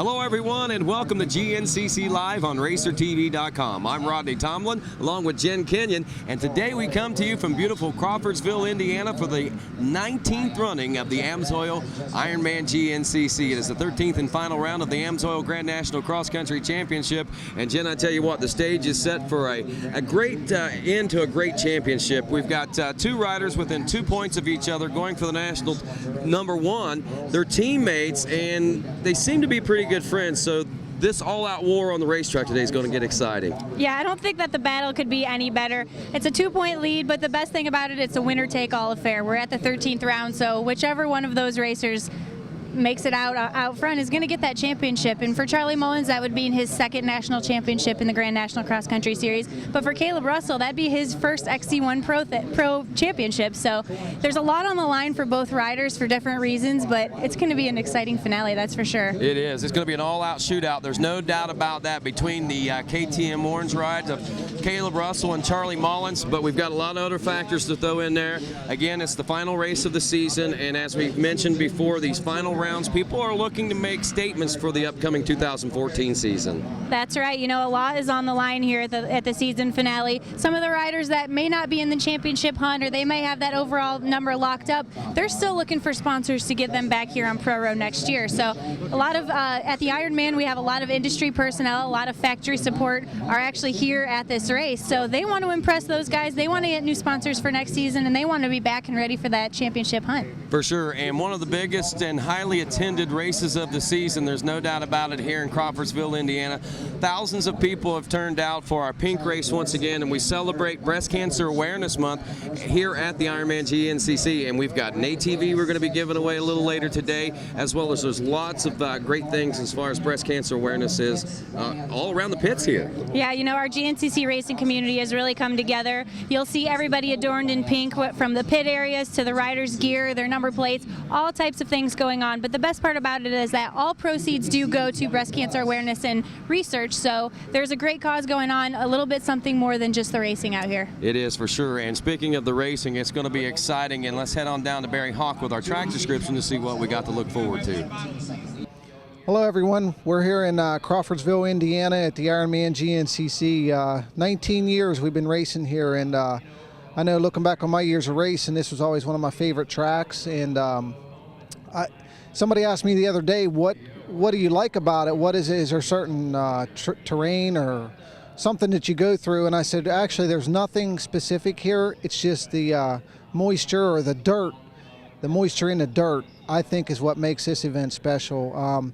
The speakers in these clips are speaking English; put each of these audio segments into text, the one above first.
Hello, everyone, and welcome to GNCC Live on RacerTV.com. I'm Rodney Tomlin, along with Jen Kenyon, and today we come to you from beautiful Crawfordsville, Indiana, for the 19th running of the AMSOIL Ironman GNCC. It is the 13th and final round of the AMSOIL Grand National Cross Country Championship, and Jen, I tell you what, the stage is set for a great end to a great championship. We've got two riders within 2 points of each other going for the national number one. They're teammates, and they seem to be pretty good friends, so this all-out war on the racetrack today is going to get exciting. Yeah, I don't think that the battle could be any better. It's a 2-point lead, but the best thing about it, it's a winner-take-all affair. We're at the 13th round, so whichever one of those racers makes it out front is going to get that championship. And for Charlie Mullins, that would be in his second national championship in the Grand National Cross Country Series. But for Caleb Russell, that'd be his first XC1 Pro championship. So there's a lot on the line for both riders for different reasons, but it's going to be an exciting finale, that's for sure. It is. It's going to be an all-out shootout. There's no doubt about that between the KTM Orange rides of Caleb Russell and Charlie Mullins, but we've got a lot of other factors to throw in there. Again, it's the final race of the season, and as we've mentioned before, these final rounds, people are looking to make statements for the upcoming 2014 season. That's right. You know, a lot is on the line here at the season finale. Some of the riders that may not be in the championship hunt, or they may have that overall number locked up, they're still looking for sponsors to get them back here on Pro Row next year. So a lot of, at the Ironman, we have a lot of industry personnel, a lot of factory support are actually here at this race. So they want to impress those guys. They want to get new sponsors for next season, and they want to be back and ready for that championship hunt. For sure, and one of the biggest and highly attended races of the season, there's no doubt about it, here in Crawfordsville, Indiana. Thousands of people have turned out for our pink race once again, and we celebrate Breast Cancer Awareness Month here at the Ironman GNCC, and we've got an ATV we're going to be giving away a little later today, as well as there's lots of great things as far as breast cancer awareness is all around the pits here. Yeah, you know, our GNCC racing community has really come together. You'll see everybody adorned in pink, from the pit areas to the riders' gear, their number plates, all types of things going on. But the best part about it is that all proceeds do go to breast cancer awareness and research, so there's a great cause going on, a little bit something more than just the racing out here. It is, for sure, and speaking of the racing, it's going to be exciting, and let's head on down to Barry Hawk with our track description to see what we got to look forward to. Hello everyone, we're here in Crawfordsville, Indiana at the Ironman GNCC. 19 years we've been racing here, and I know, looking back on my years of racing, this was always one of my favorite tracks. And somebody asked me the other day, what do you like about it? What is it? Is there certain terrain or something that you go through? And I said, actually, there's nothing specific here. It's just the moisture or the dirt. The moisture in the dirt, I think, is what makes this event special.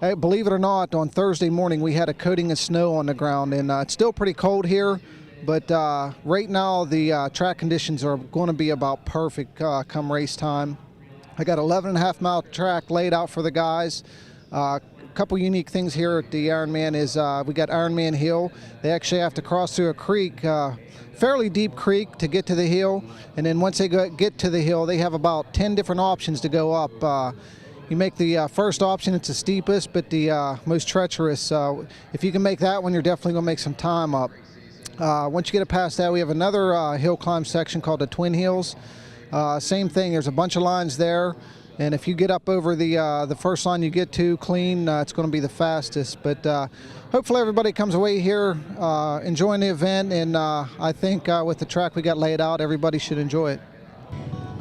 Believe it or not, on Thursday morning we had a coating of snow on the ground, and it's still pretty cold here, but right now the track conditions are going to be about perfect come race time. I got 11.5 mile track laid out for the guys. A couple unique things here at the Ironman is we got Ironman Hill. They actually have to cross through a creek, fairly deep creek, to get to the hill, and then once they get to the hill, they have about 10 different options to go up. You make the first option, it's the steepest, but the most treacherous. If you can make that one, you're definitely going to make some time up. Once you get it past that, we have another hill climb section called the Twin Hills. Same thing, there's a bunch of lines there, and if you get up over the first line you get to clean, it's going to be the fastest. But hopefully everybody comes away here enjoying the event, and I think with the track we got laid out, everybody should enjoy it.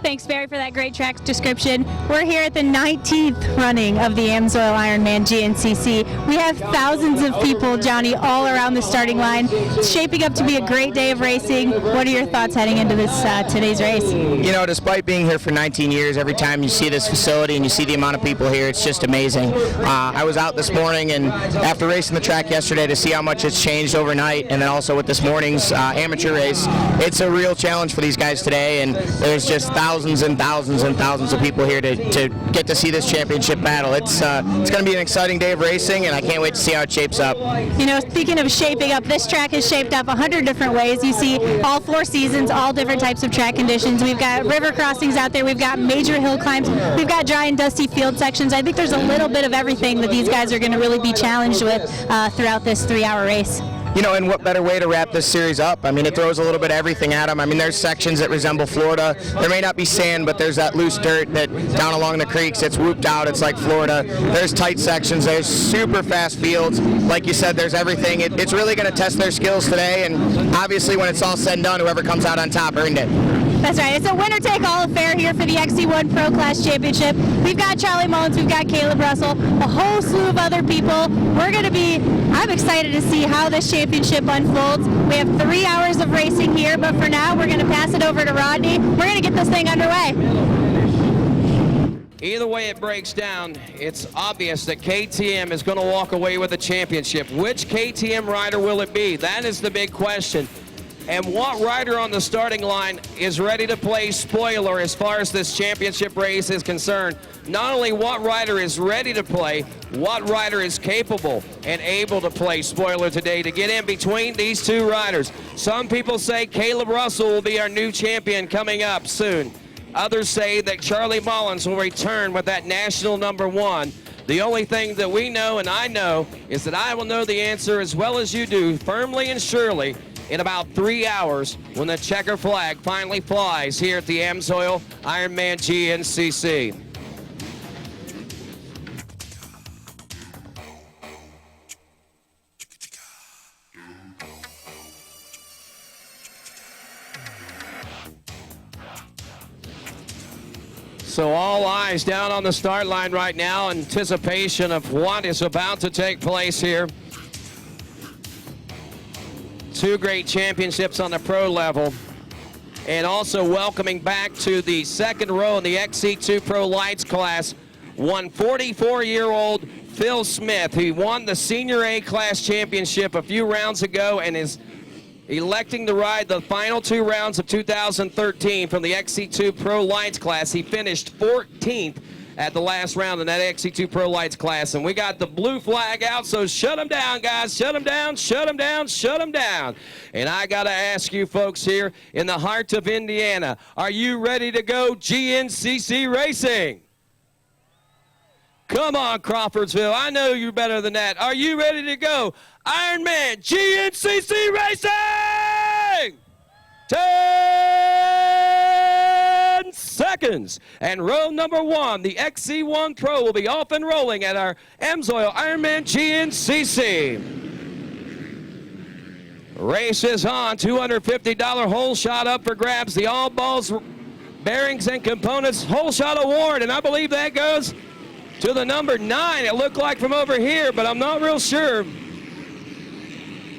Thanks, Barry, for that great track description. We're here at the 19th running of the AMSOIL Ironman GNCC. We have thousands of people, Johnny, all around the starting line. It's shaping up to be a great day of racing. What are your thoughts heading into this today's race? You know, despite being here for 19 years, every time you see this facility and you see the amount of people here, it's just amazing. I was out this morning, and after racing the track yesterday, to see how much it's changed overnight, and then also with this morning's amateur race, it's a real challenge for these guys today, and there's just thousands and thousands and thousands of people here to get to see this championship battle. It's going to be an exciting day of racing, and I can't wait to see how it shapes up. You know, speaking of shaping up, this track is shaped up 100 different ways. You see all 4 seasons, all different types of track conditions. We've got river crossings out there. We've got major hill climbs. We've got dry and dusty field sections. I think there's a little bit of everything that these guys are going to really be challenged with throughout this 3-hour race. you know, and what better way to wrap this series up? I mean, it throws a little bit of everything at them. I mean, there's sections that resemble Florida. There may not be sand, but there's that loose dirt that down along the creeks, it's whooped out. It's like Florida. There's tight sections. There's super fast fields. Like you said, there's everything. It's really going to test their skills today, and obviously when it's all said and done, whoever comes out on top earned it. That's right. It's a winner-take-all affair here for the XC1 Pro Class Championship. We've got Charlie Mullins, we've got Caleb Russell, a whole slew of other people. I'm excited to see how this championship unfolds. We have 3 hours of racing here, but for now, we're going to pass it over to Rodney. We're going to get this thing underway. Either way it breaks down, it's obvious that KTM is going to walk away with the championship. Which KTM rider will it be? That is the big question. And what rider on the starting line is ready to play spoiler as far as this championship race is concerned? Not only what rider is ready to play, what rider is capable and able to play spoiler today to get in between these two riders. Some people say Caleb Russell will be our new champion coming up soon. Others say that Charlie Mullins will return with that national #1. The only thing that we know and I know is that I will know the answer as well as you do, firmly and surely, in about 3 hours when the checker flag finally flies here at the AMSOIL Ironman GNCC. So all eyes down on the start line right now, anticipation of what is about to take place here. Two great championships on the pro level, and also welcoming back to the second row in the XC2 Pro Lights class, 44-year-old Phil Smith, who won the Senior A class championship a few rounds ago and is electing to ride the final 2 rounds of 2013 from the XC2 Pro Lights class. He finished 14th at the last round in that XC2 Pro Lights class. And we got the blue flag out, so shut them down, guys. Shut them down, shut them down, shut them down. And I got to ask you folks here in the heart of Indiana, are you ready to go GNCC racing? Come on, Crawfordsville. I know you're better than that. Are you ready to go Ironman GNCC racing? 10 seconds. And row #1, the XC1 Pro, will be off and rolling at our AMSOIL Ironman GNCC. Race is on. $250 hole shot up for grabs. The All Balls Bearings and Components Hole Shot Award. And I believe that goes to the #9. It looked like from over here, but I'm not real sure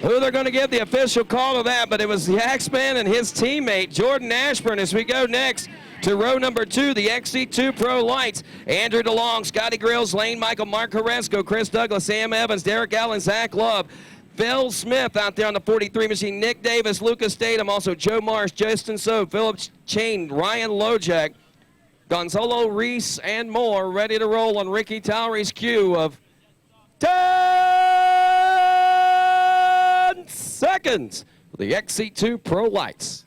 who they're going to give the official call of that, but it was the Axeman and his teammate, Jordan Ashburn, as we go next to row #2, the XC2 Pro Lights. Andrew DeLong, Scotty Grills, Lane Michael, Mark Carrasco, Chris Douglas, Sam Evans, Derek Allen, Zach Love, Phil Smith out there on the 43 machine, Nick Davis, Lucas Statham, also Joe Marsh, Justin Soap, Philip Chain, Ryan Lojak, Gonzalo Reese, and more, ready to roll on Ricky Towery's cue of 10 seconds for the XC2 Pro Lights.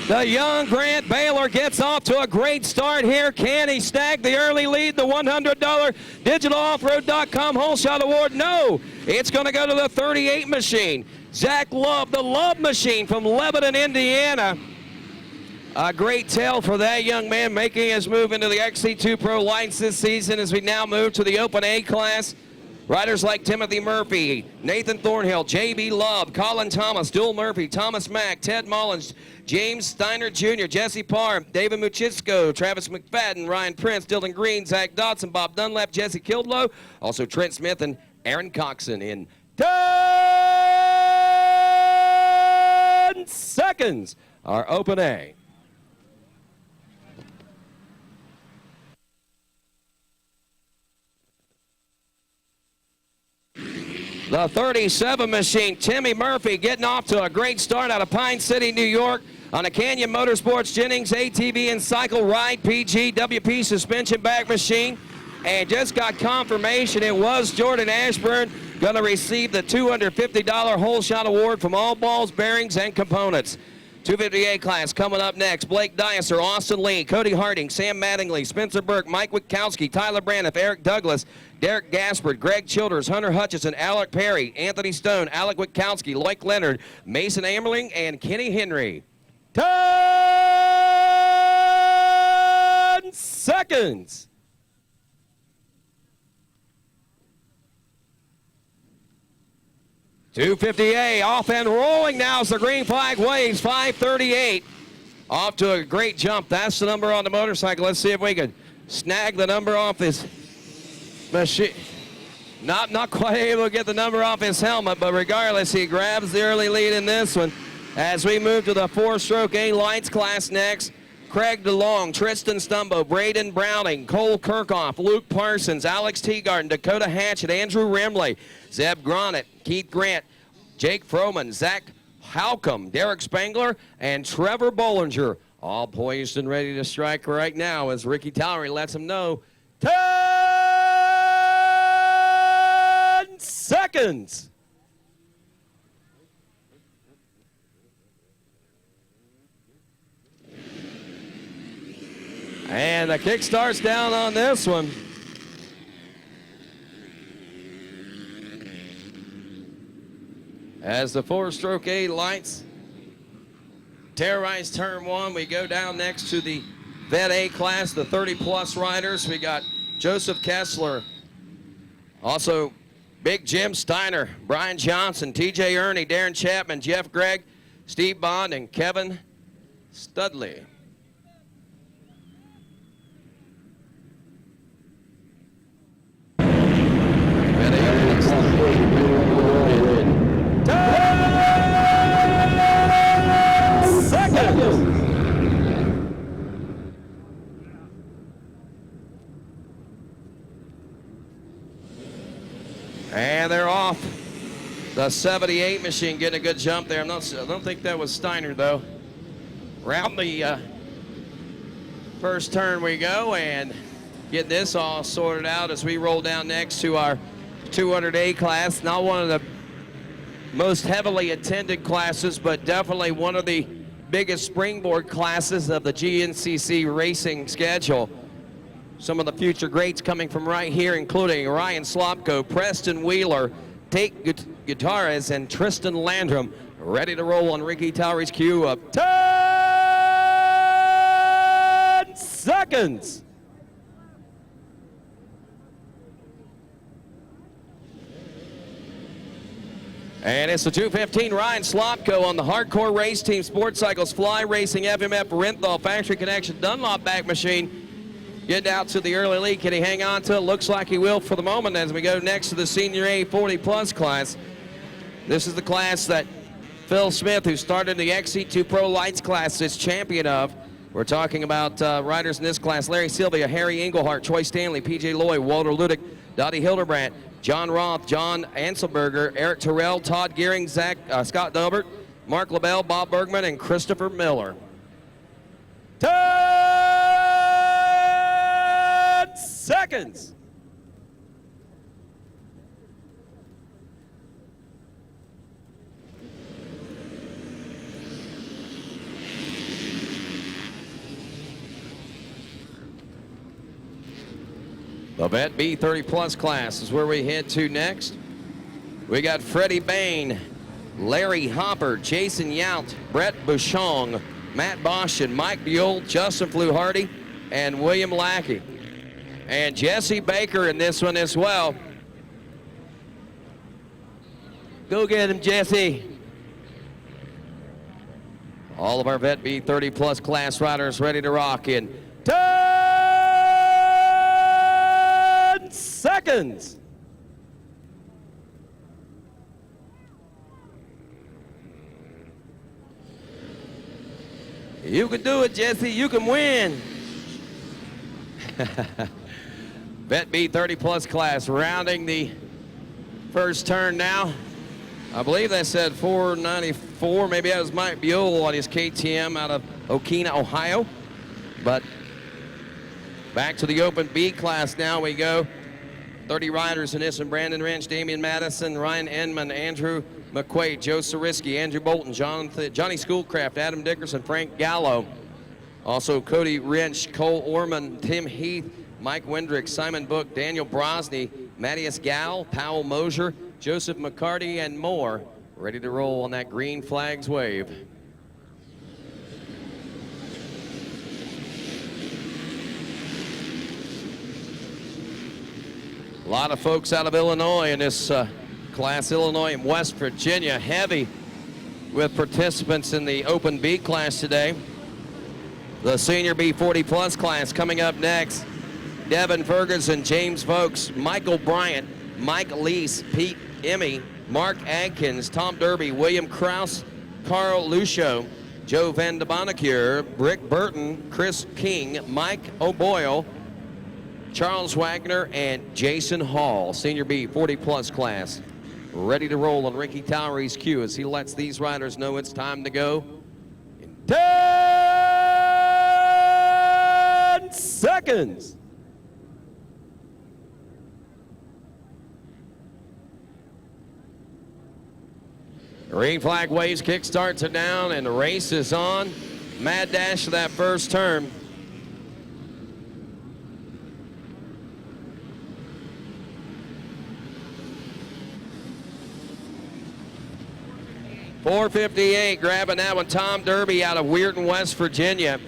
The young Grant Baylor gets off to a great start here. Can he snag the early lead, the $100 DigitalOffroad.com Hole Shot Award? No, it's going to go to the 38 machine. Zach Love, the Love Machine from Lebanon, Indiana. A great tale for that young man making his move into the XC2 Pro Lights this season as we now move to the Open A class. Riders like Timothy Murphy, Nathan Thornhill, J.B. Love, Colin Thomas, Dual Murphy, Thomas Mack, Ted Mullins, James Steiner Jr., Jesse Parr, David Muchitsko, Travis McFadden, Ryan Prince, Dylan Green, Zach Dodson, Bob Dunlap, Jesse Kildlow, also Trent Smith and Aaron Coxon in 10 seconds. Our Open A. The 37 machine, Timmy Murphy, getting off to a great start out of Pine City, New York, on a Canyon Motorsports Jennings ATV and Cycle Ride PG WP suspension bag machine, and just got confirmation it was Jordan Ashburn going to receive the $250 Hole Shot Award from All Balls, Bearings, and Components. 250A class coming up next. Blake Diaser, Austin Lee, Cody Harding, Sam Mattingly, Spencer Burke, Mike Witkowski, Tyler Braniff, Eric Douglas, Derek Gaspard, Greg Childers, Hunter Hutchison, Alec Perry, Anthony Stone, Alec Witkowski, Blake Leonard, Mason Amerling, and Kenny Henry. 10 seconds. .250A off and rolling now as the green flag waves. 5:38. Off to a great jump. That's the number on the motorcycle. Let's see if we can snag the number off his machine. Not quite able to get the number off his helmet, but regardless, he grabs the early lead in this one. As we move to the 4-stroke A lights class next, Craig DeLong, Tristan Stumbo, Braden Browning, Cole Kirkhoff, Luke Parsons, Alex Teagarden, Dakota Hatchett, Andrew Remley, Zeb Gronitt, Keith Grant, Jake Froman, Zach Halcomb, Derek Spangler, and Trevor Bollinger, all poised and ready to strike right now as Ricky Towery lets them know 10 seconds. And the kick starts down on this one. As the 4-stroke A lights terrorize turn 1, we go down next to the Vet A class, the 30-plus riders. We got Joseph Kessler, also Big Jim Steiner, Brian Johnson, TJ Ernie, Darren Chapman, Jeff Gregg, Steve Bond, and Kevin Studley. And they're off. The 78 machine getting a good jump there. I don't think that was Steiner, though. Round the first turn we go and get this all sorted out as we roll down next to our 200A class. Not one of the most heavily attended classes, but definitely one of the biggest springboard classes of the GNCC racing schedule. Some of the future greats coming from right here, including Ryan Slopko, Preston Wheeler, Tate Gutierrez, and Tristan Landrum, ready to roll on Ricky Towery's cue of 10 seconds. And it's the 215 Ryan Slopko on the Hardcore Race Team Sports Cycles Fly Racing FMF Renthal Factory Connection Dunlop back machine. Getting out to the early lead. Can he hang on to it? Looks like he will for the moment as we go next to the Senior A 40-plus class. This is the class that Phil Smith, who started the XC2 Pro Lights class, is champion of. We're talking about riders in this class: Larry Sylvia, Harry Engelhart, Troy Stanley, PJ Lloyd, Walter Ludick, Dottie Hildebrandt, John Roth, John Anselberger, Eric Terrell, Todd Gearing, Scott Delbert, Mark LaBelle, Bob Bergman, and Christopher Miller. 10 seconds. The Vet B 30-plus class is where we head to next. We got Freddie Bain, Larry Hopper, Jason Yount, Brett Bouchon, Matt Boston, Mike Buell, Justin Fluharty, and William Lackey. And Jesse Baker in this one as well. Go get him, Jesse. All of our Vet B 30-plus class riders ready to rock in 10 seconds. You can do it, Jesse. You can win. Vet B 30-plus class rounding the first turn now. I believe they said 494. Maybe that was Mike Buell on his KTM out of Okina, Ohio. But back to the open B class now we go. 30 riders in this one: Brandon Wrench, Damian Madison, Ryan Enman, Andrew McQuaid, Joe Sariski, Andrew Bolton, Johnny Schoolcraft, Adam Dickerson, Frank Gallo. Also Cody Wrench, Cole Orman, Tim Heath, Mike Wendrick, Simon Book, Daniel Brosny, Matthias Gal, Powell Mosier, Joseph McCarty, and more ready to roll on that green flags wave. A lot of folks out of Illinois in this class. Illinois and West Virginia heavy with participants in the Open B class today. The Senior B 40 plus class coming up next. Devin Ferguson, James Vokes, Michael Bryant, Mike Leese, Pete Emmy, Mark Adkins, Tom Derby, William Kraus, Carl Lucio, Joe Van de Bonacure, Rick Burton, Chris King, Mike O'Boyle, Charles Wagner, and Jason Hall. Senior B 40 plus class ready to roll on Ricky Towery's cue as he lets these riders know it's time to go in 10 seconds. Green flag waves, kick starts are down, and the race is on. Mad dash to that first turn. .458 grabbing that one. Tom Derby out of Weirton, West Virginia.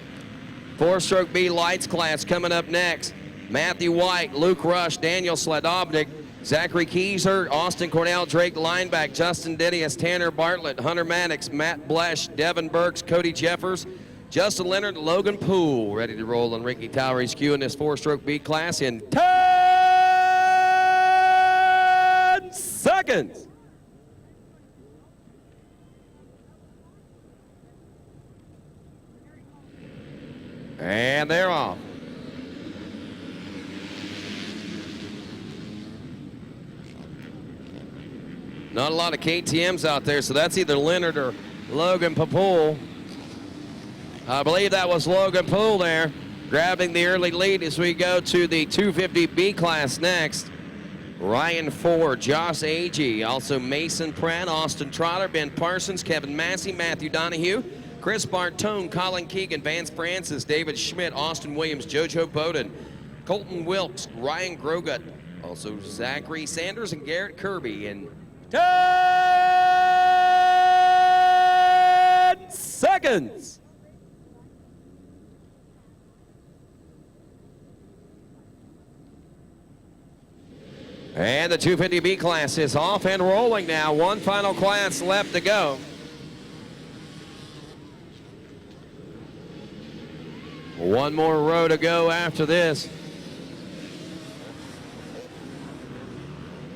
4-stroke B lights class coming up next. Matthew White, Luke Rush, Daniel Sledovnik, Zachary Kieser, Austin Cornell, Drake Lineback, Justin Didius, Tanner Bartlett, Hunter Maddox, Matt Blesh, Devin Burks, Cody Jeffers, Justin Leonard, Logan Poole ready to roll on Ricky Towery's cue in this 4-stroke B class in 10 seconds. And they're off. Not a lot of KTMs out there, so that's either Leonard or Logan Poole. I believe that was Logan Poole there, grabbing the early lead as we go to the 250B class next. Ryan Ford, Josh Agee, also Mason Pratt, Austin Trotter, Ben Parsons, Kevin Massey, Matthew Donahue, Chris Bartone, Colin Keegan, Vance Francis, David Schmidt, Austin Williams, JoJo Bowden, Colton Wilkes, Ryan Grogut, also Zachary Sanders and Garrett Kirby. And 10 seconds. And the 250B class is off and rolling now. One final class left to go. One more row to go after this.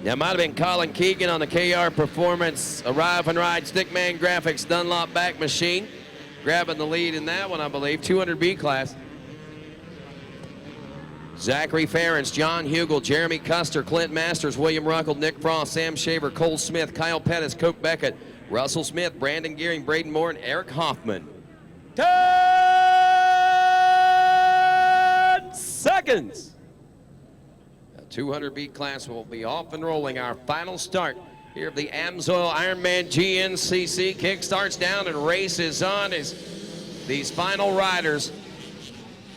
That might have been Colin Keegan on the KR Performance Arrive and Ride Stickman Graphics Dunlop back machine. Grabbing the lead in that one, I believe. 200B class. Zachary Ferentz, John Hugel, Jeremy Custer, Clint Masters, William Ruckle, Nick Frost, Sam Shaver, Cole Smith, Kyle Pettis, Coke Beckett, Russell Smith, Brandon Gearing, Braden Moore, and Eric Hoffman. 10 seconds. The 200B class will be off and rolling. Our final start here of the AMSOIL Ironman GNCC. Kick starts down and race is on as these final riders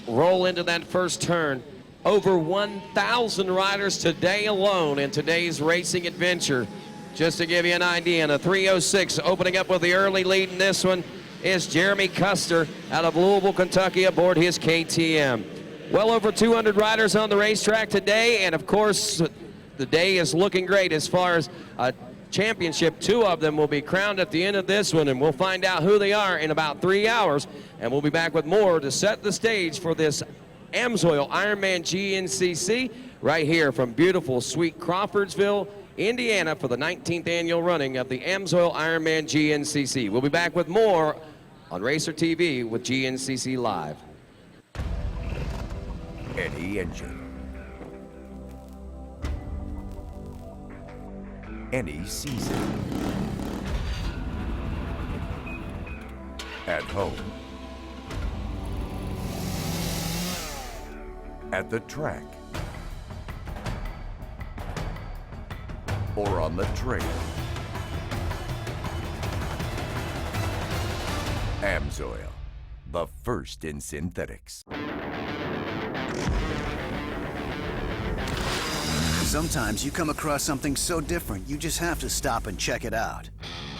roll into that first turn. Over 1,000 riders today alone in today's racing adventure. Just to give you an idea, in the 306 opening up with the early lead in this one is Jeremy Custer out of Louisville, Kentucky aboard his KTM. Well over 200 riders on the racetrack today, and of course the day is looking great as far as a championship. 2 of them will be crowned at the end of this one, and we'll find out who they are in about 3 hours, and we'll be back with more to set the stage for this AMSOIL Ironman GNCC right here from beautiful, sweet Crawfordsville, Indiana for the 19th annual running of the AMSOIL Ironman GNCC. We'll be back with more on Racer TV with GNCC Live. Any engine, any season, at home, at the track, or on the trail. Amsoil, the first in synthetics. Sometimes you come across something so different, you just have to stop and check it out.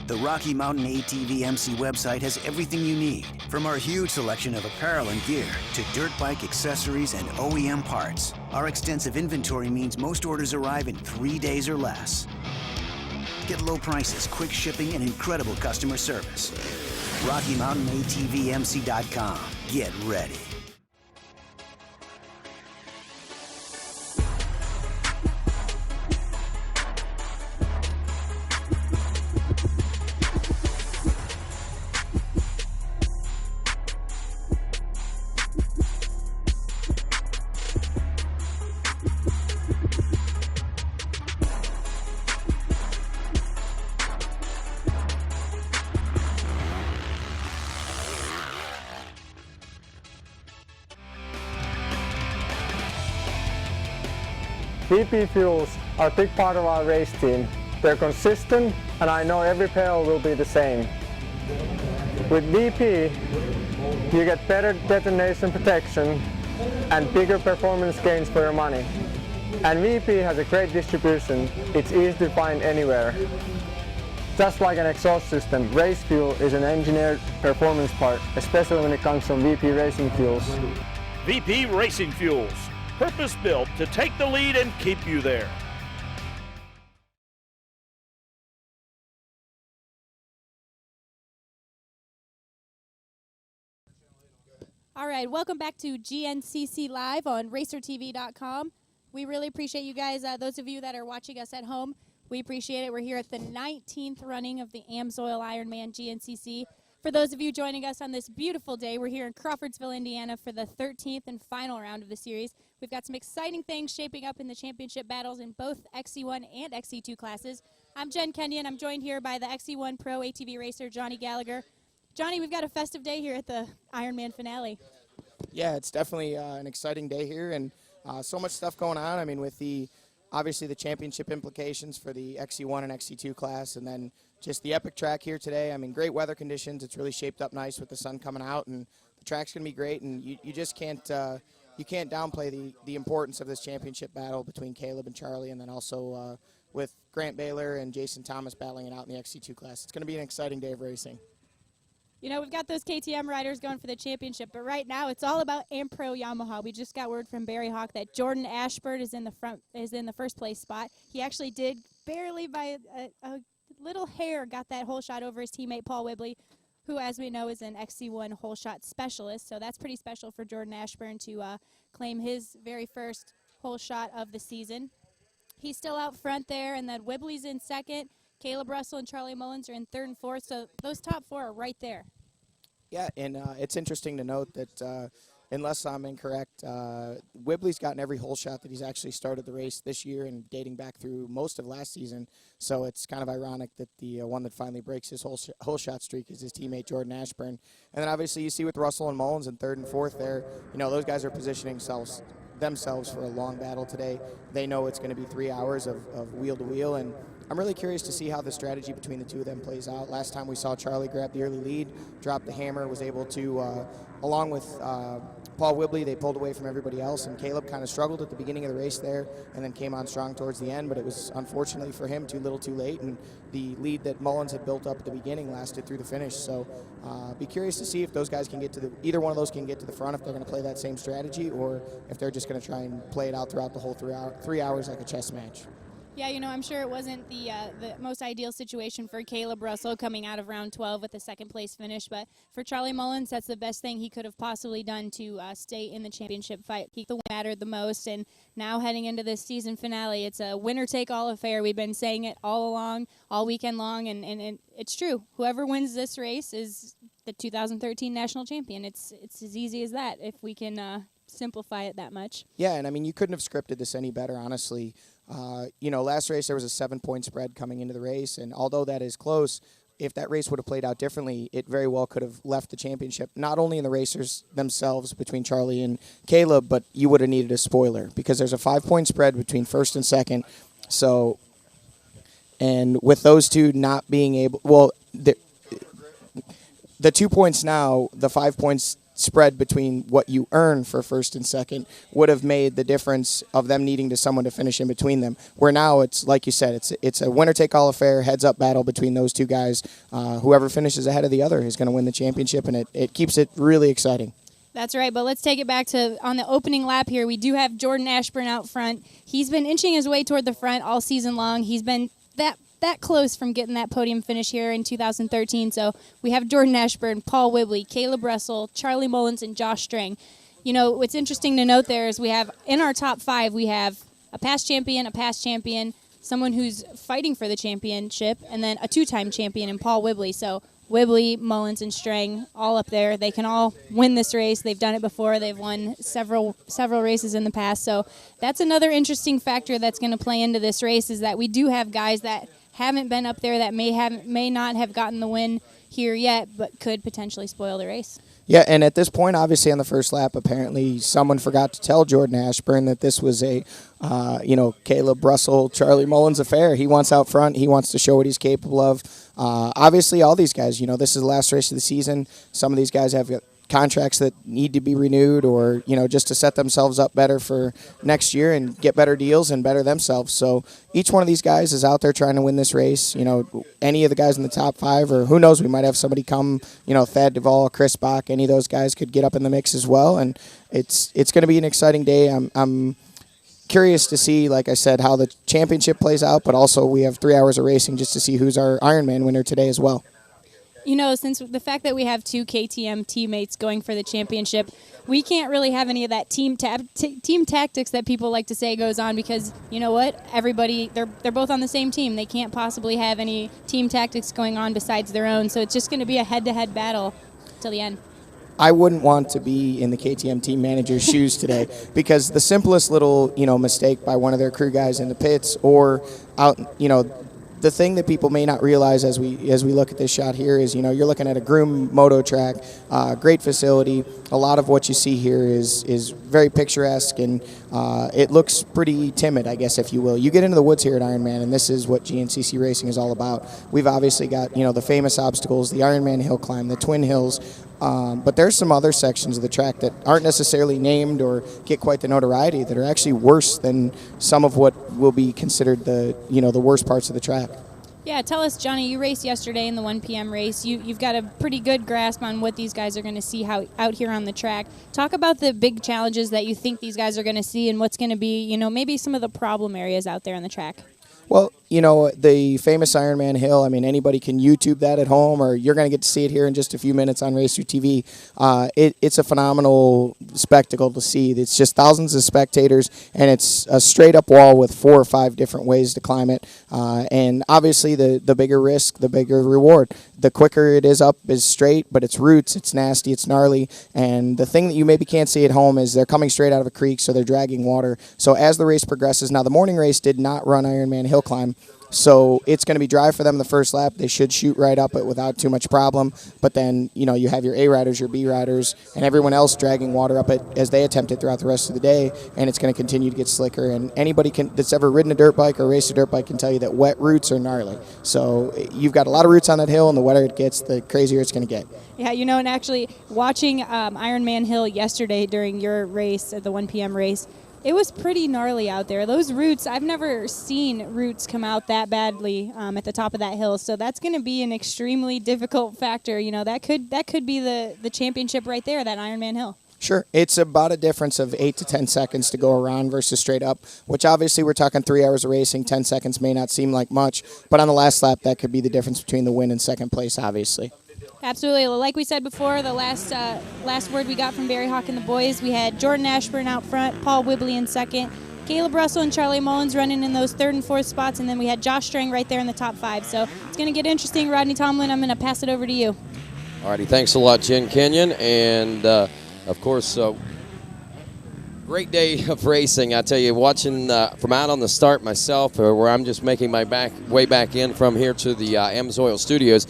The Rocky Mountain ATV MC website has everything you need, from our huge selection of apparel and gear to dirt bike accessories and OEM parts. Our extensive inventory means most orders arrive in 3 days or less. Get low prices, quick shipping, and incredible customer service. RockyMountainATVMC.com. Get ready. VP fuels are a big part of our race team. They're consistent, and I know every pedal will be the same. With VP, you get better detonation protection and bigger performance gains for your money. And VP has a great distribution. It's easy to find anywhere. Just like an exhaust system, race fuel is an engineered performance part, especially when it comes from VP Racing Fuels. VP Racing Fuels, purpose-built to take the lead and keep you there. All right, welcome back to GNCC Live on RacerTV.com. We really appreciate you guys, those of you that are watching us at home. We appreciate it. We're here at the 19th running of the AMSOIL Ironman GNCC. For those of you joining us on this beautiful day, we're here in Crawfordsville, Indiana for the 13th and final round of the series. We've got some exciting things shaping up in the championship battles in both XC1 and XC2 classes. I'm Jen Kenyon. I'm joined here by the XC1 Pro ATV racer, Johnny Gallagher. Johnny, we've got a festive day here at the Ironman finale. Yeah, it's definitely an exciting day here, and so much stuff going on. I mean, with obviously the championship implications for the XC1 and XC2 class, and then just the epic track here today. I mean, great weather conditions. It's really shaped up nice with the sun coming out, and the track's going to be great. And you just can't downplay the importance of this championship battle between Caleb and Charlie, and then also with Grant Baylor and Jason Thomas battling it out in the XC2 class. It's going to be an exciting day of racing. You know, we've got those KTM riders going for the championship, but right now it's all about AmPro Yamaha. We just got word from Barry Hawk that Jordan Ashford is in the first place spot. He actually did barely by a little hair got that hole shot over his teammate Paul Whibley, who, as we know, is an XC1 hole shot specialist. So that's pretty special for Jordan Ashburn to claim his very first hole shot of the season. He's still out front there, and then Whibley's in second. Caleb Russell and Charlie Mullins are in third and fourth, so those top four are right there. Yeah, and it's interesting to note that, unless I'm incorrect, Whibley's gotten every hole shot that he's actually started the race this year and dating back through most of last season. So it's kind of ironic that the one that finally breaks his hole shot streak is his teammate Jordan Ashburn. And then obviously you see with Russell and Mullins in third and fourth there, you know, those guys are positioning themselves for a long battle today. They know it's going to be 3 hours of wheel to wheel, and I'm really curious to see how the strategy between the two of them plays out. Last time we saw Charlie grab the early lead, drop the hammer, was able to, along with Paul Whibley, they pulled away from everybody else, and Caleb kind of struggled at the beginning of the race there and then came on strong towards the end, but it was unfortunately for him too little too late, and the lead that Mullins had built up at the beginning lasted through the finish. So be curious to see if those guys can get to either one of those can get to the front, if they're going to play that same strategy, or if they're just going to try and play it out throughout the whole 3 hours like a chess match. Yeah, you know, I'm sure it wasn't the most ideal situation for Caleb Russell coming out of round 12 with a second place finish, but for Charlie Mullins, that's the best thing he could have possibly done to stay in the championship fight. He mattered the most, and now heading into this season finale, it's a winner-take-all affair. We've been saying it all along, all weekend long, and it's true. Whoever wins this race is the 2013 national champion. It's as easy as that, if we can simplify it that much. Yeah, and I mean, you couldn't have scripted this any better, honestly. You know, last race there was a 7-point spread coming into the race, and although that is close, if that race would have played out differently, it very well could have left the championship, not only in the racers themselves between Charlie and Caleb, but you would have needed a spoiler, because there's a 5-point spread between first and second. So And with those two not being able, well, the 2 points now, the 5 points spread between what you earn for first and second would have made the difference of them needing someone to finish in between them. Where now it's, like you said, it's a winner-take-all affair, heads-up battle between those two guys. Whoever finishes ahead of the other is going to win the championship, and it keeps it really exciting. That's right, but let's take it back to on the opening lap here. We do have Jordan Ashburn out front. He's been inching his way toward the front all season long. He's been that close from getting that podium finish here in 2013. So we have Jordan Ashburn, Paul Whibley, Caleb Russell, Charlie Mullins, and Josh Strang. You know, what's interesting to note there is we have in our top 5, we have a past champion, someone who's fighting for the championship, and then a 2-time champion in Paul Whibley. So Whibley, Mullins, and Strang all up there. They can all win this race. They've done it before. They've won several races in the past. So that's another interesting factor that's going to play into this race, is that we do have guys that haven't been up there that may not have gotten the win here yet, but could potentially spoil the race. Yeah, and at this point, obviously on the first lap, apparently someone forgot to tell Jordan Ashburn that this was a, Caleb Russell, Charlie Mullins affair. He wants out front. He wants to show what he's capable of. Obviously, all these guys, this is the last race of the season. Some of these guys have contracts that need to be renewed, or just to set themselves up better for next year and get better deals and better themselves. So each one of these guys is out there trying to win this race. Any of the guys in the top 5, or who knows, we might have somebody come, Thad Duvall, Chris Bach, any of those guys could get up in the mix as well. And it's going to be an exciting day. I'm curious to see, like I said, how the championship plays out, but also we have 3 hours of racing just to see who's our Ironman winner today as well. Since the fact that we have 2 KTM teammates going for the championship, we can't really have any of that team tactics that people like to say goes on, because you know what? Everybody, they're both on the same team. They can't possibly have any team tactics going on besides their own. So it's just going to be a head-to-head battle till the end. I wouldn't want to be in the KTM team manager's shoes today, because the simplest little, mistake by one of their crew guys in the pits, or out, the thing that people may not realize as we look at this shot here is, you're looking at a groomed moto track, great facility. A lot of what you see here is very picturesque, and it looks pretty timid, I guess, if you will. You get into the woods here at Ironman, and this is what GNCC racing is all about. We've obviously got, the famous obstacles, the Ironman hill climb, the Twin Hills, but there's some other sections of the track that aren't necessarily named or get quite the notoriety that are actually worse than some of what will be considered the worst parts of the track. Yeah, tell us, Johnny, you raced yesterday in the 1 p.m. race. You've got a pretty good grasp on what these guys are going to see out here on the track. Talk about the big challenges that you think these guys are going to see, and what's going to be, maybe some of the problem areas out there on the track. Well, the famous Ironman hill, anybody can YouTube that at home, or you're going to get to see it here in just a few minutes on Racer TV. It's a phenomenal spectacle to see. It's just thousands of spectators, and it's a straight-up wall with 4 or 5 different ways to climb it. And obviously, the bigger risk, the bigger reward. The quicker it is up is straight, but it's roots, it's nasty, it's gnarly. And the thing that you maybe can't see at home is they're coming straight out of a creek, so they're dragging water. So as the race progresses, now the morning race did not run Ironman hill climb, so it's going to be dry for them the first lap. They should shoot right up it without too much problem. But then, you have your A riders, your B riders, and everyone else dragging water up it as they attempt it throughout the rest of the day. And it's going to continue to get slicker. And anybody that's ever ridden a dirt bike or raced a dirt bike can tell you that wet roots are gnarly. So you've got a lot of roots on that hill, and the wetter it gets, the crazier it's going to get. Yeah, and actually watching Ironman Hill yesterday during your race at the 1 p.m. race, it was pretty gnarly out there. Those roots, I've never seen roots come out that badly at the top of that hill. So that's going to be an extremely difficult factor. That could be the championship right there, that Ironman Hill. Sure. It's about a difference of 8 to 10 seconds to go around versus straight up, which obviously we're talking 3 hours of racing. 10 seconds may not seem like much, but on the last lap, that could be the difference between the win and second place, obviously. Absolutely. Like we said before, the last word we got from Barry Hawk and the boys, we had Jordan Ashburn out front, Paul Whibley in second, Caleb Russell and Charlie Mullins running in those 3rd and 4th spots, and then we had Josh Strang right there in the top 5. So it's going to get interesting. Rodney Tomlin, I'm going to pass it over to you. All righty, thanks a lot, Jen Kenyon. And, of course, great day of racing. I tell you, watching from out on the start myself, where I'm just making my way back in from here to the AMSOIL studios,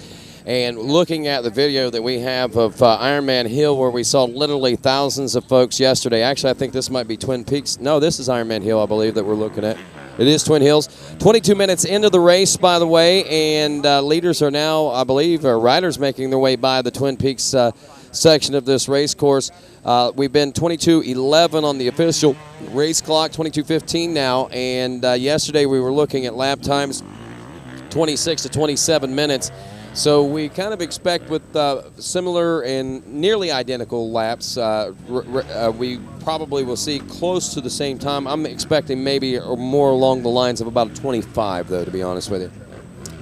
and looking at the video that we have of Ironman Hill, where we saw literally thousands of folks yesterday. Actually, I think this might be Twin Peaks. No, this is Ironman Hill, I believe, that we're looking at. It is Twin Hills. 22 minutes into the race, by the way, and leaders are now, I believe, riders making their way by the Twin Peaks section of this race course. We've been 22:11 on the official race clock, 22:15 now, and yesterday we were looking at lap times, 26 to 27 minutes. So we kind of expect with similar and nearly identical laps, we probably will see close to the same time. I'm expecting maybe more along the lines of about a 25, though, to be honest with you.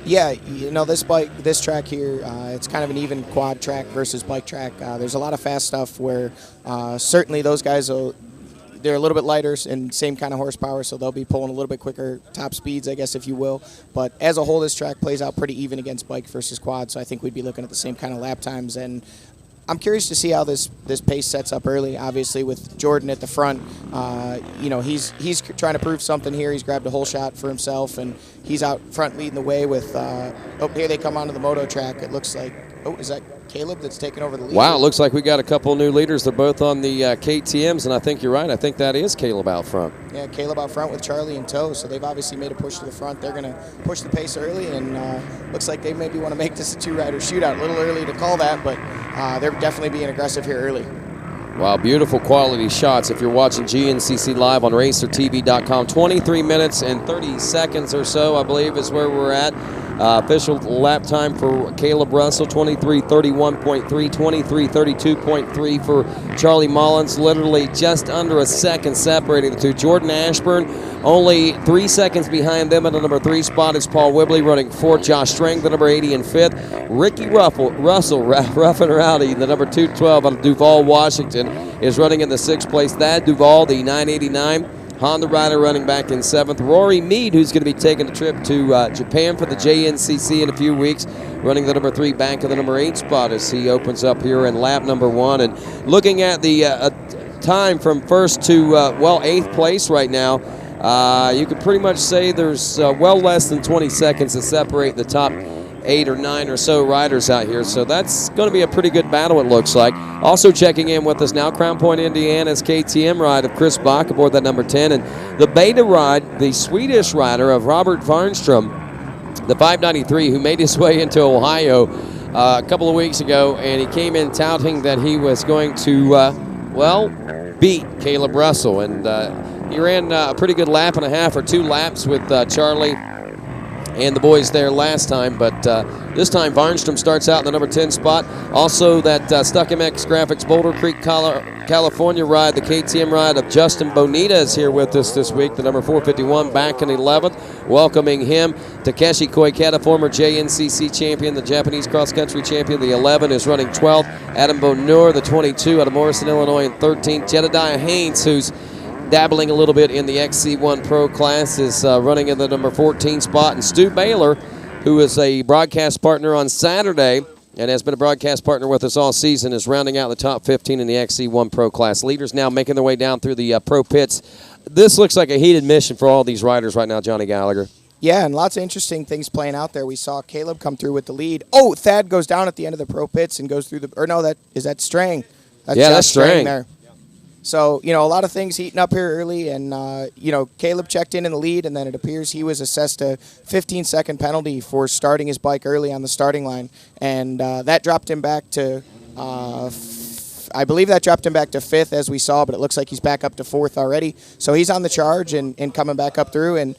Yeah, you know, this track here, it's kind of an even quad track versus bike track. There's a lot of fast stuff where certainly those guys they're a little bit lighter and same kind of horsepower, so they'll be pulling a little bit quicker top speeds, I guess, if you will. But as a whole, this track plays out pretty even against bike versus quad, so I think we'd be looking at the same kind of lap times. And I'm curious to see how this pace sets up early. Obviously, with Jordan at the front, you know, he's trying to prove something here. He's grabbed a whole shot for himself, and he's out front leading the way with. Oh, here they come onto the moto track. It looks like. Oh, is that Caleb that's taking over the lead? Wow, it looks like we got a couple new leaders. They're both on the KTMs, and I think you're right. I think that is Caleb out front. Yeah, Caleb out front with Charlie in tow, so they've obviously made a push to the front. They're going to push the pace early, and looks like they maybe want to make this a two-rider shootout. A little early to call that, but they're definitely being aggressive here early. Wow, beautiful quality shots. If you're watching GNCC live on RacerTV.com, 23 minutes and 30 seconds or so, I believe, is where we're at. Official lap time for Caleb Russell, 23:31.3, 23:32.3 for Charlie Mullins. Literally just under a second separating the two. Jordan Ashburn only 3 seconds behind them at the number 3 spot is Paul Whibley running 4th. Josh Strang, the number 80 and 5th. Ricky Russell, rough and rowdy, the number 212 out of Duval, Washington, is running in the 6th place. Thad Duval, the 989. Honda rider running back in 7th. Rory Mead, who's going to be taking a trip to Japan for the JNCC in a few weeks, running the number 3 back of the number 8 spot as he opens up here in lap number 1. And looking at the time from 1st to, 8th place right now, you could pretty much say there's well less than 20 seconds to separate the top 8 or 9 or so riders out here. So that's going to be a pretty good battle, it looks like. Also checking in with us now, Crown Point, Indiana's KTM ride of Chris Bach aboard that number 10. And the beta ride, the Swedish rider of Robert Varnstrom, the 593, who made his way into Ohio a couple of weeks ago. And he came in touting that he was going to, beat Caleb Russell. And he ran a pretty good lap and a half or 2 laps with Charlie and the boys there last time, but this time Varnstrom starts out in the number 10 spot. Also that Stuck MX Graphics Boulder Creek, California ride, the KTM ride of Justin Bonita is here with us this week, the number 451 back in 11th. Welcoming him, Takeshi Koikata, former JNCC champion, the Japanese cross-country champion, the 11 is running 12th. Adam Bonur, the 22 out of Morrison, Illinois, in 13th. Jedediah Haynes, who's dabbling a little bit in the XC1 Pro class, is running in the number 14 spot. And Stu Baylor, who is a broadcast partner on Saturday and has been a broadcast partner with us all season, is rounding out the top 15 in the XC1 Pro class. Leaders now making their way down through the pro pits. This looks like a heated mission for all these riders right now, Johnny Gallagher. Yeah, and lots of interesting things playing out there. We saw Caleb come through with the lead. Oh, Thad goes down at the end of the pro pits and goes through the, or no, that's Strang. That's Strang there. So, you know, a lot of things heating up here early, and, you know, Caleb checked in the lead, and then it appears he was assessed a 15-second penalty for starting his bike early on the starting line, and that dropped him back to, I believe that dropped him back to 5th, as we saw, but it looks like he's back up to 4th already. So he's on the charge and coming back up through, and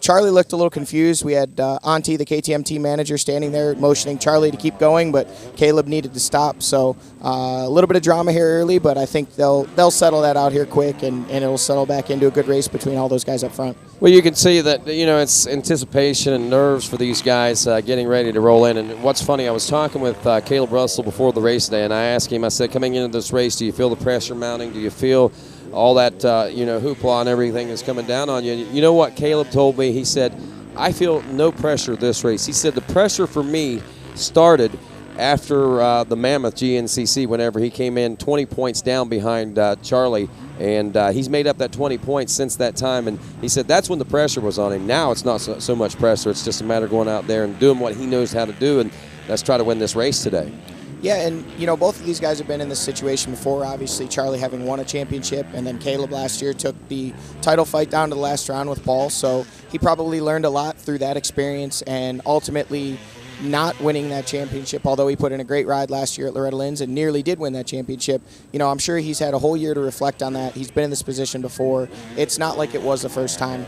Charlie looked a little confused. We had Auntie, the KTM team manager, standing there motioning Charlie to keep going, but Caleb needed to stop. So a little bit of drama here early, but I think they'll settle that out here quick, and it'll settle back into a good race between all those guys up front. Well, you can see that, you know, it's anticipation and nerves for these guys getting ready to roll in. And what's funny, I was talking with Caleb Russell before the race today, and I asked him, I said, coming into this race, do you feel the pressure mounting? Do you feel all that, hoopla and everything is coming down on you? You know what Caleb told me? He said, I feel no pressure this race. He said the pressure for me started after the Mammoth GNCC, whenever he came in 20 points down behind Charlie. And he's made up that 20 points since that time. And he said that's when the pressure was on him. Now it's not so much pressure. It's just a matter of going out there and doing what he knows how to do, and let's try to win this race today. Yeah, and both of these guys have been in this situation before. Obviously, Charlie having won a championship, and then Caleb last year took the title fight down to the last round with Paul. So he probably learned a lot through that experience, and ultimately not winning that championship, although he put in a great ride last year at Loretta Lynn's and nearly did win that championship. I'm sure he's had a whole year to reflect on that. He's been in this position before. It's not like it was the first time.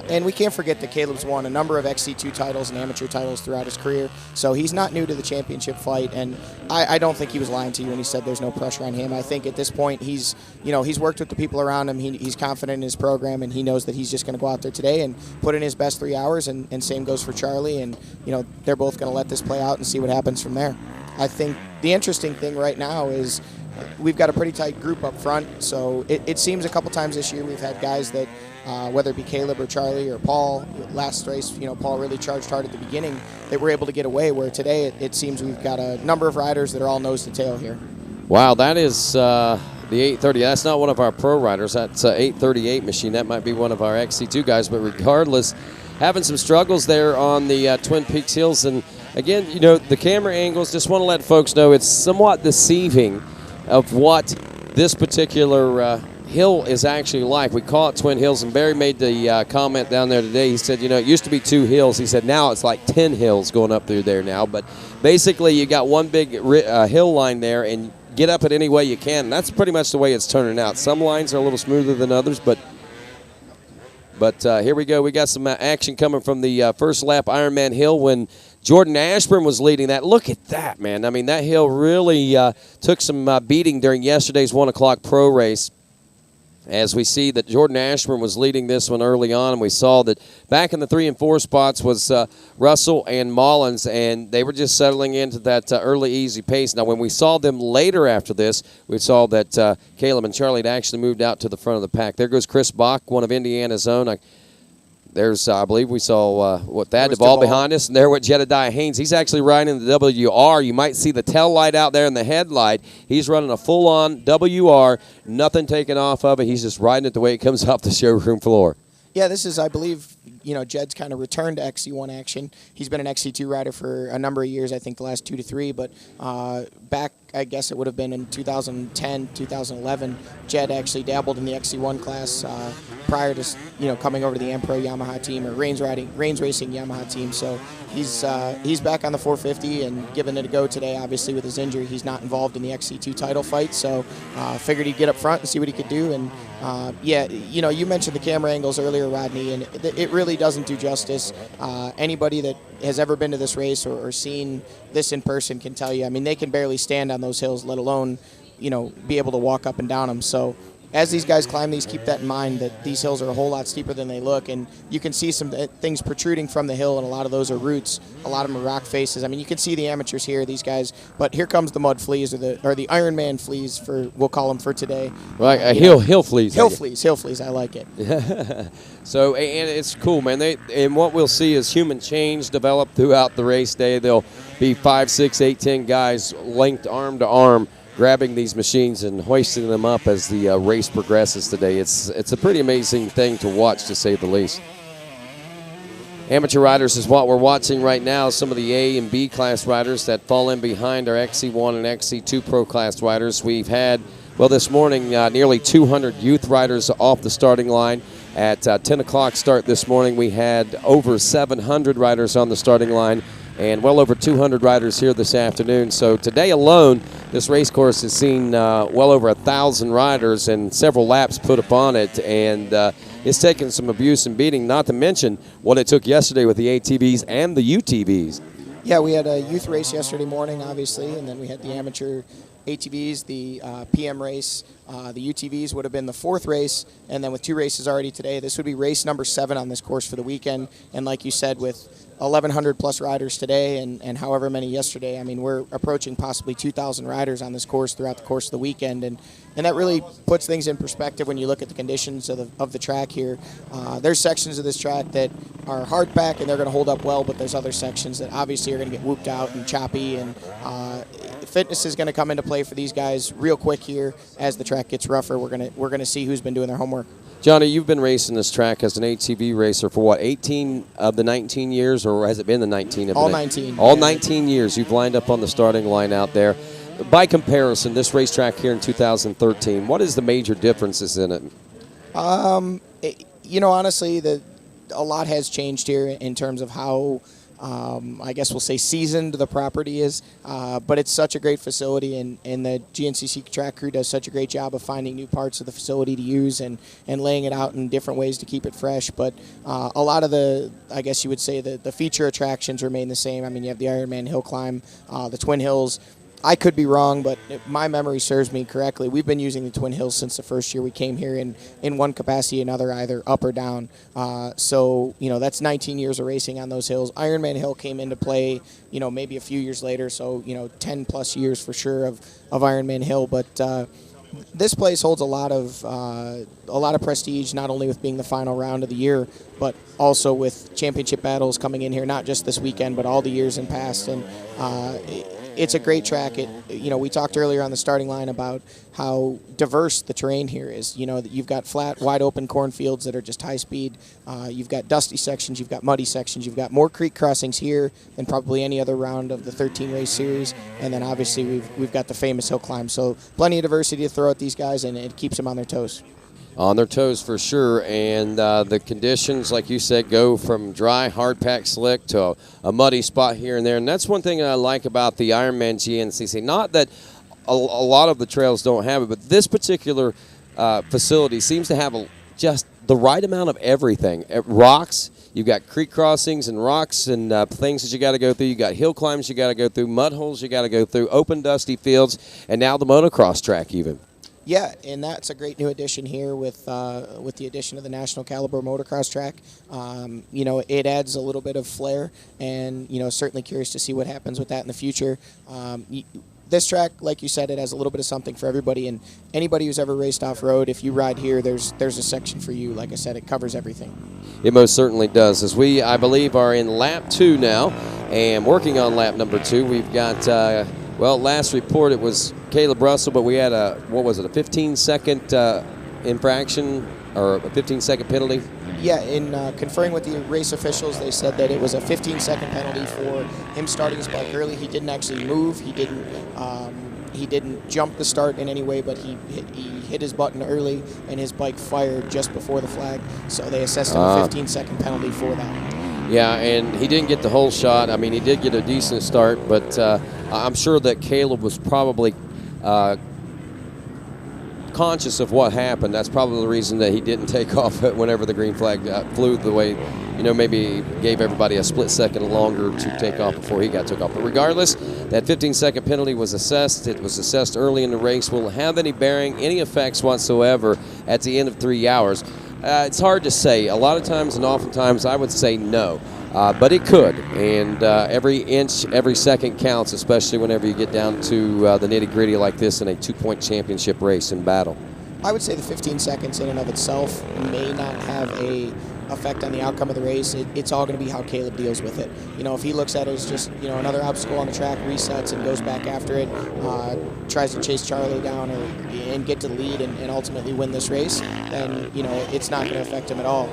And we can't forget that Caleb's won a number of XC2 titles and amateur titles throughout his career, so he's not new to the championship fight, and I don't think he was lying to you when he said there's no pressure on him. I think at this point he's worked with the people around him. He's confident in his program, and he knows that he's just going to go out there today and put in his best 3 hours, and same goes for Charlie, and they're both going to let this play out and see what happens from there. I think the interesting thing right now is we've got a pretty tight group up front, so it seems a couple times this year we've had guys that, whether it be Caleb or Charlie or Paul, last race, Paul really charged hard at the beginning, that we're able to get away, where today it seems we've got a number of riders that are all nose to tail here. Wow, that is the 830. That's not one of our pro riders. That's an 838 machine. That might be one of our XC2 guys, but regardless, having some struggles there on the Twin Peaks Hills. And again, the camera angles, just want to let folks know it's somewhat deceiving of what this particular hill is actually like. We call it Twin Hills, and Barry made the comment down there today. He said, it used to be 2 hills. He said now it's like 10 hills going up through there now. But basically, you got one big hill line there, and get up it any way you can. And that's pretty much the way it's turning out. Some lines are a little smoother than others, but here we go. We got some action coming from the first lap Ironman hill when Jordan Ashburn was leading that. Look at that, man. I mean, that hill really took some beating during yesterday's 1 o'clock pro race, as we see that Jordan Ashburn was leading this one early on, and we saw that back in the 3 and 4 spots was Russell and Mullins, and they were just settling into that early easy pace. Now, when we saw them later after this, we saw that Caleb and Charlie had actually moved out to the front of the pack. There goes Chris Bach, one of Indiana's own. I believe we saw Thad Duvall behind us, and there went Jedediah Haynes. He's actually riding the WR. You might see the tail light out there and the headlight. He's running a full-on WR, nothing taken off of it. He's just riding it the way it comes off the showroom floor. Yeah, this is, I believe, Jed's kind of returned to XC1 action. He's been an XC2 rider for a number of years, I think the last 2 to 3, but back, I guess it would have been in 2010, 2011, Jed actually dabbled in the XC1 class prior to coming over to the Ampro Yamaha team or Reigns Racing Yamaha team. So he's back on the 450 and giving it a go today. Obviously, with his injury, he's not involved in the XC2 title fight. So figured he'd get up front and see what he could do. And you mentioned the camera angles earlier, Rodney, and it really doesn't do justice. Anybody that has ever been to this race or seen this in person can tell you. I mean, they can barely stand on those hills, let alone, be able to walk up and down them. So as these guys climb these, keep that in mind, that these hills are a whole lot steeper than they look, and you can see some things protruding from the hill, and a lot of those are roots. A lot of them are rock faces. I mean, you can see the amateurs here, these guys, but here comes the mud fleas or the Ironman fleas, we'll call them for today. Right, hill fleas. Hill fleas, I like it. So, and it's cool, man. And what we'll see is human change develop throughout the race day. There'll be 5, 6, 8, 10 guys linked arm to arm, grabbing these machines and hoisting them up as the race progresses today. It's a pretty amazing thing to watch, to say the least. Amateur riders is what we're watching right now. Some of the A and B class riders that fall in behind our XC1 and XC2 pro class riders. We've had, this morning, nearly 200 youth riders off the starting line. At 10 o'clock start this morning, we had over 700 riders on the starting line, and well over 200 riders here this afternoon. So today alone, this race course has seen well over 1,000 riders and several laps put upon it, and it's taken some abuse and beating, not to mention what it took yesterday with the ATVs and the UTVs. Yeah, we had a youth race yesterday morning, obviously, and then we had the amateur ATVs, the PM race. The UTVs would have been the 4th race, and then with 2 races already today, this would be race number 7 on this course for the weekend. And like you said, with 1,100 plus riders today and however many yesterday, I mean, we're approaching possibly 2,000 riders on this course throughout the course of the weekend, and that really puts things in perspective when you look at the conditions of the track here. There's sections of this track that are hard pack and they're going to hold up well, but there's other sections that obviously are going to get whooped out and choppy, and fitness is going to come into play for these guys real quick here as the track gets rougher. We're going to see who's been doing their homework. Johnny, you've been racing this track as an ATV racer for what, 18 of the 19 years, or has it been the 19 of the All 19. All 19 years you've lined up on the starting line out there. By comparison, this racetrack here in 2013, what is the major differences in it? Honestly, a lot has changed here in terms of how, I guess we'll say, seasoned the property is. But it's such a great facility, and the GNCC track crew does such a great job of finding new parts of the facility to use and laying it out in different ways to keep it fresh. But a lot of I guess you would say, the feature attractions remain the same. I mean, you have the Ironman hill climb, the Twin Hills. I could be wrong, but if my memory serves me correctly, we've been using the Twin Hills since the first year we came here in one capacity or another, either up or down. So, that's 19 years of racing on those hills. Ironman Hill came into play, maybe a few years later, so, 10 plus years for sure of Ironman Hill. But this place holds a lot of prestige, not only with being the final round of the year, but also with championship battles coming in here, not just this weekend, but all the years in past. And it's a great track. We talked earlier on the starting line about how diverse the terrain here is. You've got flat, wide open cornfields that are just high speed. You've got dusty sections. You've got muddy sections. You've got more creek crossings here than probably any other round of the 13 race series. And then obviously we've got the famous hill climb. So plenty of diversity to throw at these guys, and it keeps them on their toes. On their toes for sure, and the conditions, like you said, go from dry, hard-packed slick to a muddy spot here and there. And that's one thing I like about the Ironman GNCC. Not that a lot of the trails don't have it, but this particular facility seems to have just the right amount of everything. Rocks, you've got creek crossings and rocks and things that you got to go through. You got hill climbs you got to go through, mud holes you got to go through, open dusty fields, and now the motocross track even. Yeah, and that's a great new addition here with the addition of the National Caliber Motocross track. It adds a little bit of flair, and certainly curious to see what happens with that in the future. This track, like you said, it has a little bit of something for everybody, and anybody who's ever raced off-road, if you ride here, there's a section for you. Like I said, it covers everything. It most certainly does. As we, I believe, are in lap 2 now, and working on lap number 2, we've got, last report it was Caleb Russell, but we had a 15-second infraction or a 15-second penalty? Yeah, in conferring with the race officials, they said that it was a 15-second penalty for him starting his bike early. He didn't actually move. He didn't jump the start in any way, but he hit his button early, and his bike fired just before the flag. So they assessed him a 15-second penalty for that. Yeah, and he didn't get the whole shot. I mean, he did get a decent start, but I'm sure that Caleb was probably conscious of what happened. That's probably the reason that he didn't take off whenever the green flag flew, the way, maybe gave everybody a split second longer to take off before he got took off. But regardless, that 15-second penalty was assessed. It was assessed early in the race. Will it have any bearing, any effects whatsoever at the end of 3 hours? It's hard to say. A lot of times and oftentimes I would say no. But it could, and every inch, every second counts, especially whenever you get down to the nitty-gritty like this in a 2-point championship race in battle. I would say the 15 seconds in and of itself may not have a effect on the outcome of the race. It's all going to be how Caleb deals with it. If he looks at it as just another obstacle on the track, resets and goes back after it, tries to chase Charlie down and get to the lead and ultimately win this race, then it's not going to affect him at all.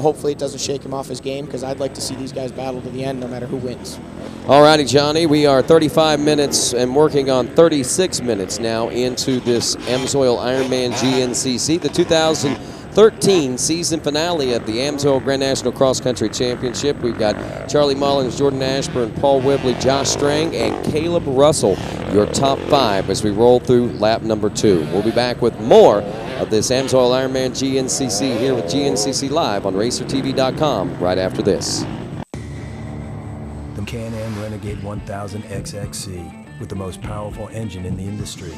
Hopefully it doesn't shake him off his game, because I'd like to see these guys battle to the end no matter who wins. All righty, Johnny, we are 35 minutes and working on 36 minutes now into this AMSOIL Ironman GNCC, the 2013 season finale of the AMSOIL Grand National Cross Country Championship. We've got Charlie Mullins, Jordan Ashburn, Paul Whibley, Josh Strang, and Caleb Russell, your top 5 as we roll through lap number 2. We'll be back with more of this AMSOIL Ironman GNCC here with GNCC Live on RacerTV.com right after this. The Can-Am Renegade 1000 XXC with the most powerful engine in the industry.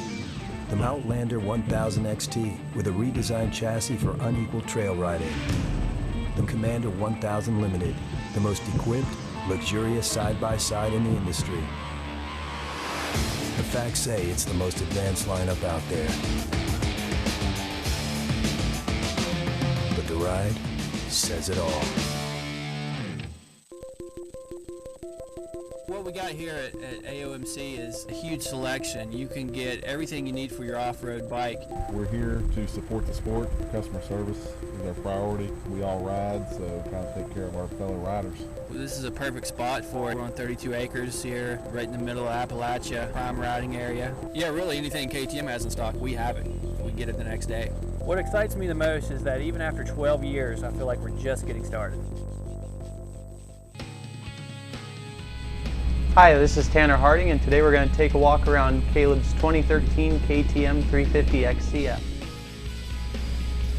The Outlander 1000 XT with a redesigned chassis for unequal trail riding. The Commander 1000 Limited, the most equipped, luxurious side-by-side in the industry. The facts say it's the most advanced lineup out there. But the ride says it all. What we got here at AOMC is a huge selection. You can get everything you need for your off-road bike. We're here to support the sport. Customer service is our priority. We all ride, so kind of take care of our fellow riders. Well, this is a perfect spot for it. We're on 32 acres here, right in the middle of Appalachia, prime riding area. Yeah, really anything KTM has in stock, we have it. We get it the next day. What excites me the most is that even after 12 years, I feel like we're just getting started. Hi, this is Tanner Harding, and today we're going to take a walk around Caleb's 2013 KTM 350 XCF.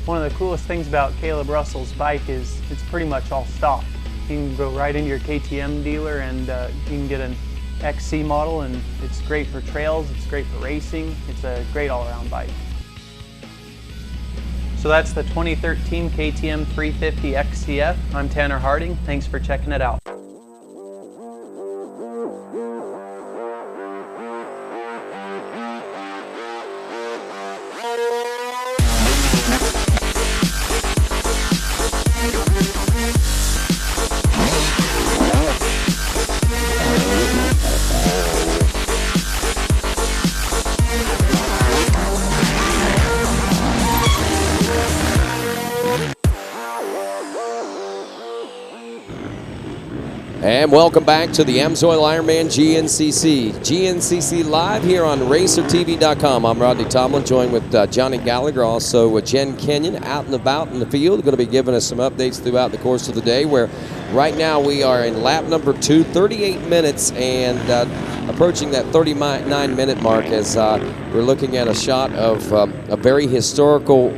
One of the coolest things about Caleb Russell's bike is it's pretty much all stock. You can go right into your KTM dealer and you can get an XC model, and it's great for trails, it's great for racing, it's a great all-around bike. So that's the 2013 KTM 350 XCF. I'm Tanner Harding, thanks for checking it out. And welcome back to the AMSOIL Ironman GNCC. GNCC live here on RacerTV.com. I'm Rodney Tomlin, joined with Johnny Gallagher, also with Jen Kenyon, out and about in the field. Going to be giving us some updates throughout the course of the day, where right now we are in lap number 2, 38 minutes, and approaching that 39-minute mark as we're looking at a shot of a very historical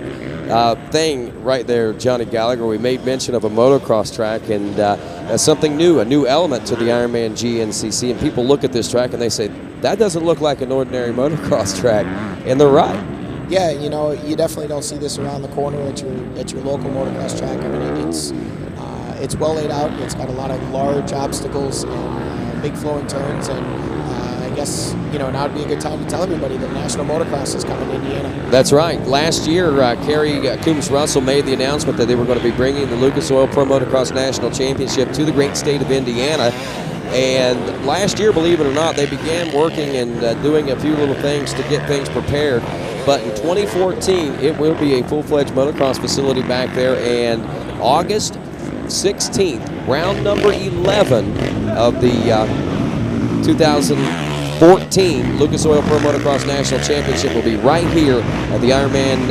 thing right there, Johnny Gallagher. We made mention of a motocross track, and that's something new, a new element to the Ironman GNCC. And people look at this track and they say, that doesn't look like an ordinary motocross track, and they're right. Yeah, you know, you definitely don't see this around the corner at your local motocross track. I mean, it's well laid out. It's got a lot of large obstacles and big flowing turns, and I guess, you know, now would be a good time to tell everybody that National Motocross is coming to Indiana. That's right. Last year, Kerry Coombs Russell made the announcement that they were going to be bringing the Lucas Oil Pro Motocross National Championship to the great state of Indiana. And last year, believe it or not, they began working and doing a few little things to get things prepared. But in 2014, it will be a full-fledged motocross facility back there. And August 16th, round number 11 of the 2014 Lucas Oil Pro Motocross National Championship will be right here at the Ironman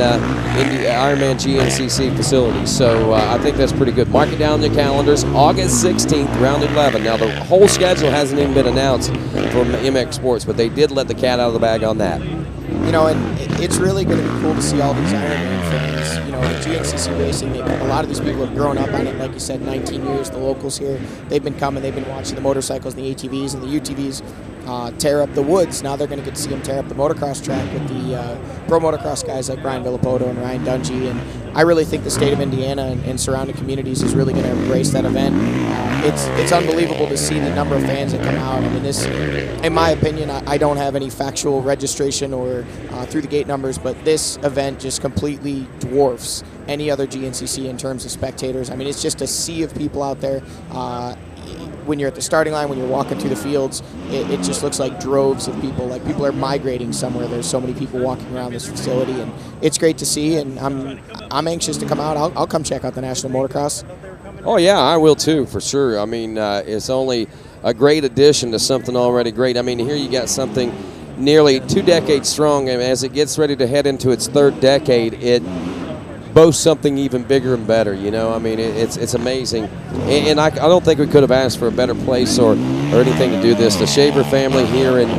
GNCC facility. So I think that's pretty good. Mark it down in your calendars. August 16th, round 11. Now the whole schedule hasn't even been announced from MX Sports, but they did let the cat out of the bag on that. You know, and it's really going to be cool to see all these Ironman fans. You know, GNCC racing, a lot of these people have grown up on it, like you said, 19 years. The locals here, they've been coming, they've been watching the motorcycles and the ATVs and the UTVs tear up the woods. Now they're going to get to see them tear up the motocross track with the pro motocross guys like Brian Villapoto and Ryan Dungey. And I really think the state of Indiana and surrounding communities is really going to embrace that event. It's unbelievable to see the number of fans that come out. I mean, this, in my opinion, I don't have any factual registration or through the gate numbers, but this event just completely dwarfs any other GNCC in terms of spectators. I mean, it's just a sea of people out there. When you're at the starting line, when you're walking through the fields, it just looks like droves of people. Like people are migrating somewhere. There's so many people walking around this facility, and it's great to see. And I'm anxious to come out. I'll come check out the National Motocross. Oh yeah, I will too, for sure. I mean, it's only a great addition to something already great. I mean, here you got something nearly 2 decades strong, and as it gets ready to head into its 3rd decade, it boast something even bigger and better. You know, I mean, it's amazing, and I don't think we could have asked for a better place or anything to do this. The Shaver family here in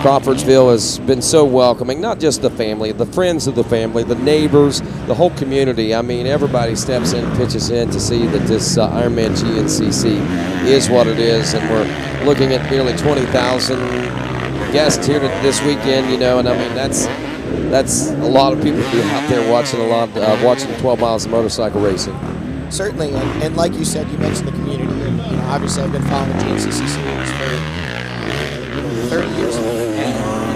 Crawfordsville has been so welcoming. Not just the family, the friends of the family, the neighbors, the whole community. I mean, everybody steps in, pitches in to see that this Ironman GNCC is what it is, and we're looking at nearly 20,000 guests here this weekend. You know, and I mean that's a lot of people to be out there watching watching 12 miles of motorcycle racing. Certainly, and like you said, you mentioned the community, and you know, obviously I've been following the GNCC series for 30 years, and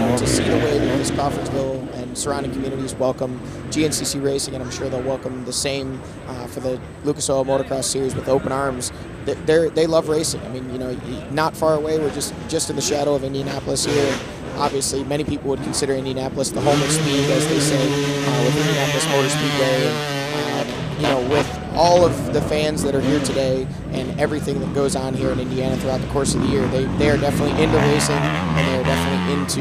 you know, to see the way that this Crawfordsville and surrounding communities welcome GNCC Racing, and I'm sure they'll welcome the same for the Lucas Oil Motocross Series with open arms. They love racing. I mean, you know, not far away. We're just in the shadow of Indianapolis here. Obviously, many people would consider Indianapolis the home of speed, as they say, with Indianapolis Motor Speedway. And, you know, with all of the fans that are here today and everything that goes on here in Indiana throughout the course of the year, they are definitely into racing, and they are definitely into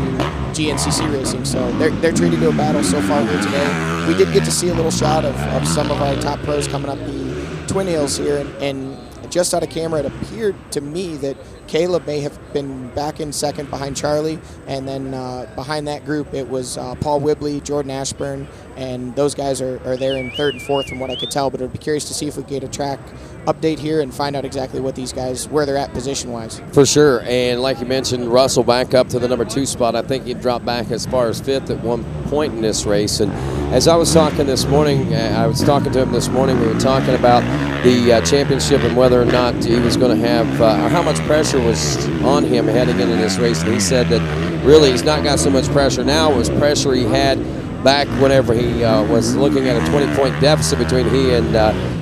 GNCC racing. So they're treated to a battle so far here today. We did get to see a little shot of some of our top pros coming up the Twin Hills here, and just out of camera, it appeared to me that Caleb may have been back in second behind Charlie, and then behind that group it was Paul Whibley, Jordan Ashburn, and those guys are there in third and fourth from what I could tell, but I'd be curious to see if we get a track update here and find out exactly what these guys, where they're at position-wise. For sure, and like you mentioned, Russell back up to the number 2 spot. I think he dropped back as far as 5th at one point in this race, and as I was talking this morning, I was talking to him this morning, we were talking about the championship and whether or not he was going to have, or how much pressure was on him heading into this race, and he said that really he's not got so much pressure now. It was pressure he had back whenever he was looking at a 20-point deficit between he and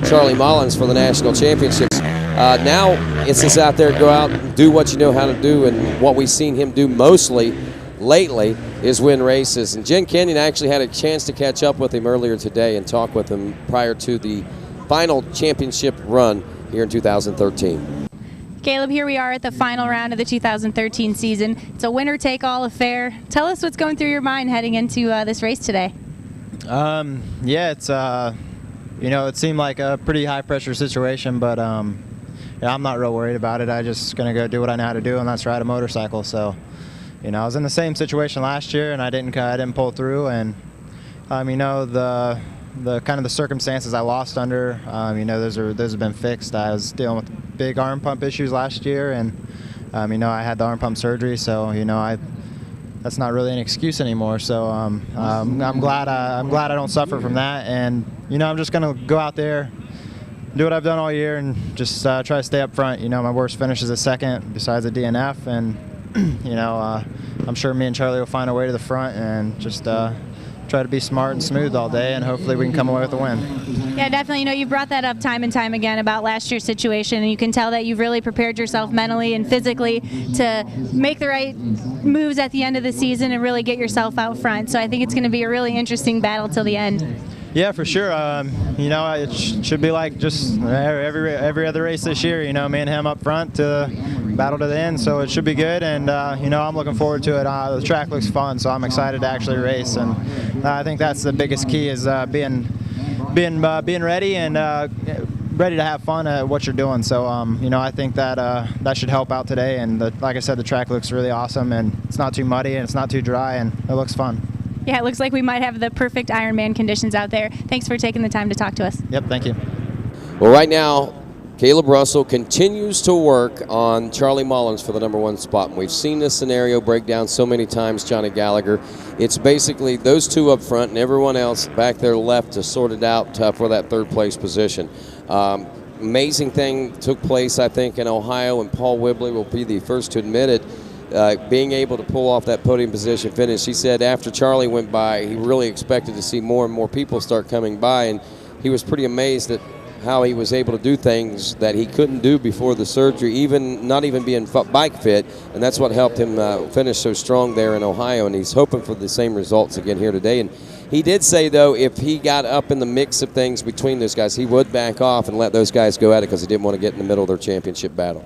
Charlie Mullins for the national championships. Now it's just out there, go out and do what you know how to do, and what we've seen him do mostly lately is win races. And Jen Kenyon actually had a chance to catch up with him earlier today and talk with him prior to the final championship run here in 2013. Caleb, here we are at the final round of the 2013 season. It's a winner-take-all affair. Tell us what's going through your mind heading into this race today. Yeah, it's you know, it seemed like a pretty high-pressure situation, but yeah, I'm not real worried about it. I'm just gonna go do what I know how to do, and that's ride a motorcycle. So, you know, I was in the same situation last year, and I didn't pull through, and you know, the kind of the circumstances I lost under, you know, those have been fixed. I was dealing with big arm pump issues last year, and you know, I had the arm pump surgery, so you know, that's not really an excuse anymore. So I'm glad I don't suffer from that, and you know, I'm just gonna go out there, do what I've done all year, and just try to stay up front. You know, my worst finish is a second, besides a DNF, and you know, I'm sure me and Charlie will find a way to the front and just try to be smart and smooth all day, and hopefully we can come away with a win. Yeah, definitely. You know, you brought that up time and time again about last year's situation, and you can tell that you've really prepared yourself mentally and physically to make the right moves at the end of the season and really get yourself out front. So I think it's going to be a really interesting battle till the end. Yeah, for sure. You know, it should be like just every other race this year. You know, me and him up front to battle to the end, so it should be good. And you know, I'm looking forward to it. The track looks fun, so I'm excited to actually race. And I think that's the biggest key is being ready and ready to have fun at what you're doing. So you know, I think that that should help out today. And like I said, the track looks really awesome, and it's not too muddy and it's not too dry, and it looks fun. Yeah, it looks like we might have the perfect Ironman conditions out there. Thanks for taking the time to talk to us. Yep, thank you. Well, right now, Caleb Russell continues to work on Charlie Mullins for the number 1 spot. And we've seen this scenario break down so many times, Johnny Gallagher. It's basically those two up front and everyone else back there left to sort it out for that 3rd place position. Amazing thing took place, I think, in Ohio, and Paul Whibley will be the first to admit it. Being able to pull off that podium position finish. He said after Charlie went by, he really expected to see more and more people start coming by, and he was pretty amazed at how he was able to do things that he couldn't do before the surgery, not even being bike fit, and that's what helped him finish so strong there in Ohio, and he's hoping for the same results again here today. And he did say, though, if he got up in the mix of things between those guys, he would back off and let those guys go at it because he didn't want to get in the middle of their championship battle.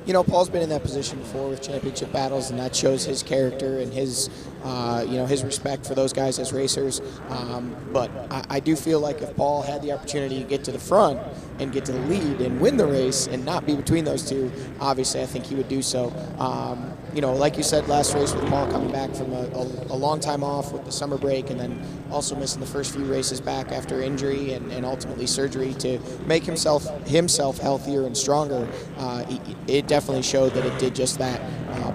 You know, Paul's been in that position before with championship battles, and that shows his character and his, you know, his respect for those guys as racers. But I do feel like if Paul had the opportunity to get to the front and get to the lead and win the race and not be between those two, obviously I think he would do so. You know, like you said, last race with Paul coming back from a long time off with the summer break, and then also missing the first few races back after injury and ultimately surgery to make himself healthier and stronger, it definitely showed that it did just that.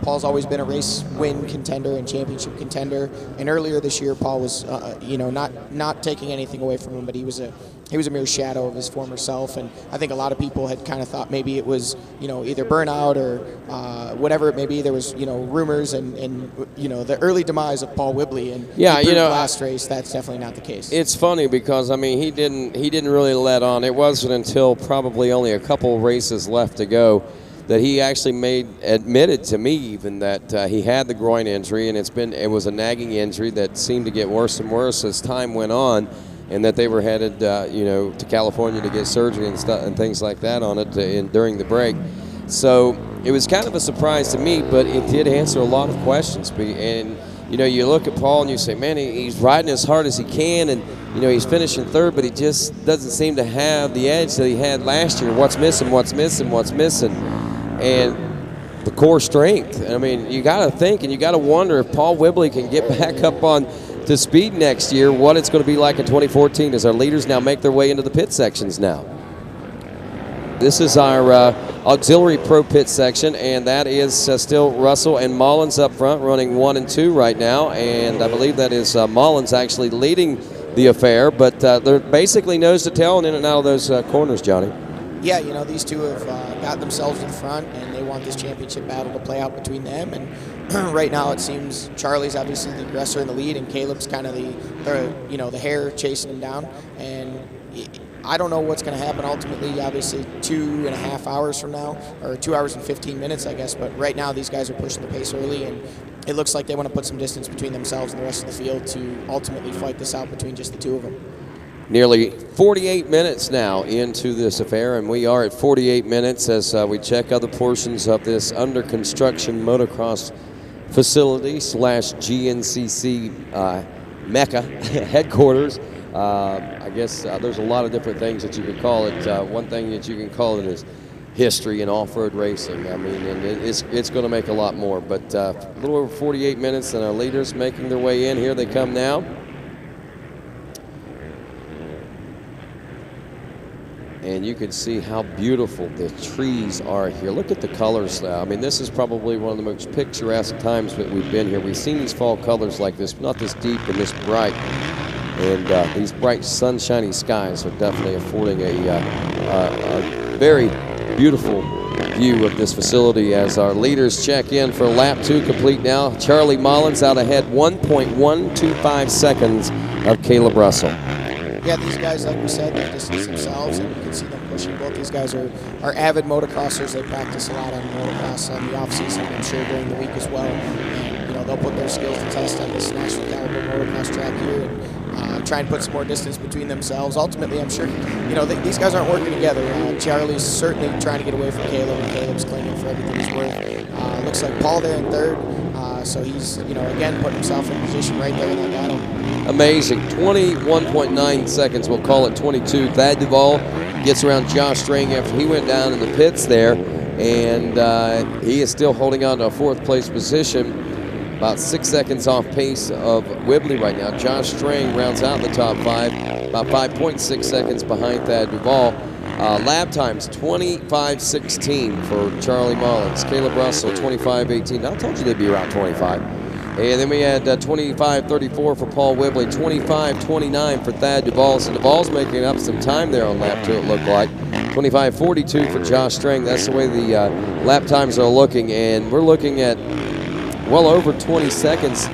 Paul's always been a race win contender and championship contender, and earlier this year Paul was, you know, not taking anything away from him, but he was he was a mere shadow of his former self, and I think a lot of people had kind of thought maybe it was, either burnout or whatever it may be. There was, rumors and the early demise of Paul Whibley, and last race, that's definitely not the case. It's funny because he didn't really let on. It wasn't until probably only a couple races left to go that he actually admitted to me even that he had the groin injury, and it was a nagging injury that seemed to get worse and worse as time went on, and that they were headed to California to get surgery and stuff and things like that on it during the break. So it was kind of a surprise to me, but it did answer a lot of questions. And you look at Paul and you say, man, he's riding as hard as he can, and he's finishing third, but he just doesn't seem to have the edge that he had last year. What's missing? And the core strength. I mean, you got to think and you got to wonder if Paul Whibley can get back up to speed next year, what it's going to be like in 2014 as our leaders now make their way into the pit sections now. This is our auxiliary pro pit section, and that is still Russell and Mullins up front running 1 and 2 right now, and I believe that is Mullins actually leading the affair, but they're basically nose to tail and in and out of those corners, Johnny. Yeah, these two have got themselves in front, and they want this championship battle to play out between them. And right now, it seems Charlie's obviously the aggressor in the lead, and Caleb's kind of the hare chasing him down. And I don't know what's going to happen ultimately. Obviously, 2.5 hours from now, or 2 hours and 15 minutes, I guess. But right now, these guys are pushing the pace early, and it looks like they want to put some distance between themselves and the rest of the field to ultimately fight this out between just the two of them. Nearly 48 minutes now into this affair, and we are at 48 minutes as we check other portions of this under construction motocross facility / GNCC Mecca headquarters. I guess there's a lot of different things that you could call it. One thing that you can call it is history in off-road racing. I mean, and it's going to make a lot more. But a little over 48 minutes, and our leaders making their way in. Here they come now. And you can see how beautiful the trees are here. Look at the colors now. I mean, this is probably one of the most picturesque times that we've been here. We've seen these fall colors like this, not this deep and this bright. And these bright sunshiny skies are definitely affording a very beautiful view of this facility as our leaders check in for lap 2 complete now. Charlie Mullins out ahead 1.125 seconds of Caleb Russell. Yeah, these guys, like we said, they distance themselves, and you can see them pushing. Both these guys are avid motocrossers. They practice a lot on motocross in the off-season, I'm sure during the week as well. And, they'll put their skills to test on this national caliber motocross track here and try and put some more distance between themselves. Ultimately, I'm sure, these guys aren't working together. Charlie's certainly trying to get away from Caleb, and Caleb's clinging for everything he's worth. Looks like Paul there in third. So he's, again, putting himself in position right there in that battle. Amazing. 21.9 seconds, we'll call it 22. Thad Duvall gets around Josh Strang after he went down in the pits there, and he is still holding on to a 4th place position, about 6 seconds off pace of Whibley right now. Josh Strang rounds out the top 5, about 5.6 seconds behind Thad Duvall. Lap times 25:16 for Charlie Mullins. Caleb Russell 25:18. I told you they'd be around 25. And then we had 25:34 for Paul Whibley, 25:29 for Thad Duvall. So Duvall's making up some time there on lap 2, it looked like. 25:42 for Josh Strang. That's the way the lap times are looking, and we're looking at well over 20 seconds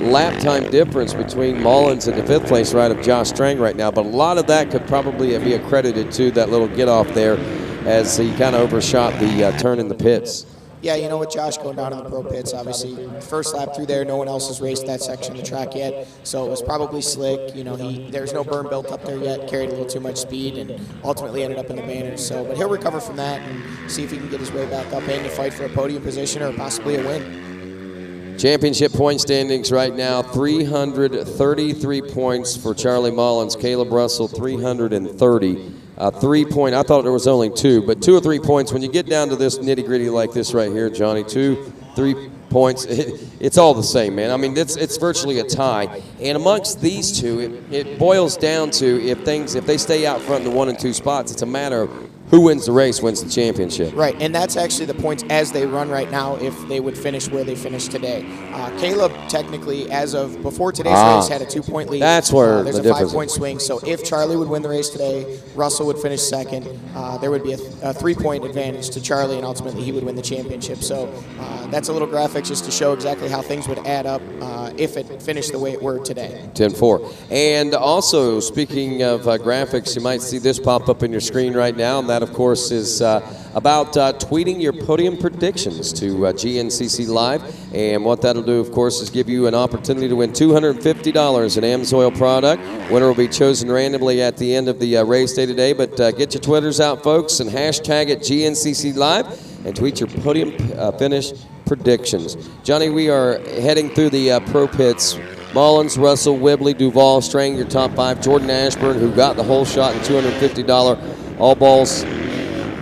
lap time difference between Mullins and the 5th place ride of Josh Strang right now, but a lot of that could probably be accredited to that little get off there as he kind of overshot the turn in the pits. Yeah, with Josh going down in the pro pits, obviously, first lap through there, no one else has raced that section of the track yet, so it was probably slick. There's no berm built up there yet, carried a little too much speed, and ultimately ended up in the banners. So, but he'll recover from that and see if he can get his way back up in to fight for a podium position or possibly a win. Championship point standings right now, 333 points for Charlie Mullins. Caleb Russell, 330. 3 point, I thought there was only 2, but 2 or 3 points. When you get down to this nitty-gritty like this right here, Johnny, 2, 3 points, it's all the same, man. I mean, it's virtually a tie. And amongst these two, it boils down to if they stay out front in the 1 and 2 spots, it's a matter of who wins the race wins the championship. Right, and that's actually the points as they run right now if they would finish where they finished today. Caleb, technically, as of before today's race, had a 2-point lead. That's where there's the a difference 5-point swing. So if Charlie would win the race today, Russell would finish second. There would be a 3-point advantage to Charlie, and ultimately he would win the championship. So that's a little graphic just to show exactly how things would add up if it finished the way it were today. 10-4. And also, speaking of graphics, you might see this pop up in your screen right now, and that, of course, is about tweeting your podium predictions to GNCC Live. And what that'll do, of course, is give you an opportunity to win $250 in AMSOIL product. Winner will be chosen randomly at the end of the race day today. But get your Twitters out, folks, and hashtag it GNCC Live and tweet your podium finish predictions. Johnny, we are heading through the pro pits. Mullins, Russell, Whibley, Duval, Strang, your top 5. Jordan Ashburn, who got the whole shot and $250 all balls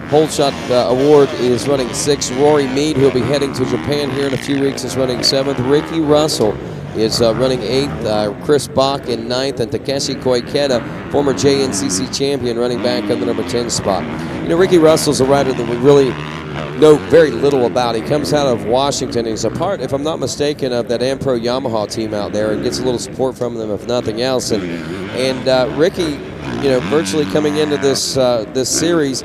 whole shot award, is running 6th. Rory Mead, who'll be heading to Japan here in a few weeks, is running 7th. Ricky Russell is running 8th. Chris Bach in 9th, and Takeshi Koikeda, former JNCC champion, running back on the number 10 spot. You know, Ricky Russell's a rider that we really know very little about. He comes out of Washington. He's a part, if I'm not mistaken, of that Ampro Yamaha team out there, and gets a little support from them, if nothing else. And Ricky, you know, virtually coming into this this series,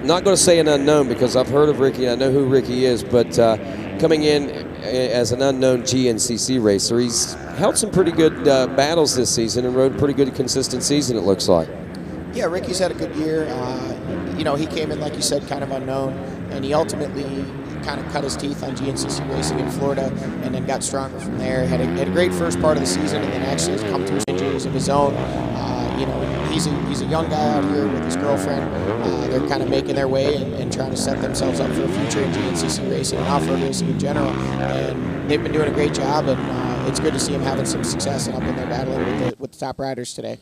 not going to say an unknown because I've heard of Ricky, I know who Ricky is, but coming in as an unknown GNCC racer, he's held some pretty good battles this season and rode a pretty good consistent season, it looks like. Yeah, Ricky's had a good year. You know, he came in, like you said, kind of unknown, and he ultimately kind of cut his teeth on GNCC racing in Florida and then got stronger from there. Had a great first part of the season, and then actually has come through injuries of his own. You know, he's a young guy out here with his girlfriend. They're kind of making their way and trying to set themselves up for a future in GNCC racing and off-road racing in general. And they've been doing a great job, and it's good to see him having some success and up in there battling with the top riders today.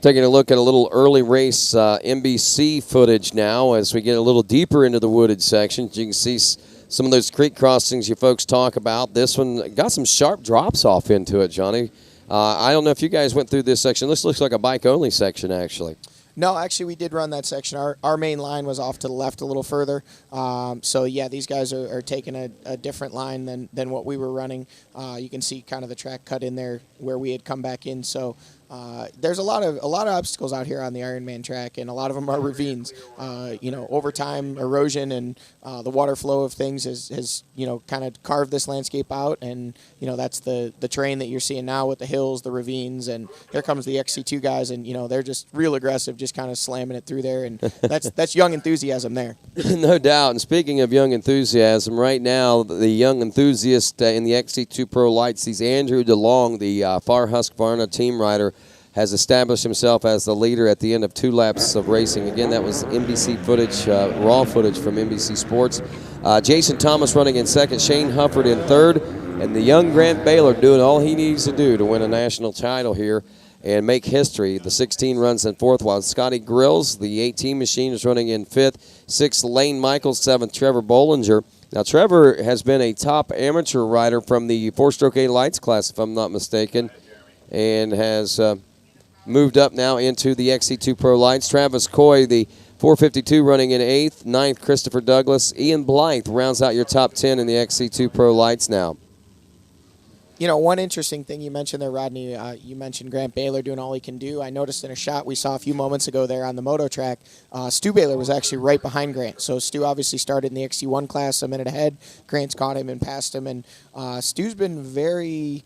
Taking a look at a little early race NBC footage now as we get a little deeper into the wooded sections. You can see some of those creek crossings you folks talk about. This one got some sharp drops off into it, Johnny. I don't know if you guys went through this section. This looks like a bike-only section, actually. No, actually, we did run that section. Our main line was off to the left a little further. So, yeah, these guys are taking a different line than what we were running. You can see kind of the track cut in there where we had come back in. So there's a lot of obstacles out here on the Ironman track, and a lot of them are ravines. You know, over time, erosion and the water flow of things has you know, kind of carved this landscape out, and you know, that's the terrain that you're seeing now with the hills, the ravines, and here comes the XC2 guys, and you know, they're just real aggressive, just kind of slamming it through there, and that's young enthusiasm there. No doubt. And speaking of young enthusiasm, right now the young enthusiast in the XC2 Pro Lights, he's Andrew DeLong, the Far Husqvarna team rider, has established himself as the leader at the end of 2 laps of racing. Again, that was NBC footage, raw footage from NBC Sports. Jason Thomas running in 2nd, Shane Hufford in 3rd, and the young Grant Baylor doing all he needs to do to win a national title here and make history. The 16 runs in 4th, while Scotty Grills, the 18 machine, is running in 5th. 6th, Lane Michaels. 7th, Trevor Bollinger. Now, Trevor has been a top amateur rider from the 4-stroke A lights class, if I'm not mistaken, and has moved up now into the XC2 Pro Lights. Travis Coy, the 452, running in 8th. 9th, Christopher Douglas. Ian Blythe rounds out your top 10 in the XC2 Pro Lights now. You know, one interesting thing you mentioned there, Rodney, you mentioned Grant Baylor doing all he can do. I noticed in a shot we saw a few moments ago there on the moto track, Stu Baylor was actually right behind Grant. So Stu obviously started in the XC1 class a minute ahead. Grant's caught him and passed him. And Stu's been very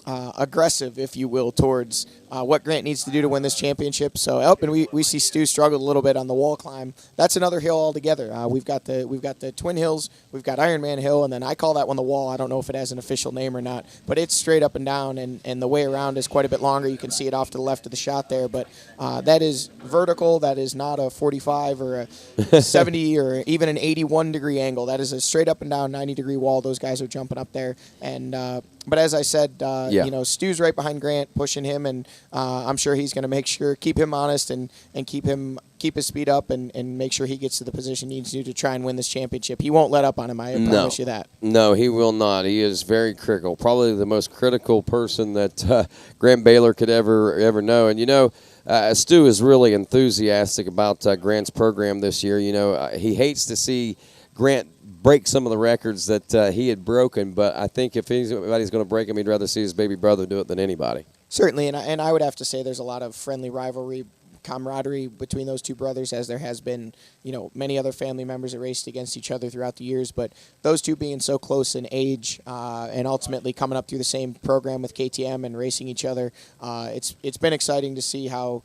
aggressive, if you will, towards what Grant needs to do to win this championship. So, and we see Stu struggle a little bit on the wall climb. That's another hill altogether. We've got the Twin Hills, we've got Ironman Hill, and then I call that one the wall. I don't know if it has an official name or not, but it's straight up and down, and the way around is quite a bit longer. You can see it off to the left of the shot there, but that is vertical. That is not a 45 or a 70 or even an 81 degree angle. That is a straight up and down 90-degree wall. Those guys are jumping up there, and But as I said, Yeah. you know, Stu's right behind Grant, pushing him, and I'm sure he's going to make sure keep him honest and keep his speed up and make sure he gets to the position he needs to try and win this championship. He won't let up on him. I promise you that. No, he will not. He is very critical. Probably the most critical person that Grant Baylor could ever know. And you know, Stu is really enthusiastic about Grant's program this year. You know, he hates to see Grant break some of the records that he had broken, but I think if anybody's going to break him, he'd rather see his baby brother do it than anybody. Certainly, and I would have to say there's a lot of friendly rivalry, camaraderie between those two brothers, as there has been, you know, many other family members that raced against each other throughout the years. But those two being so close in age and ultimately coming up through the same program with KTM and racing each other, it's been exciting to see how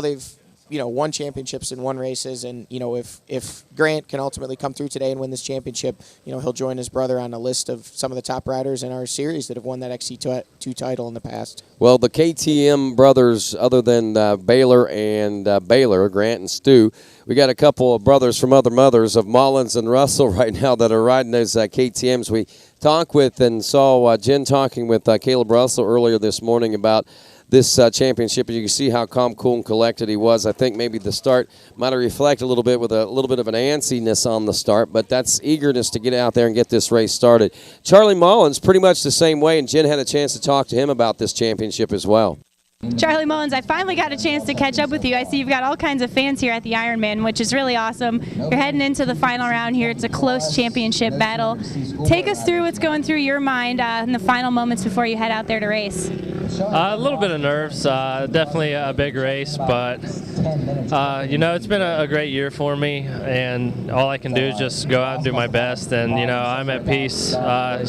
they've, you know, won championships and won races. And, you know, if Grant can ultimately come through today and win this championship, you know, he'll join his brother on a list of some of the top riders in our series that have won that XC2 title in the past. Well, the KTM brothers, other than Baylor and Grant and Stu, we got a couple of brothers from other mothers of Mullins and Russell right now that are riding those KTMs. We talked with and saw Jen talking with Caleb Russell earlier this morning about this championship, and you can see how calm, cool, and collected he was. I think maybe the start might have reflected a little bit with a little bit of an antsiness on the start, but that's eagerness to get out there and get this race started. Charlie Mullins, pretty much the same way, and Jen had a chance to talk to him about this championship as well. Charlie Mullins, I finally got a chance to catch up with you. I see you've got all kinds of fans here at the Ironman, which is really awesome. You're heading into the final round here. It's a close championship battle. Take us through what's going through your mind in the final moments before you head out there to race. A little bit of nerves, definitely a big race, but you know, it's been a great year for me, and all I can do is just go out and do my best. And you know, I'm at peace,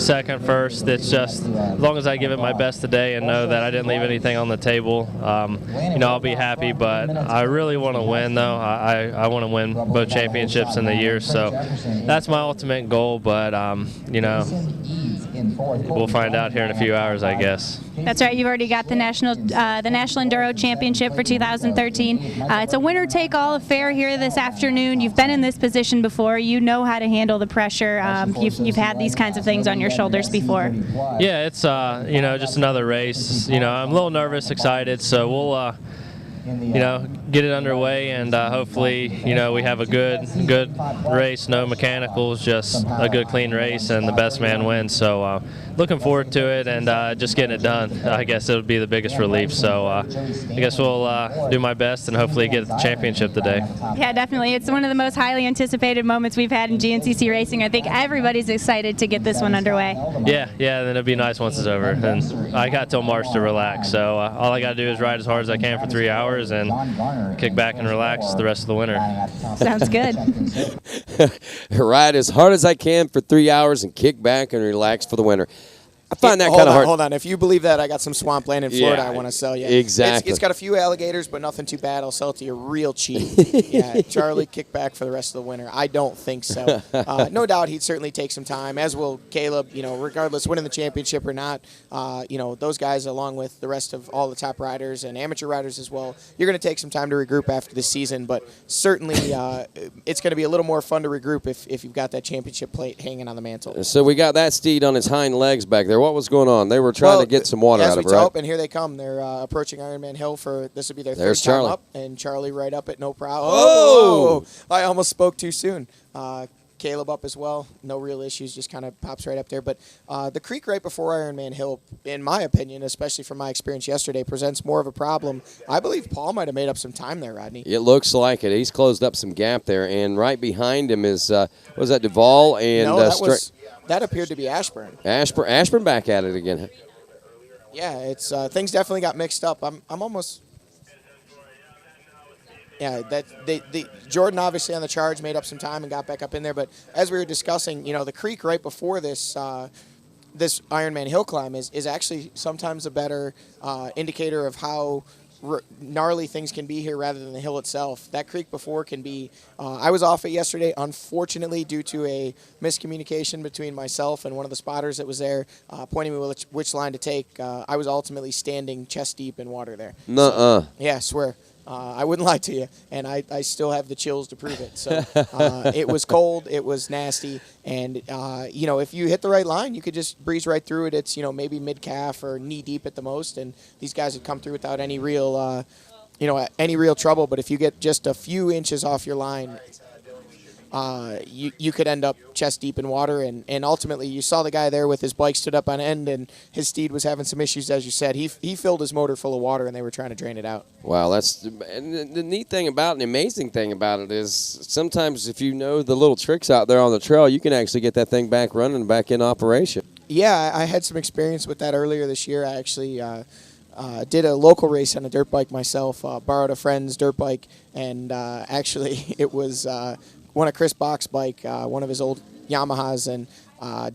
second, first. It's just as long as I give it my best today and know that I didn't leave anything on the table, you know, I'll be happy. But I really want to win, though. I want to win both championships in the year, so that's my ultimate goal. But you know, we'll find out here in a few hours, I guess. That's right. You've already got the National Enduro Championship for 2013. It's a winner-take-all affair here this afternoon. You've been in this position before. You know how to handle the pressure. You've had these kinds of things on your shoulders before. Yeah, it's you know, just another race. You know, I'm a little nervous, excited, so we'll you know, get it underway, and hopefully, you know, we have a good race, no mechanicals, just a good clean race, and the best man wins. So looking forward to it, and just getting it done. I guess it'll be the biggest relief. So I guess we'll do my best and hopefully get the championship today. Yeah, definitely. It's one of the most highly anticipated moments we've had in GNCC racing. I think everybody's excited to get this one underway. Yeah, then it'll be nice once it's over. And I got till March to relax, so all I got to do is ride as hard as I can for 3 hours and kick back and relax the rest of the winter. Sounds good. Ride as hard as I can for 3 hours and kick back and relax for the winter. I find that kind of hard. Hold on. If you believe that, I got some swampland in Florida I want to sell you. Exactly. It's got a few alligators, but nothing too bad. I'll sell it to you real cheap. Yeah, Charlie, kick back for the rest of the winter. I don't think so. No doubt he'd certainly take some time, as will Caleb, you know, regardless winning the championship or not. You know, those guys, along with the rest of all the top riders and amateur riders as well, you're going to take some time to regroup after the season, but certainly it's going to be a little more fun to regroup if you've got that championship plate hanging on the mantle. So we got that steed on his hind legs back there. What was going on? They were trying to get some water out of it, right? And here they come. They're approaching Ironman Hill for this will be their There's third time Charlie. up, and Charlie right up it, no problem. Oh! I almost spoke too soon. Caleb up as well. No real issues, just kind of pops right up there. But the creek right before Ironman Hill, in my opinion, especially from my experience yesterday, presents more of a problem. I believe Paul might have made up some time there, Rodney. It looks like it. He's closed up some gap there, and right behind him is, was that Duvall? And No, that appeared to be Ashburn. Ashburn back at it again. Yeah, it's things definitely got mixed up. I'm almost. Yeah, Jordan obviously on the charge made up some time and got back up in there. But as we were discussing, you know, the creek right before this this Ironman hill climb is actually sometimes a better indicator of how gnarly things can be here rather than the hill itself. That creek before can be, I was off it yesterday, unfortunately, due to a miscommunication between myself and one of the spotters that was there, pointing me which line to take. I was ultimately standing chest deep in water there. Nuh-uh. So, yeah, I swear. I wouldn't lie to you, and I still have the chills to prove it. So it was cold, it was nasty, and if you hit the right line, you could just breeze right through it. It's maybe mid calf or knee deep at the most, and these guys would come through without any real trouble. But if you get just a few inches off your line, you could end up chest deep in water, and ultimately you saw the guy there with his bike stood up on end, and his steed was having some issues, as you said. He filled his motor full of water, and they were trying to drain it out. Wow, and the neat thing about it, the amazing thing about it is sometimes if you know the little tricks out there on the trail, you can actually get that thing back running, back in operation. Yeah, I had some experience with that earlier this year. I actually did a local race on a dirt bike myself, borrowed a friend's dirt bike, and actually it was one of Chris Bach's bike, one of his old Yamahas, and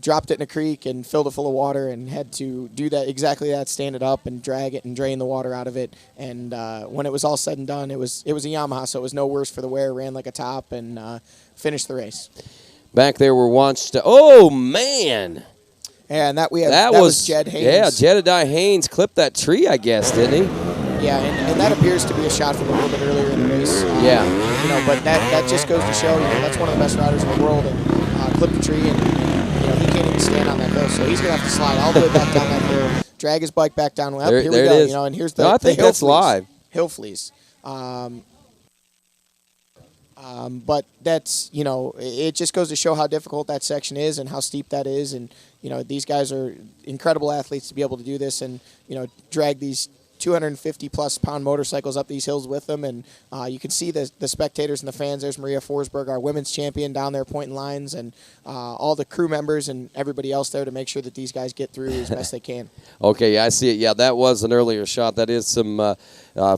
dropped it in a creek and filled it full of water, and had to do exactly that, stand it up and drag it and drain the water out of it. And when it was all said and done, it was a Yamaha, so it was no worse for the wear. Ran like a top and finished the race. Back there we're watched. Oh man! And that was Jed Haynes. Yeah, Jedediah Haynes clipped that tree, I guess, didn't he? Yeah, and that appears to be a shot from a little bit earlier in the race. Yeah. But that just goes to show, that's one of the best riders in the world, and clipped the tree, and he can't even stand on that hill, so he's gonna have to slide all the way back down that hill, drag his bike back down. Well, here we go. It is. And here's the. No, I think that's live. Hill fleas. But that's, it just goes to show how difficult that section is and how steep that is, and these guys are incredible athletes to be able to do this, and drag these 250-plus pound motorcycles up these hills with them, and you can see the spectators and the fans. There's Maria Forsberg, our women's champion, down there pointing lines, and all the crew members and everybody else there to make sure that these guys get through as best they can. Okay, I see it. Yeah, that was an earlier shot. That is some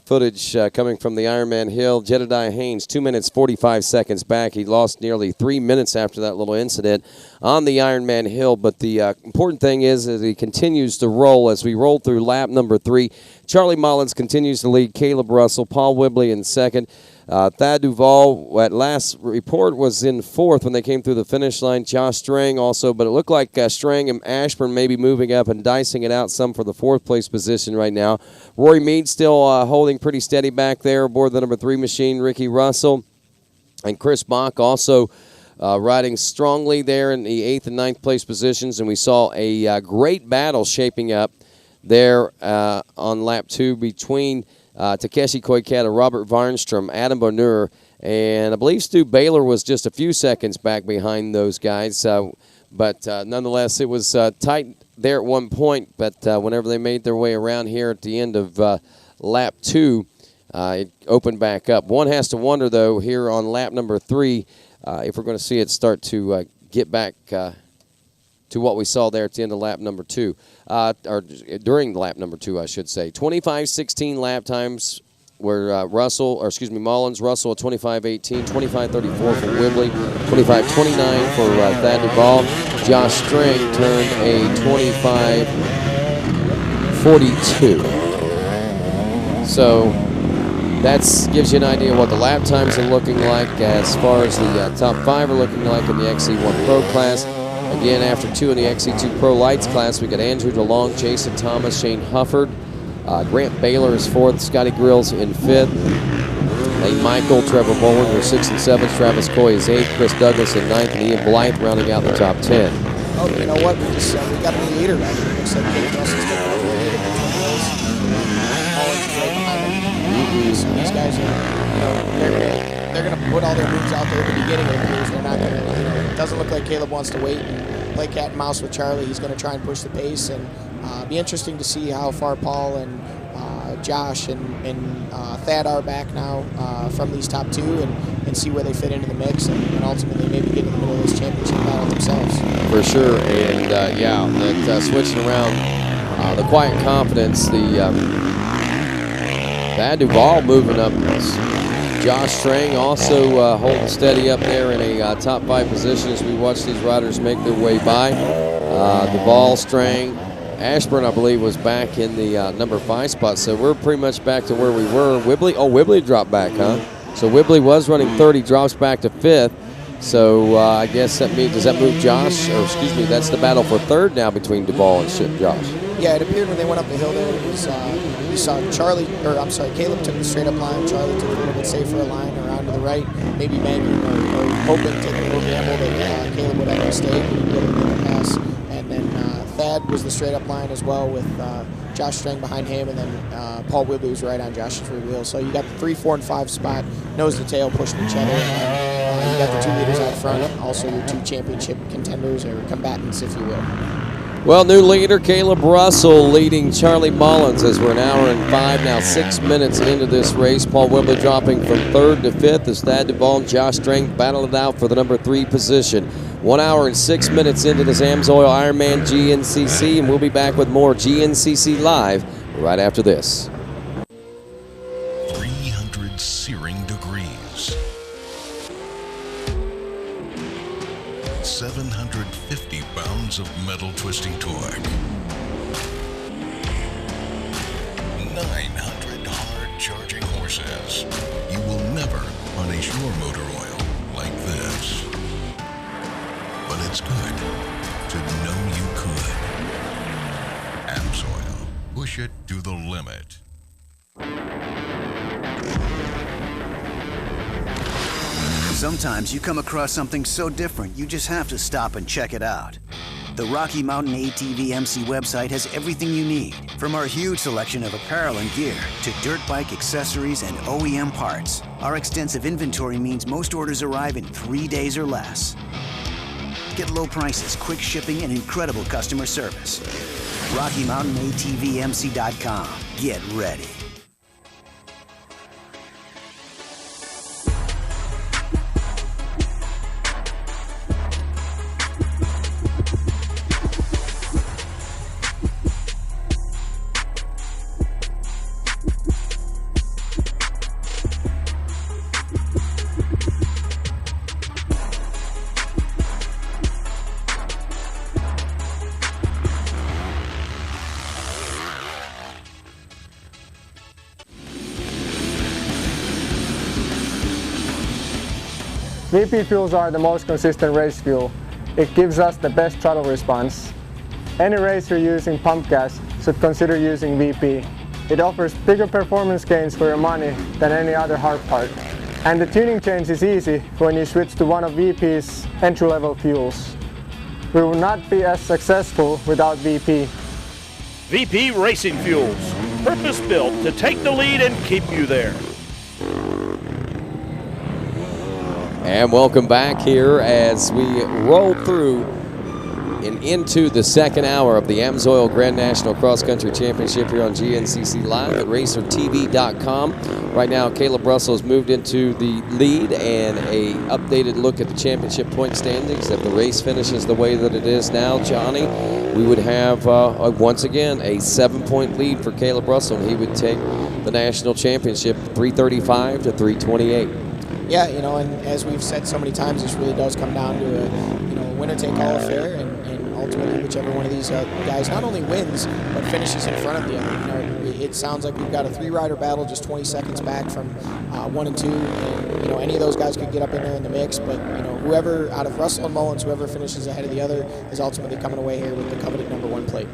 footage coming from the Ironman Hill. Jedediah Haynes, 2 minutes, 45 seconds back. He lost nearly 3 minutes after that little incident on the Ironman Hill, but the important thing is that he continues to roll. As we roll through lap number 3, Charlie Mullins continues to lead, Caleb Russell, Paul Whibley in second. Thad Duvall, at last report, was in fourth when they came through the finish line. Josh Strang also, but it looked like Strang and Ashburn may be moving up and dicing it out some for the fourth place position right now. Rory Mead still holding pretty steady back there aboard the number 3 machine. Ricky Russell and Chris Bach also riding strongly there in the 8th and 9th place positions, and we saw a great battle shaping up there on lap 2 between Takeshi Koikata, Robert Varnstrom, Adam Bonur, and I believe Stu Baylor was just a few seconds back behind those guys. But nonetheless, it was tight there at one point, but whenever they made their way around here at the end of lap 2, it opened back up. One has to wonder, though, here on lap number 3, if we're going to see it start to get back to what we saw there at the end of lap number 2, or during lap number 2, I should say. 25:16 lap times where Mullins, Russell at 25:18, 25:34 for Whibley, 25:29 for Thad Duvall. Josh Strang turned a 25:42. So that gives you an idea of what the lap times are looking like as far as the top 5 are looking like in the XC1 Pro class. Again, after 2 in the XC2 Pro Lights class, we got Andrew DeLong, Jason Thomas, Shane Hufford. Grant Baylor is 4th, Scotty Grills in 5th. Nate Michael, Trevor Bowen are 6th and 7th, Travis Coy is 8th, Chris Douglas in 9th, and Ian Blythe rounding out the top 10. Oh, you know what? We got a new leader right here. Looks like Dave Russell's going to lead in between those. Collins is right behind him. So these guys are, they're going to put all their moves out there at the beginning of the years. They're not going to, it doesn't look like Caleb wants to wait and play cat and mouse with Charlie. He's going to try and push the pace, and be interesting to see how far Paul and Josh and Thad are back now from these top 2, and see where they fit into the mix, and ultimately maybe get in the middle of this championship battle themselves. For sure, and that switching around the quiet confidence, the Thad Duvall moving up. Josh Strang also holding steady up there in a top 5 position as we watch these riders make their way by. Duvall, Strang, Ashburn, I believe, was back in the number 5 spot, so we're pretty much back to where we were. Whibley dropped back, huh? So Whibley was running 30, drops back to 5th. So I guess that means, does that move Josh? Or excuse me, that's the battle for 3rd now between Duvall and Josh. Yeah, it appeared when they went up the hill there, it was, you saw Caleb took the straight up line, Charlie took a little bit safer line around to the right, maybe banking or hoping, taking a little gamble that Caleb would have a mistake and be able to make a pass. And then Thad was the straight up line as well with Josh Strang behind him, and then Paul Whibley was right on Josh's rear wheel. So you got the 3, 4, and 5 spot, nose to tail pushing each other. You got the 2 leaders out front, also your 2 championship contenders or combatants, if you will. Well, new leader Caleb Russell leading Charlie Mullins as we're an hour and 5, now 6 minutes into this race. Paul Whibley dropping from 3rd to 5th as Thad Duvall and Josh Strang battle it out for the number 3 position. 1 hour and 6 minutes into this AMSOIL Ironman GNCC, and we'll be back with more GNCC Live right after this. 300 searing degrees. 750 pounds of metal twisting torque. 900 hard charging horses. You will never punish your motor oil like this. But it's good to know you could. AMSOIL. Push it to the limit. Sometimes you come across something so different, you just have to stop and check it out. The Rocky Mountain ATV MC website has everything you need, from our huge selection of apparel and gear to dirt bike accessories and OEM parts. Our extensive inventory means most orders arrive in 3 days or less. Get low prices, quick shipping, and incredible customer service. RockyMountainATVMC.com. Get ready. VP fuels are the most consistent race fuel. It gives us the best throttle response. Any racer using pump gas should consider using VP. It offers bigger performance gains for your money than any other hard part. And the tuning change is easy when you switch to one of VP's entry-level fuels. We will not be as successful without VP. VP Racing Fuels, purpose-built to take the lead and keep you there. And welcome back here as we roll through and into the second hour of the AMSOIL Grand National Cross Country Championship here on GNCC Live at RacerTV.com. Right now, Caleb Russell has moved into the lead, and a updated look at the championship point standings. If the race finishes the way that it is now, Johnny, we would have, once again, a 7-point lead for Caleb Russell, and he would take the national championship 335 to 328. Yeah, you know, and as we've said so many times, this really does come down to a winner-take-all affair, and ultimately whichever one of these guys not only wins but finishes in front of the other. You know, it sounds like we've got a 3-rider battle just 20 seconds back from 1 and 2, and you know any of those guys could get up in there in the mix. But you know whoever out of Russell and Mullins, whoever finishes ahead of the other is ultimately coming away here with the coveted number 1 plate.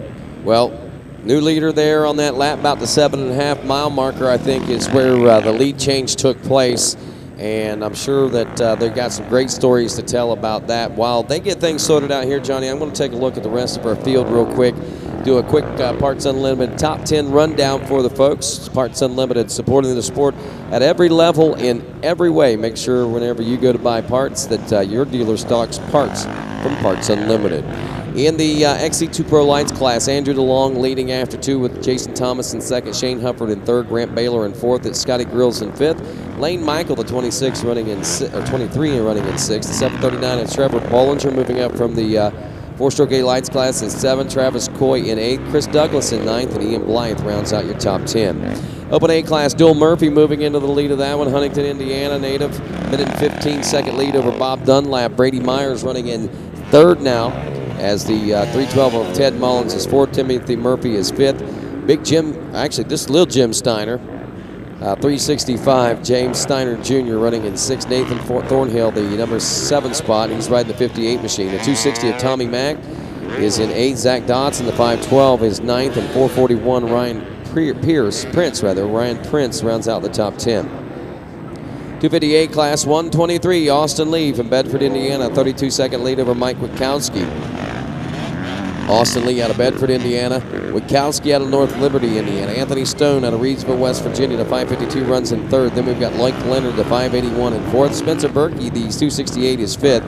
Well, new leader there on that lap, about the 7.5-mile marker, I think, is where the lead change took place. And I'm sure that they've got some great stories to tell about that. While they get things sorted out here, Johnny, I'm going to take a look at the rest of our field real quick. Do a quick Parts Unlimited Top 10 rundown for the folks. Parts Unlimited, supporting the sport at every level in every way. Make sure whenever you go to buy parts that your dealer stocks parts from Parts Unlimited. In the XC2 Pro Lights class, Andrew DeLong leading after 2 with Jason Thomas in 2nd, Shane Hufford in 3rd, Grant Baylor in 4th, it's Scotty Grills in 5th, Lane Michael, the 26, running in 23 and running in 6th, the 739 and Trevor Bollinger moving up from the 4-stroke A Lights class in 7th, Travis Coy in 8th, Chris Douglas in 9th, and Ian Blythe rounds out your top 10. Open A class, Dual Murphy moving into the lead of that one, Huntington, Indiana native, minute and 15 second lead over Bob Dunlap. Brady Myers running in 3rd now, as the 312 of Ted Mullins is 4th, Timothy Murphy is 5th. Big Jim, actually this little Jim Steiner, 365, James Steiner Jr. running in 6th, Nathan Thornhill, the number 7 spot, he's riding the 58 machine. The 260 of Tommy Mack, is in 8th. Zach Dodson, the 5:12, is 9th, and 4:41 Ryan Prince rounds out the top 10. 258 class 123, Austin Lee from Bedford, Indiana, 32-second lead over Mike Witkowski. Austin Lee out of Bedford, Indiana. Witkowski out of North Liberty, Indiana. Anthony Stone out of Reedsville, West Virginia, the 5:52 runs in 3rd. Then we've got Blake Leonard, the 5:81 in 4th. Spencer Berkey, the 2:68 is 5th.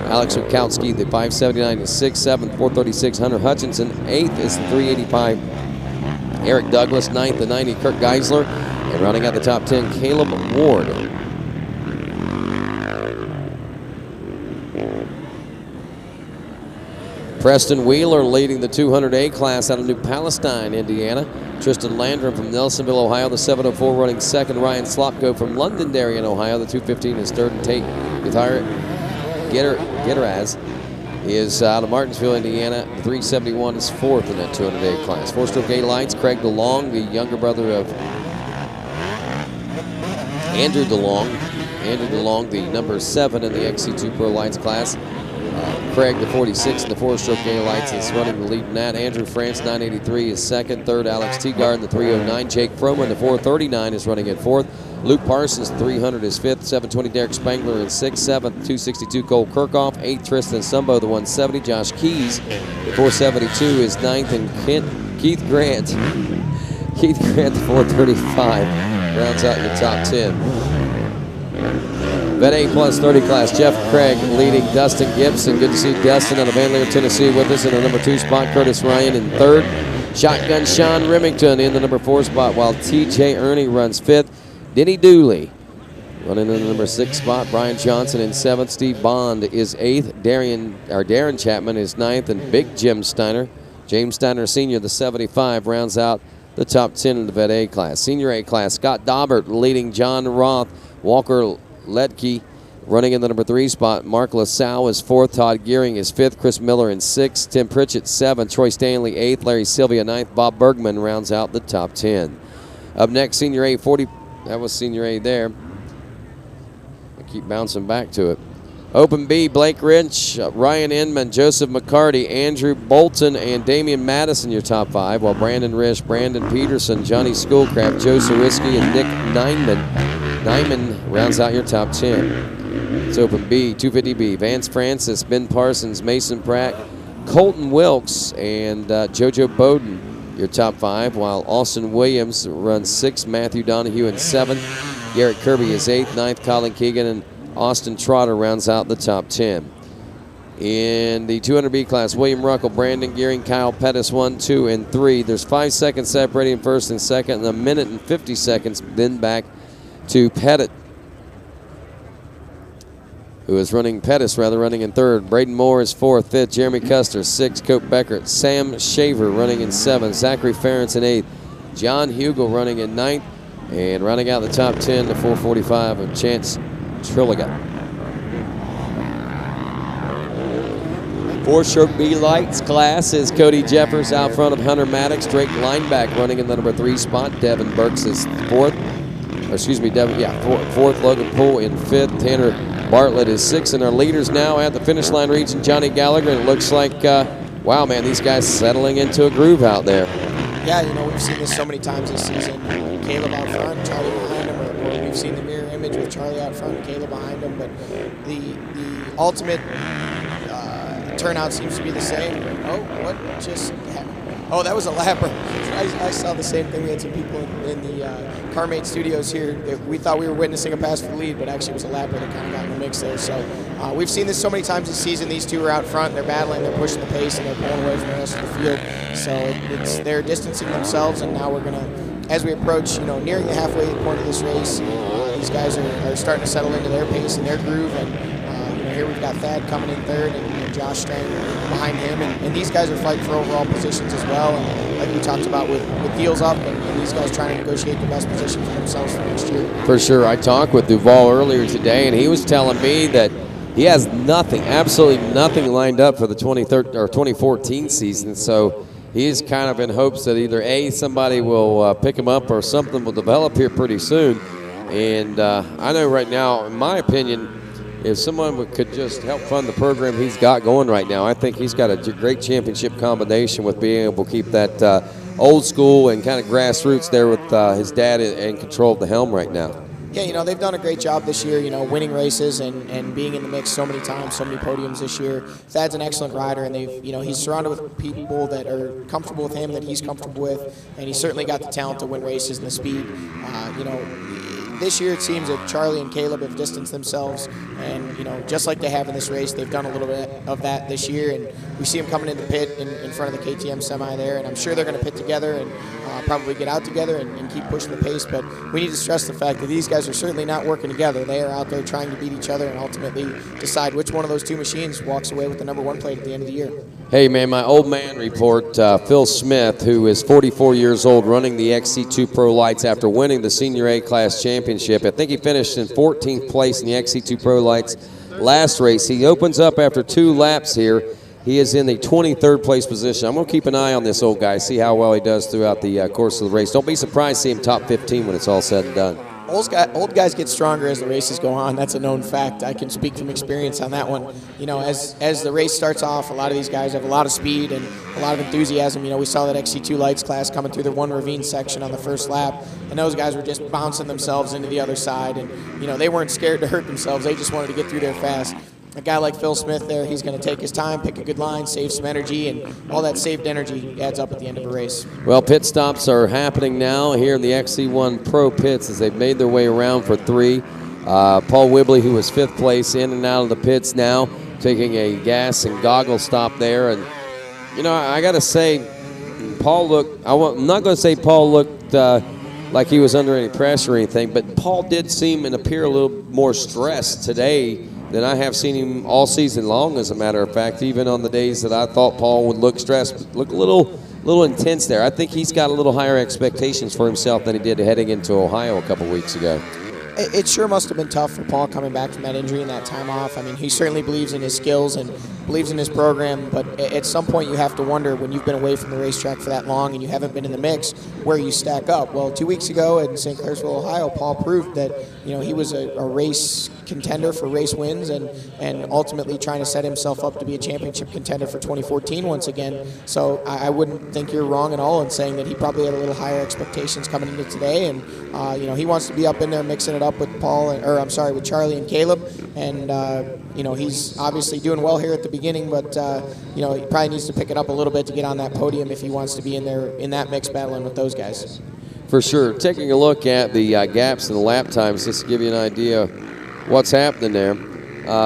Alex Witkowski, the 5:79 is 6th. 7th, 4:36. Hunter Hutchinson, 8th is the 3:85. Eric Douglas, 9th, the 90. Kirk Geisler. And rounding out the top 10, Caleb Ward. Preston Wheeler leading the 200A class out of New Palestine, Indiana. Tristan Landrum from Nelsonville, Ohio, the 7:04 running 2nd. Ryan Slopko from Londonderry in Ohio, the 2:15 is 3rd. And Tate Gitteraz is out of Martinsville, Indiana. 3:71 is 4th in that 200A class. 4-stroke A lights, Craig DeLong, the younger brother of Andrew DeLong. Andrew DeLong, the number 7 in the XC2 Pro Lights class. Craig, the 46 in the 4-stroke A lights, is running the lead in that. Andrew France, 983 is 2nd. 3rd, Alex Teagard in the 309. Jake Froman, the 439 is running in 4th. Luke Parsons, 300 is 5th. 720 Derek Spangler in 6th. 7th, 262 Cole Kirkhoff. 8th, Tristan Sumbo, the 170. Josh Keys, the 472 is 9th. And Keith Grant, the 435, rounds out your top 10. Vet A plus 30 class, Jeff Craig leading Dustin Gibson. Good to see Dustin out of Van Leer, Tennessee with us in the number 2 spot. Curtis Ryan in 3rd. Shotgun Sean Remington in the number 4 spot, while TJ Ernie runs 5th. Denny Dooley running in the number 6 spot. Brian Johnson in 7th. Steve Bond is 8th. Darren Chapman is 9th. And Big Jim Steiner, James Steiner Sr., the 75, rounds out the top 10 in the Vet A class. Senior A class, Scott Daubert leading John Roth. Walker Ledke running in the number 3 spot. Mark LaSalle is 4th. Todd Gearing is 5th. Chris Miller in 6th. Tim Pritchett 7th. Troy Stanley 8th. Larry Sylvia 9th. Bob Bergman rounds out the top 10. Up next, Senior A 40. That was Senior A there. I keep bouncing back to it. Open B, Blake Rich, Ryan Inman, Joseph McCarty, Andrew Bolton, and Damian Madison, your top 5, while Brandon Risch, Brandon Peterson, Johnny Schoolcraft, Joe Sawiski, and Nick Nyman rounds out your top 10. It's Open B, 250B, Vance Francis, Ben Parsons, Mason Pratt, Colton Wilkes, and JoJo Bowden, your top 5, while Austin Williams runs 6th, Matthew Donahue in 7th, Garrett Kirby is 8th, 9th, Colin Keegan, and Austin Trotter rounds out the top 10. In the 200B class, William Ruckle, Brandon Gearing, Kyle Pettis, 1, 2, and 3. There's 5 seconds separating 1st and 2nd, and 1 minute and 50 seconds then back to Pettis, running in 3rd. Braden Moore is 4th. 5th, Jeremy Custer, 6th. Cope Beckert. Sam Shaver running in 7th. Zachary Ferentz in 8th. John Hugel running in 9th. And rounding out the top 10, the 445 of Chance Trilliga. 4-stroke B lights class is Cody Jeffers out front of Hunter Maddox. Drake Lineback running in the number 3 spot. Devin Burks is 4th. Fourth. Logan Poole in 5th. Tanner Bartlett is 6th. And our leaders now at the finish line reaching Johnny Gallagher. And it looks like, wow, man, these guys settling into a groove out there. Yeah, we've seen this so many times this season. Caleb out front, Charlie behind him, or we've seen the mirror image with Charlie out front and Caleb behind him. But the ultimate turnout seems to be the same. Oh, what just happened? Oh, that was a lapper. I saw the same thing. We had some people in the CarMate studios here that we thought we were witnessing a pass for the lead, but actually it was a lapper that kind of got in the mix there. So we've seen this so many times this season. These two are out front. They're battling. They're pushing the pace, and they're pulling away from the rest of the field. So they're distancing themselves, and now we're going to, as we approach, nearing the halfway point of this race, these guys are starting to settle into their pace and their groove. And here we've got Thad coming in 3rd, and Josh Strang behind him, and these guys are fighting for overall positions as well. And like we talked about with deals up, and these guys trying to negotiate the best position for themselves for next year. For sure. I talked with Duval earlier today, and he was telling me that he has absolutely nothing lined up for the 2014 season. So he's kind of in hopes that either somebody will pick him up, or something will develop here pretty soon. And I know right now, in my opinion, if someone could just help fund the program he's got going right now, I think he's got a great championship combination with being able to keep that old school and kind of grassroots there with his dad in control of the helm right now. Yeah, they've done a great job this year, winning races and being in the mix so many times, so many podiums this year. Thad's an excellent rider, and he's surrounded with people that are comfortable with him, that he's comfortable with, and he's certainly got the talent to win races and the speed. This year it seems that Charlie and Caleb have distanced themselves, and just like they have in this race, they've done a little bit of that this year, and we see them coming into pit in front of the KTM semi there, and I'm sure they're going to pit together and probably get out together and keep pushing the pace, but we need to stress the fact that these guys are certainly not working together. They are out there trying to beat each other and ultimately decide which one of those two machines walks away with the #1 plate at the end of the year. Hey, man, my old man report, Phil Smith, who is 44 years old, running the XC2 Pro Lights after winning the Senior A-Class Championship. I think he finished in 14th place in the XC2 Pro Lights last race. He opens up after 2 laps here. He is in the 23rd place position. I'm going to keep an eye on this old guy, see how well he does throughout the course of the race. Don't be surprised to see him top 15 when it's all said and done. Old guys get stronger as the races go on. That's a known fact. I can speak from experience on that one. As the race starts off, a lot of these guys have a lot of speed and a lot of enthusiasm. We saw that XC2 Lights class coming through the one ravine section on the first lap, and those guys were just bouncing themselves into the other side, and they weren't scared to hurt themselves. They just wanted to get through there fast. A guy like Phil Smith there, he's going to take his time, pick a good line, save some energy, and all that saved energy adds up at the end of a race. Well, pit stops are happening now here in the XC1 Pro pits as they've made their way around for 3. Paul Whibley, who was 5th place, in and out of the pits now, taking a gas and goggle stop there. And, I got to say, Paul looked, I'm not going to say Paul looked like he was under any pressure or anything, but Paul did seem and appear a little more stressed today than I have seen him all season long, as a matter of fact. Even on the days that I thought Paul would look stressed, look a little intense there. I think he's got a little higher expectations for himself than he did heading into Ohio a couple weeks ago. It sure must have been tough for Paul coming back from that injury and that time off. I mean, he certainly believes in his skills and believes in his program, but at some point you have to wonder, when you've been away from the racetrack for that long and you haven't been in the mix, where you stack up. Well, 2 weeks ago in St. Clairsville, Ohio, Paul proved that he was a race contender for race wins and ultimately trying to set himself up to be a championship contender for 2014 once again. So I wouldn't think you're wrong at all in saying that he probably had a little higher expectations coming into today, and he wants to be up in there mixing it up with with Charlie and Caleb, and he's obviously doing well here at the beginning, but he probably needs to pick it up a little bit to get on that podium if he wants to be in there in that mix battling with those guys. For sure. Taking a look at the gaps in the lap times, just to give you an idea what's happening there.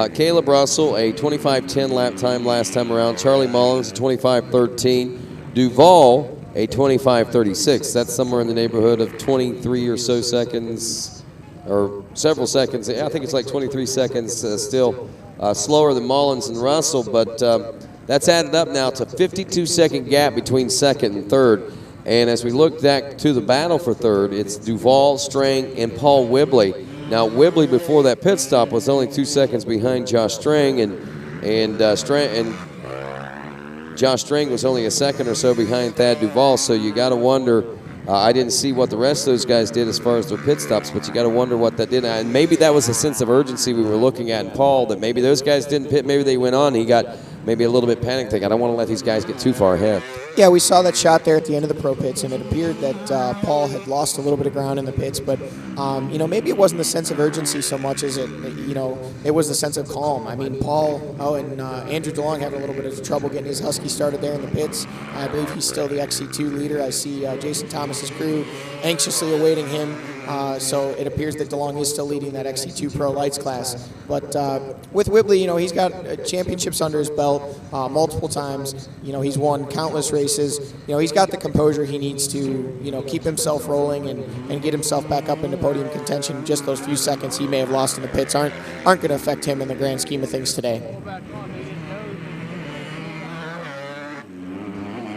Caleb Russell, a 25:10 lap time last time around. Charlie Mullins, a 25:13. Duval, a 25:36. That's somewhere in the neighborhood of 23 or so seconds, or several seconds. I think it's like 23 seconds still slower than Mullins and Russell, but that's added up now to 52-second gap between second and third. And as we look back to the battle for third, it's Duval, Strang, and Paul Whibley. Now, Whibley before that pit stop was only 2 seconds behind Josh Strang, and Josh Strang was only a second or so behind Thad Duval. So you got to wonder. I didn't see what the rest of those guys did as far as their pit stops, but you got to wonder what that did. And maybe that was a sense of urgency we were looking at in Paul, that maybe those guys didn't pit, maybe they went on. He got maybe a little bit panicked, thinking, I don't want to let these guys get too far ahead. Yeah, we saw that shot there at the end of the pro pits, and it appeared that Paul had lost a little bit of ground in the pits, but maybe it wasn't the sense of urgency so much as it was the sense of calm. I mean, Paul and Andrew DeLong having a little bit of trouble getting his Husky started there in the pits. I believe he's still the XC2 leader. I see Jason Thomas's crew anxiously awaiting him. So it appears that DeLong is still leading that XC2 Pro Lights class. But with Whibley, he's got championships under his belt multiple times. He's won countless races. He's got the composure he needs to, keep himself rolling and get himself back up into podium contention. Just those few seconds he may have lost in the pits aren't going to affect him in the grand scheme of things today.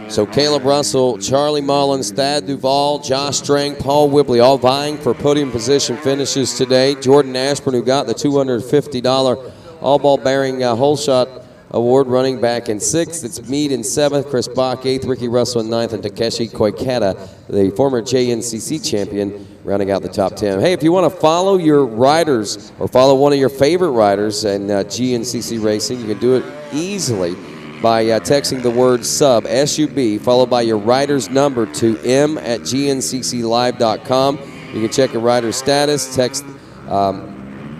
So Caleb Russell, Charlie Mullins, Thad Duval, Josh Strang, Paul Whibley, all vying for podium position finishes today. Jordan Ashburn, who got the $250 all-ball bearing hole shot Award running back in 6th. It's Meade in 7th, Chris Bach 8th, Ricky Russell in 9th, and Takeshi Koikata, the former JNCC champion, rounding out the top 10. Hey, if you want to follow your riders or follow one of your favorite riders in GNCC racing, you can do it easily by texting the word sub, S-U-B, followed by your rider's number to m@gncclive.com. You can check your rider's status, text,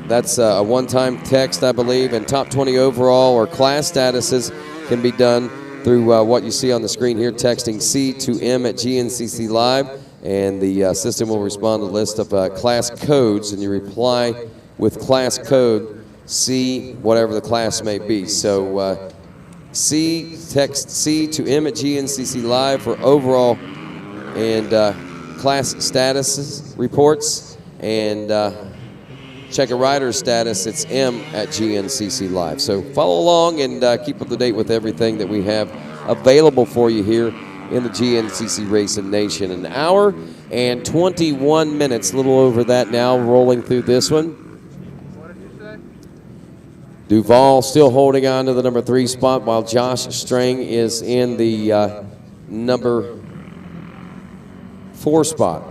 that's a one-time text, I believe, and top 20 overall or class statuses can be done through what you see on the screen here, texting C to m@gncclive, and the system will respond to a list of class codes, and you reply with class code C, whatever the class may be. So text C to m@gncclive for overall and class statuses reports, and check a rider's status, it's m@gncclive. So follow along and keep up to date with everything that we have available for you here in the GNCC Racing Nation. An hour and 21 minutes, a little over that now, rolling through this one. Duval still holding on to the number 3 spot, while Josh Strang is in the number 4 spot.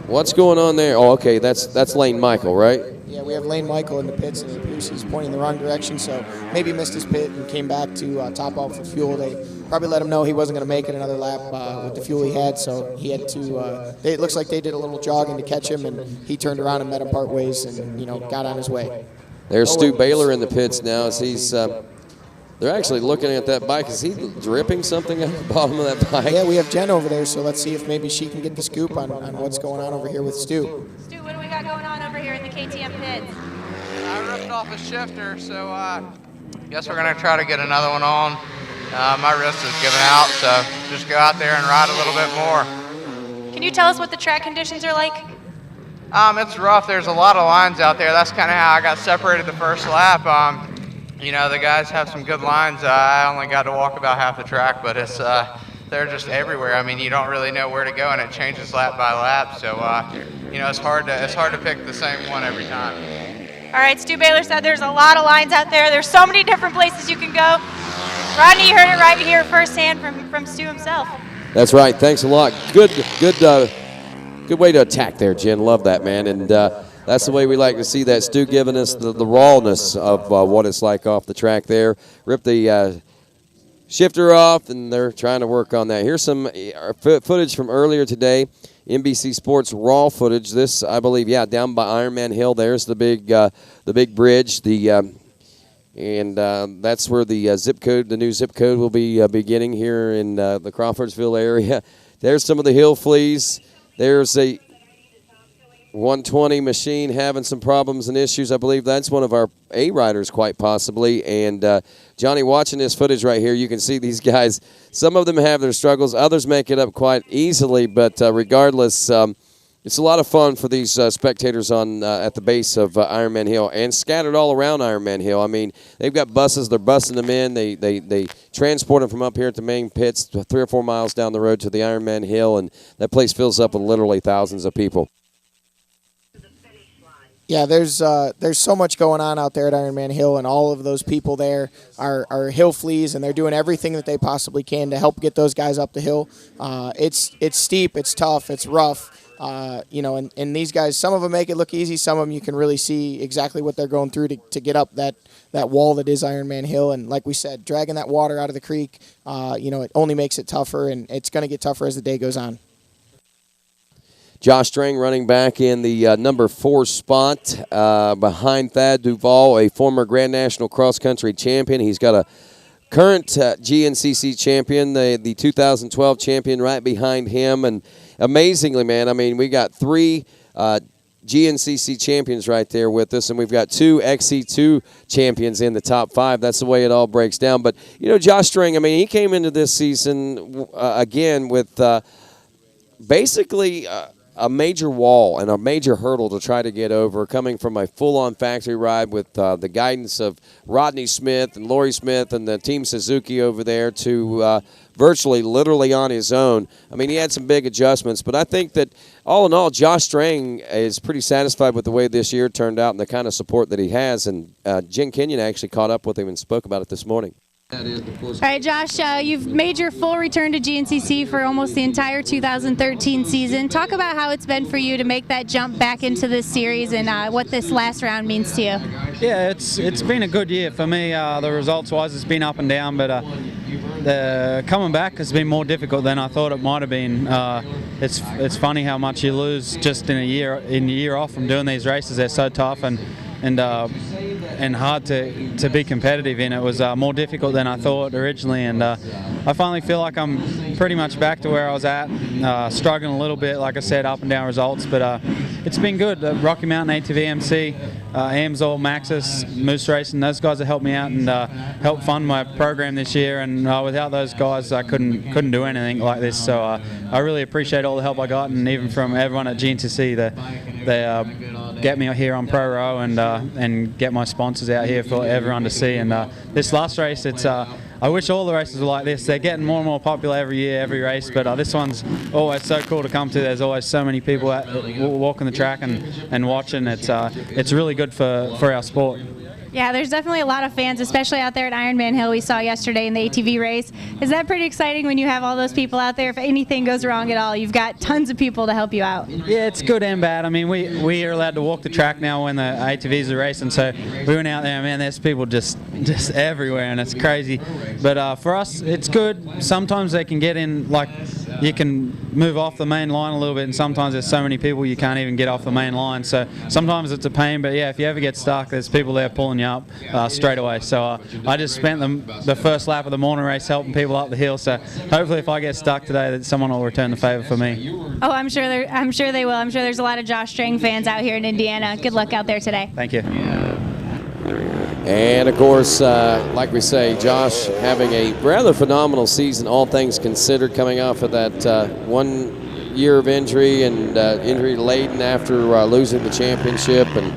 What's going on there? Oh, okay, that's Lane Michael, right? Yeah, we have Lane Michael in the pits, and it appears he's pointing the wrong direction, so maybe missed his pit and came back to top out for fuel. They probably let him know he wasn't going to make it another lap with the fuel he had, so he had to, it looks like they did a little jogging to catch him, and he turned around and met him part ways and, got on his way. There's Stu Baylor in the pits now as he's, they're actually looking at that bike. Is he dripping something at the bottom of that bike? Yeah, we have Jen over there, so let's see if maybe she can get the scoop on what's going on over here with Stu. Stu, what do we got going on over here in the KTM pits? I ripped off a shifter, so guess we're going to try to get another one on. My wrist is giving out, so just go out there and ride a little bit more. Can you tell us what the track conditions are like? It's rough. There's a lot of lines out there. That's kind of how I got separated the first lap. The guys have some good lines. I only got to walk about half the track, but they're just everywhere. I mean, you don't really know where to go, and it changes lap by lap. So, it's hard to pick the same one every time. All right, Stu Baylor said there's a lot of lines out there. There's so many different places you can go. Rodney, you heard it right here firsthand from Stu himself. That's right. Thanks a lot. Good way to attack there, Jen. Love that, man. And that's the way we like to see that. Stu giving us the rawness of what it's like off the track there. Rip the shifter off, and they're trying to work on that. Here's some footage from earlier today. NBC Sports raw footage. This, I believe, down by Ironman Hill. There's the big bridge. And that's where the zip code, the new zip code, will be beginning here in the Crawfordsville area. There's some of the hill fleas. There's a 120 machine having some problems and issues. I believe that's one of our A riders, quite possibly. And Johnny, watching this footage right here, you can see these guys. Some of them have their struggles. Others make it up quite easily. But regardless, it's a lot of fun for these spectators on at the base of Ironman Hill and scattered all around Ironman Hill. I mean, they've got buses. They're busing them in. They transport them from up here at the main pits 3 or 4 miles down the road to the Ironman Hill, and that place fills up with literally thousands of people. Yeah, there's so much going on out there at Ironman Hill, and all of those people there are hill fleas, and they're doing everything that they possibly can to help get those guys up the hill. It's steep, it's tough, it's rough. And these guys, some of them make it look easy. Some of them you can really see exactly what they're going through to get up that wall that is Ironman Hill. And like we said, dragging that water out of the creek, it only makes it tougher, and it's going to get tougher as the day goes on. Josh Strang running back in the number 4 spot behind Thad Duval, a former Grand National Cross Country champion. He's got a current GNCC champion, the 2012 champion right behind him. And amazingly, man, I mean, we got 3 GNCC champions right there with us, and we've got 2 XC2 champions in the top 5. That's the way it all breaks down. But, Josh Strang, I mean, he came into this season again with basically a major wall and a major hurdle to try to get over, coming from a full-on factory ride with the guidance of Rodney Smith and Lori Smith and the Team Suzuki over there to virtually, literally on his own. I mean, he had some big adjustments, but I think that all in all, Josh Strang is pretty satisfied with the way this year turned out and the kind of support that he has. And Jen Kenyon actually caught up with him and spoke about it this morning. All right, Josh, you've made your full return to GNCC for almost the entire 2013 season. Talk about how it's been for you to make that jump back into this series and what this last round means to you. Yeah, it's been a good year for me. The results-wise, it's been up and down, but the coming back has been more difficult than I thought it might have been. It's funny how much you lose just in a year off from doing these races. They're so tough and hard to be competitive in. It was more difficult than I thought originally, and I finally feel like I'm pretty much back to where I was at, struggling a little bit, like I said, up and down results, but it's been good. Rocky Mountain ATV MC, AMSOIL, Maxxis, Moose Racing, those guys have helped me out and helped fund my program this year, and without those guys I couldn't do anything like this, so I really appreciate all the help I got, and even from everyone at GNCC. They get me here on Pro Row and get my sponsors out here for everyone to see. And this last race, I wish all the races were like this. They're getting more and more popular every year, every race, but this one's always so cool to come to. There's always so many people out walking the track and watching. It's really good for our sport. Yeah, there's definitely a lot of fans, especially out there at Ironman Hill we saw yesterday in the ATV race. Is that pretty exciting when you have all those people out there? If anything goes wrong at all, you've got tons of people to help you out. Yeah, it's good and bad. I mean, we are allowed to walk the track now when the ATVs are racing, so we went out there, man, there's people just everywhere, and it's crazy. But for us, it's good. Sometimes they can get in, like, you can move off the main line a little bit, and sometimes there's so many people you can't even get off the main line, so sometimes it's a pain. But yeah, if you ever get stuck, there's people there pulling you up straight away. So I just spent the first lap of the morning race helping people up the hill, so hopefully if I get stuck today, that someone will return the favor for me. Oh, I'm sure they will. I'm sure there's a lot of Josh Strang fans out here in Indiana. Good luck out there today. Thank you. And of course, like we say, Josh having a rather phenomenal season, all things considered, coming off of that 1 year of injury and injury laden after losing the championship, and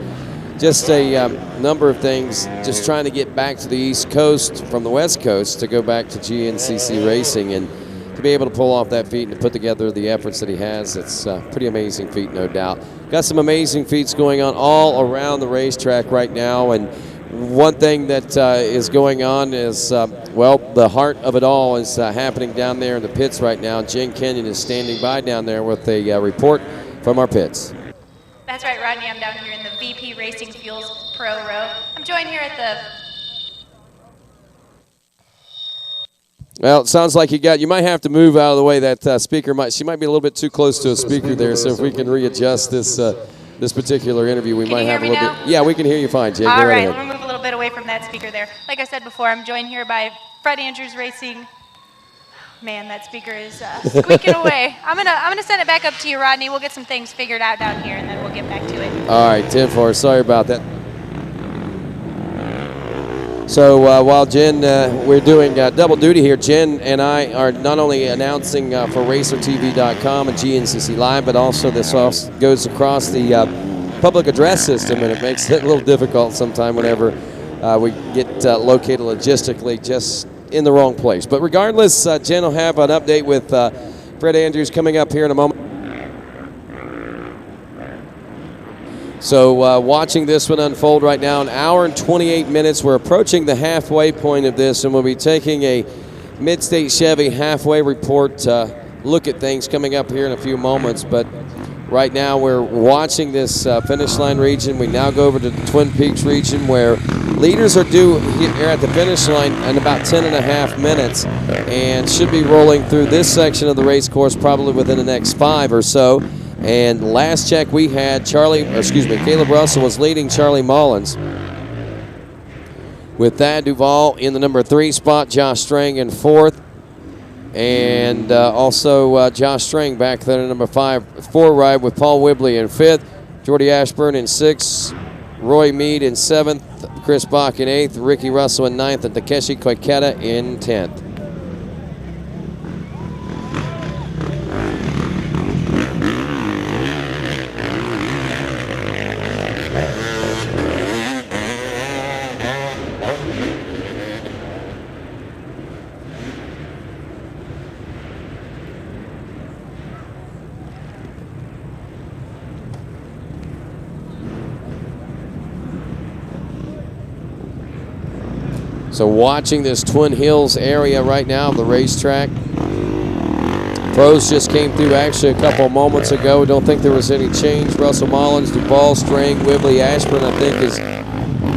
just a number of things, just trying to get back to the East Coast from the West Coast to go back to GNCC racing, and to be able to pull off that feat and to put together the efforts that he has, it's a pretty amazing feat, no doubt. Got some amazing feats going on all around the racetrack right now, and one thing that is going on is, well, the heart of it all is happening down there in the pits right now. Jen Kenyon is standing by down there with a report from our pits. That's right, Rodney. I'm down here in the VP Racing Fuels Pro Row. I'm joined here at the... Well, it sounds like you might have to move out of the way. That speaker she might be a little bit too close to a speaker there, so if we can readjust this particular interview, we might have a little bit. Yeah, we can hear you fine, Jen. All right, let me move a little bit away from that speaker there. Like I said before, I'm joined here by Fred Andrews Racing. Man, that speaker is squeaking away. I'm gonna send it back up to you, Rodney. We'll get some things figured out down here, and then we'll get back to it. All right, 10-4. Sorry about that. So while Jen, we're doing double duty here, Jen and I are not only announcing for RacerTV.com and GNCC Live, but also this also goes across the public address system, and it makes it a little difficult sometime whenever we get located logistically just in the wrong place. But regardless, Jen will have an update with Fred Andrews coming up here in a moment. So watching this one unfold right now, an hour and 28 minutes. We're approaching the halfway point of this, and we'll be taking a Mid-State Chevy halfway report look at things coming up here in a few moments. But right now we're watching this finish line region. We now go over to the Twin Peaks region, where leaders are due here at the finish line in about 10.5 minutes, and should be rolling through this section of the race course probably within the next 5 or so. And last check we had, Caleb Russell was leading Charlie Mullins. With Thad Duvall in the number 3 spot, Josh Strang in 4th. And also Josh Strang back there in number 4 ride with Paul Whibley in 5th. Jordy Ashburn in 6th. Roy Mead in 7th. Chris Bach in 8th. Ricky Russell in 9th. And Takeshi Koiketa in 10th. So watching this Twin Hills area right now, the racetrack. Pros just came through actually a couple of moments ago. Don't think there was any change. Russell Mullins, Duval, Strang, Wibley, Ashburn, I think is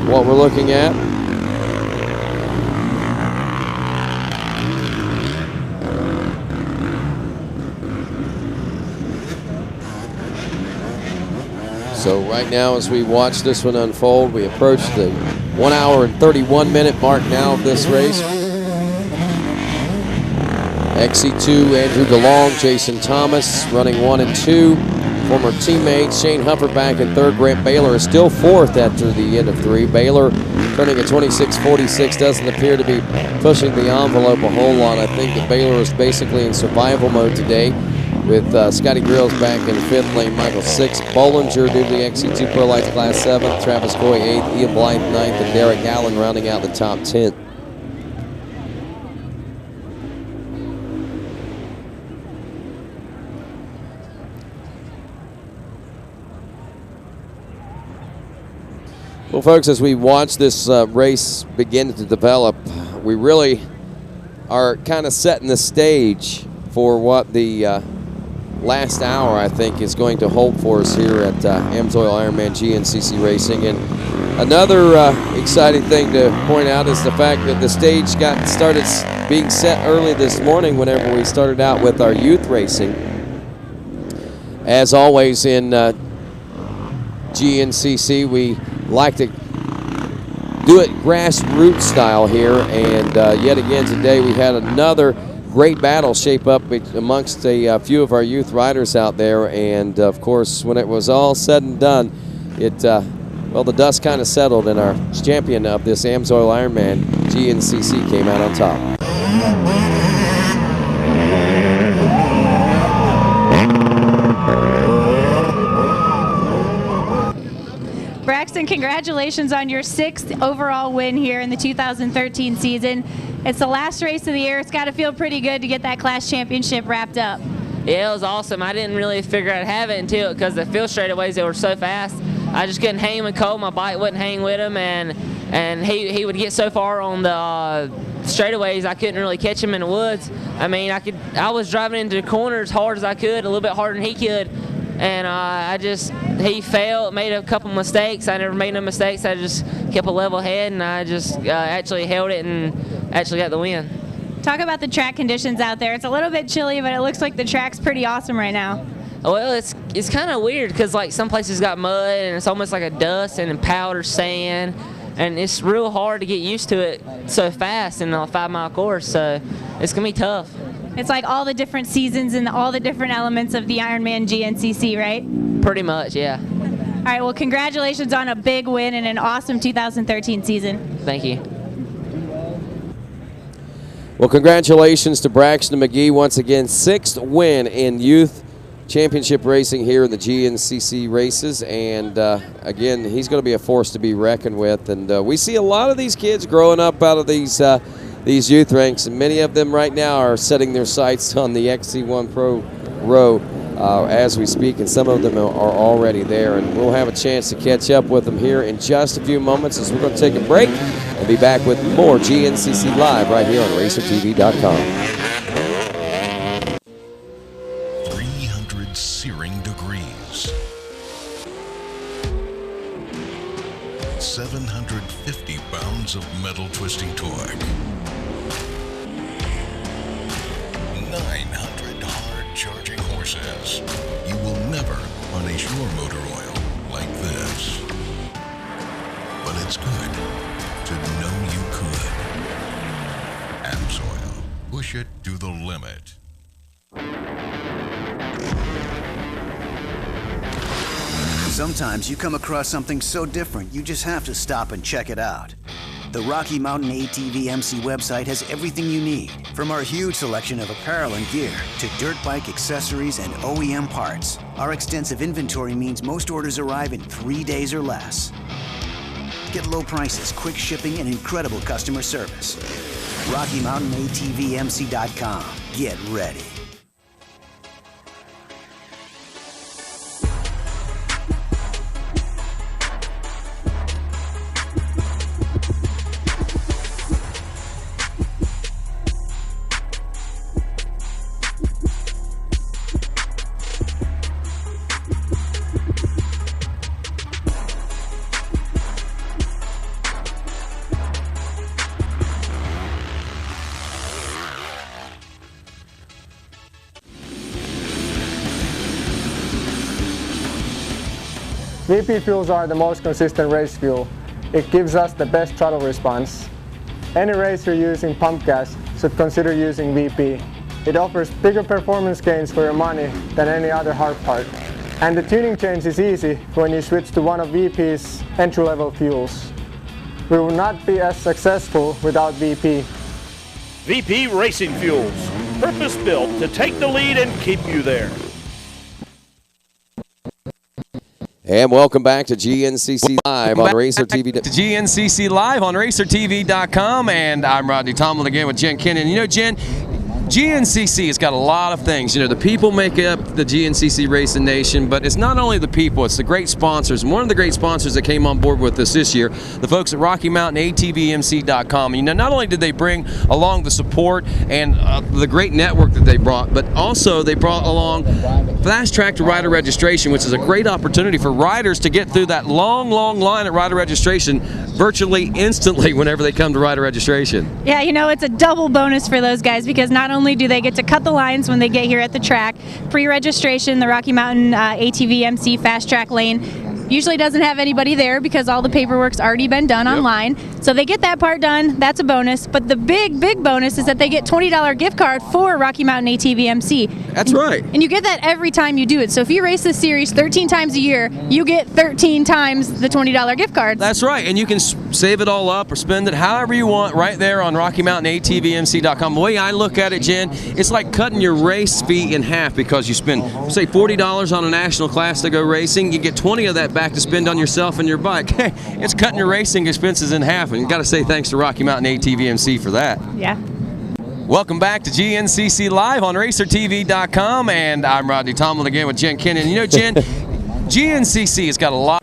what we're looking at. So right now as we watch this one unfold, we approach the 1 hour and 31-minute mark now of this race. XC2, Andrew DeLong, Jason Thomas running 1 and 2. Former teammates, Shane Hufford back in third. Grant Baylor is still fourth after the end of 3. Baylor turning a 26.46, doesn't appear to be pushing the envelope a whole lot. I think that Baylor is basically in survival mode today, with Scotty Grills back in 5th lane, Michael 6th, Bollinger due to the XC2 Pro Lights Class 7th, Travis Coy 8th, Ian Blythe 9th, and Derek Allen rounding out the top 10. Well, folks, as we watch this race begin to develop, we really are kind of setting the stage for what the last hour, I think, is going to hold for us here at AMSOIL Ironman GNCC Racing. And another exciting thing to point out is the fact that the stage got started being set early this morning whenever we started out with our youth racing. As always in GNCC, we like to do it grassroots style here, and yet again today we had another great battle shape up amongst a few of our youth riders out there, and of course when it was all said and done, well, the dust kind of settled and our champion of this AMSOIL Ironman GNCC came out on top. Braxton, congratulations on your 6th overall win here in the 2013 season. It's the last race of the year. It's got to feel pretty good to get that class championship wrapped up. Yeah, it was awesome. I didn't really figure I'd have it until, because the field straightaways, they were so fast. I just couldn't hang with Cole. My bike wouldn't hang with him, and he would get so far on the straightaways I couldn't really catch him in the woods. I mean, I was driving into the corners hard as I could, a little bit harder than he could. And he failed, made a couple mistakes. I never made no mistakes. I just kept a level head, and I just actually held it and actually got the win. Talk about the track conditions out there. It's a little bit chilly, but it looks like the track's pretty awesome right now. Well, it's kind of weird because like some places got mud and it's almost like a dust and powder sand, and it's real hard to get used to it so fast in a 5-mile course. So it's gonna be tough. It's like all the different seasons and all the different elements of the Ironman GNCC, right? Pretty much, yeah. All right, well, congratulations on a big win and an awesome 2013 season. Thank you. Well, congratulations to Braxton McGee. Once again, 6th win in youth championship racing here in the GNCC races. And again, he's going to be a force to be reckoned with. And we see a lot of these kids growing up out of these youth ranks, and many of them right now are setting their sights on the XC1 Pro row as we speak, and some of them are already there, and we'll have a chance to catch up with them here in just a few moments as we're going to take a break and be back with more GNCC Live right here on RacerTV.com. 300 searing degrees. 750 pounds of metal twisting torque. 900 hard charging horses. You will never unleash your motor oil like this. But it's good to know you could. AMSOIL. Push it to the limit. Sometimes you come across something so different, you just have to stop and check it out. The Rocky Mountain ATV MC website has everything you need, from our huge selection of apparel and gear to dirt bike accessories and OEM parts. Our extensive inventory means most orders arrive in 3 days or less. Get low prices, quick shipping, and incredible customer service. RockyMountainATVMC.com. Get ready. VP fuels are the most consistent race fuel. It gives us the best throttle response. Any racer using pump gas should consider using VP. It offers bigger performance gains for your money than any other hard part. And the tuning change is easy when you switch to one of VP's entry-level fuels. We will not be as successful without VP. VP Racing Fuels, purpose-built to take the lead and keep you there. And welcome back to GNCC Live on Racer TV. To GNCC Live on RacerTV.com, and I'm Rodney Tomlin again with Jen Kenyon. You know, Jen, GNCC has got a lot of things. You know, the people make up the GNCC Racing Nation, but it's not only the people, it's the great sponsors. And one of the great sponsors that came on board with us this year, the folks at Rocky Mountain ATVMC.com. You know, not only did they bring along the support and the great network that they brought, but also they brought along Fast Track to Rider Registration, which is a great opportunity for riders to get through that long, long line at rider registration virtually instantly whenever they come to rider registration. Yeah, you know, it's a double bonus for those guys because not only do they get to cut the lines when they get here at the track, pre-registration, the Rocky Mountain ATVMC Fast Track lane usually doesn't have anybody there because all the paperwork's already been done online. So they get that part done. That's a bonus. But the big, big bonus is that they get $20 gift card for Rocky Mountain ATVMC. That's right. And you get that every time you do it. So if you race this series 13 times a year, you get 13 times the $20 gift card. That's right. And you can save it all up or spend it however you want right there on RockyMountainATVMC.com. The way I look at it, Jen, it's like cutting your race fee in half because you spend, say, $40 on a national class to go racing. You get 20 of that back to spend on yourself and your bike. Hey, it's cutting your racing expenses in half, and you got to say thanks to Rocky Mountain ATVMC for that. Yeah. Welcome back to GNCC Live on RacerTV.com, and I'm Rodney Tomlin again with Jen Kenyon. You know, Jen, GNCC has got a lot.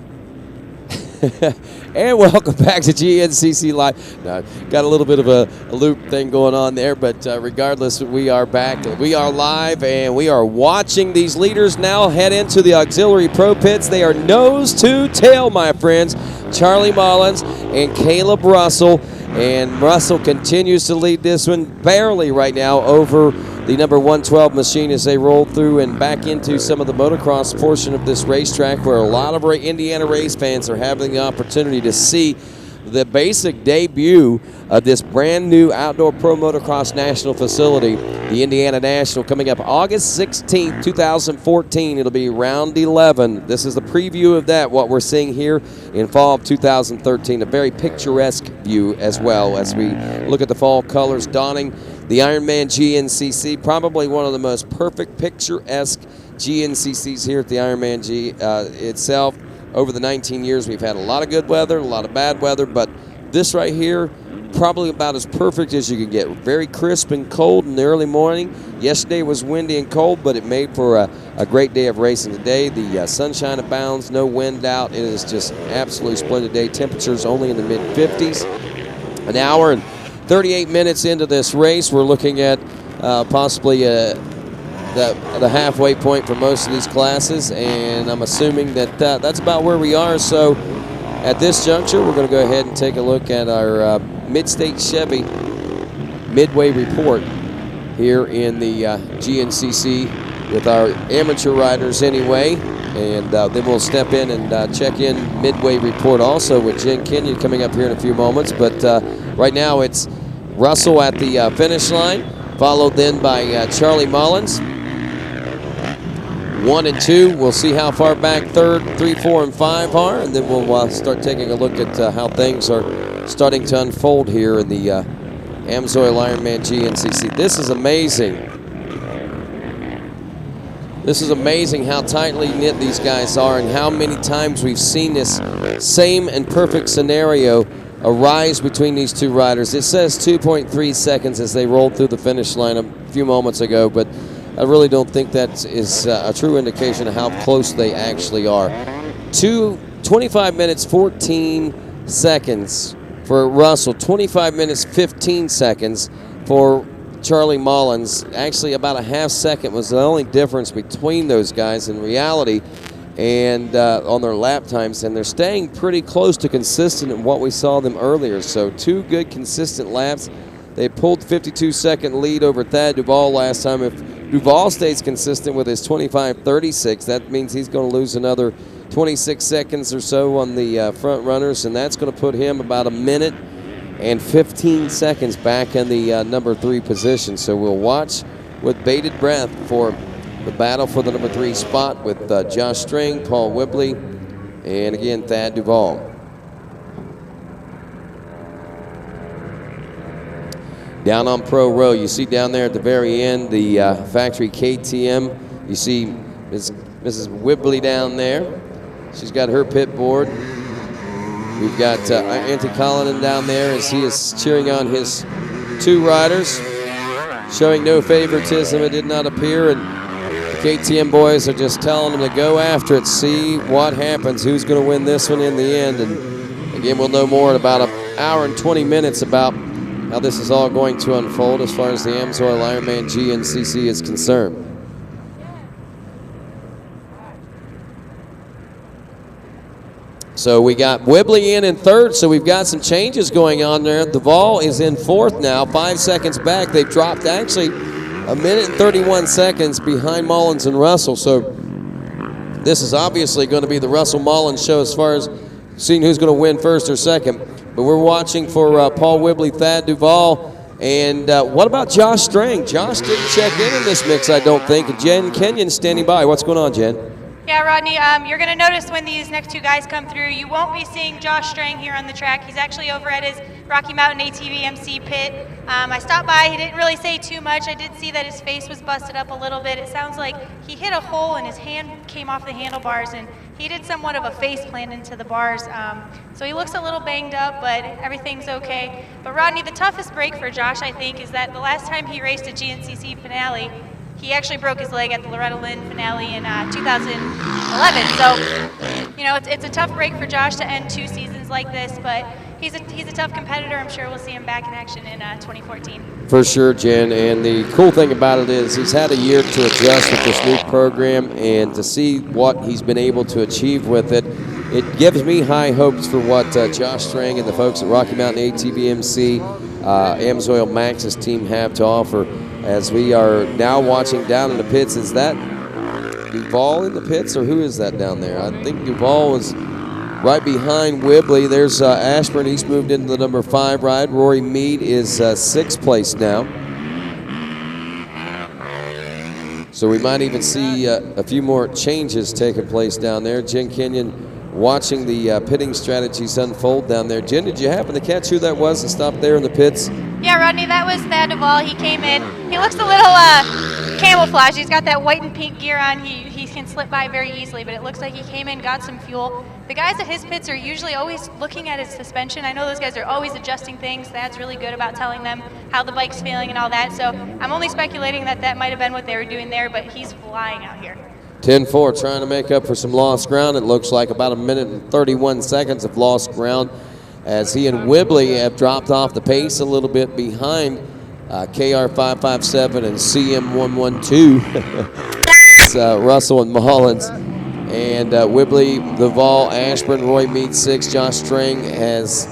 And welcome back to GNCC Live. Now, got a little bit of a loop thing going on there, but regardless, we are back. We are live, and we are watching these leaders now head into the auxiliary pro pits. They are nose to tail, my friends. Charlie Mullins and Caleb Russell. And Russell continues to lead this one barely right now over the number 112 machine as they roll through and back into some of the motocross portion of this racetrack where a lot of Indiana race fans are having the opportunity to see the basic debut of this brand new outdoor pro motocross national facility, the Indiana National, coming up August 16th, 2014. It'll be round 11. This is the preview of that, what we're seeing here in fall of 2013. A very picturesque view as well as we look at the fall colors donning the Ironman GNCC, probably one of the most perfect picturesque GNCCs here at the Ironman itself. Over the 19 years, we've had a lot of good weather, a lot of bad weather, but this right here, probably about as perfect as you can get. Very crisp and cold in the early morning. Yesterday was windy and cold, but it made for a great day of racing today. The sunshine abounds, no wind out. It is just an absolutely splendid day. Temperatures only in the mid-50s. An hour and 38 minutes into this race, we're looking at possibly the halfway point for most of these classes, and I'm assuming that that's about where we are. So at this juncture, we're going to go ahead and take a look at our Mid-State Chevy Midway Report here in the GNCC with our amateur riders anyway, and then we'll step in and check in Midway Report also with Jen Kenyon coming up here in a few moments. But right now it's Russell at the finish line, followed then by Charlie Mullins. 1 and 2. We'll see how far back 3rd, 3, 4, and 5 are, and then we'll start taking a look at how things are starting to unfold here in the Amsoil Ironman GNCC. This is amazing. This is amazing how tightly knit these guys are and how many times we've seen this same and perfect scenario arise between these two riders. It says 2.3 seconds as they rolled through the finish line a few moments ago, but I really don't think that is a true indication of how close they actually are. 25 minutes, 14 seconds for Russell, 25 minutes, 15 seconds for Charlie Mullins. Actually, about a half second was the only difference between those guys in reality and on their lap times, and they're staying pretty close to consistent in what we saw them earlier. So 2 good consistent laps. They pulled 52-second lead over Thad Duvall last time. If Duvall stays consistent with his 25-36, that means he's going to lose another 26 seconds or so on the front runners, and that's going to put him about a minute and 15 seconds back in the number 3 position. So we'll watch with bated breath for the battle for the number 3 spot with Josh String, Paul Whibley, and again, Thad Duvall. Down on Pro Row, you see down there at the very end the factory KTM. You see Mrs. Whibley down there. She's got her pit board. We've got Auntie Collin down there as he is cheering on his 2 riders, showing no favoritism, it did not appear, and the KTM boys are just telling them to go after it, see what happens, who's going to win this one in the end. And again, we'll know more in about an hour and 20 minutes about how this is all going to unfold as far as the Amsoil Ironman GNCC is concerned. So we got Whibley in 3rd, so we've got some changes going on there. Duvall is in 4th now, 5 seconds back. They've dropped actually a minute and 31 seconds behind Mullins and Russell. So this is obviously going to be the Russell Mullins show as far as seeing who's going to win 1st or 2nd. But we're watching for Paul Whibley, Thad Duvall, and what about Josh String? Josh didn't check in this mix, I don't think. And Jen Kenyon standing by. What's going on, Jen? Yeah, Rodney, you're going to notice when these next 2 guys come through, you won't be seeing Josh Strang here on the track. He's actually over at his Rocky Mountain ATV MC pit. I stopped by. He didn't really say too much. I did see that his face was busted up a little bit. It sounds like he hit a hole and his hand came off the handlebars, and he did somewhat of a face plant into the bars. So he looks a little banged up, but everything's okay. But Rodney, the toughest break for Josh, I think, is that the last time he raced a GNCC finale, he actually broke his leg at the Loretta Lynn finale in 2011. So, you know, it's a tough break for Josh to end 2 seasons like this, but he's a tough competitor. I'm sure we'll see him back in action in 2014. For sure, Jen. And the cool thing about it is he's had a year to adjust with this new program, and to see what he's been able to achieve with it, it gives me high hopes for what Josh Strang and the folks at Rocky Mountain ATVMC, Amsoil Max's team have to offer. As we are now watching down in the pits, is that Duvall in the pits, or who is that down there? I think Duvall is right behind Whibley. There's Ashburn. He's moved into the number 5 ride. Rory Mead is 6th place now. So we might even see a few more changes taking place down there. Jen Kenyon watching the pitting strategies unfold down there. Jen, did you happen to catch who that was and stop there in the pits? Yeah, Rodney, that was Thad Duvall. He came in. He looks a little camouflage. He's got that white and pink gear on. He can slip by very easily, but it looks like he came in, got some fuel. The guys at his pits are usually always looking at his suspension. I know those guys are always adjusting things. Thad's really good about telling them how the bike's feeling and all that. So I'm only speculating that might have been what they were doing there, but he's flying out here. 10-4, trying to make up for some lost ground. It looks like about a minute and 31 seconds of lost ground, as he and Whibley have dropped off the pace a little bit behind KR557 and CM112. It's Russell and Mullins. And Whibley, Duvall, Ashburn, Roy Mead 6. Josh Strang has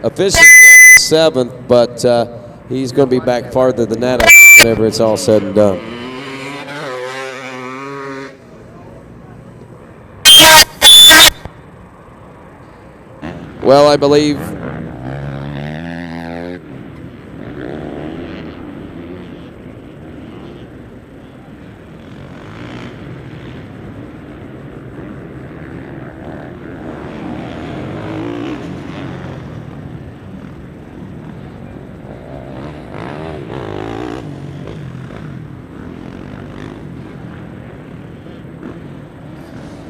officially got 7th, but he's going to be back farther than that whenever it's all said and done. Well, I believe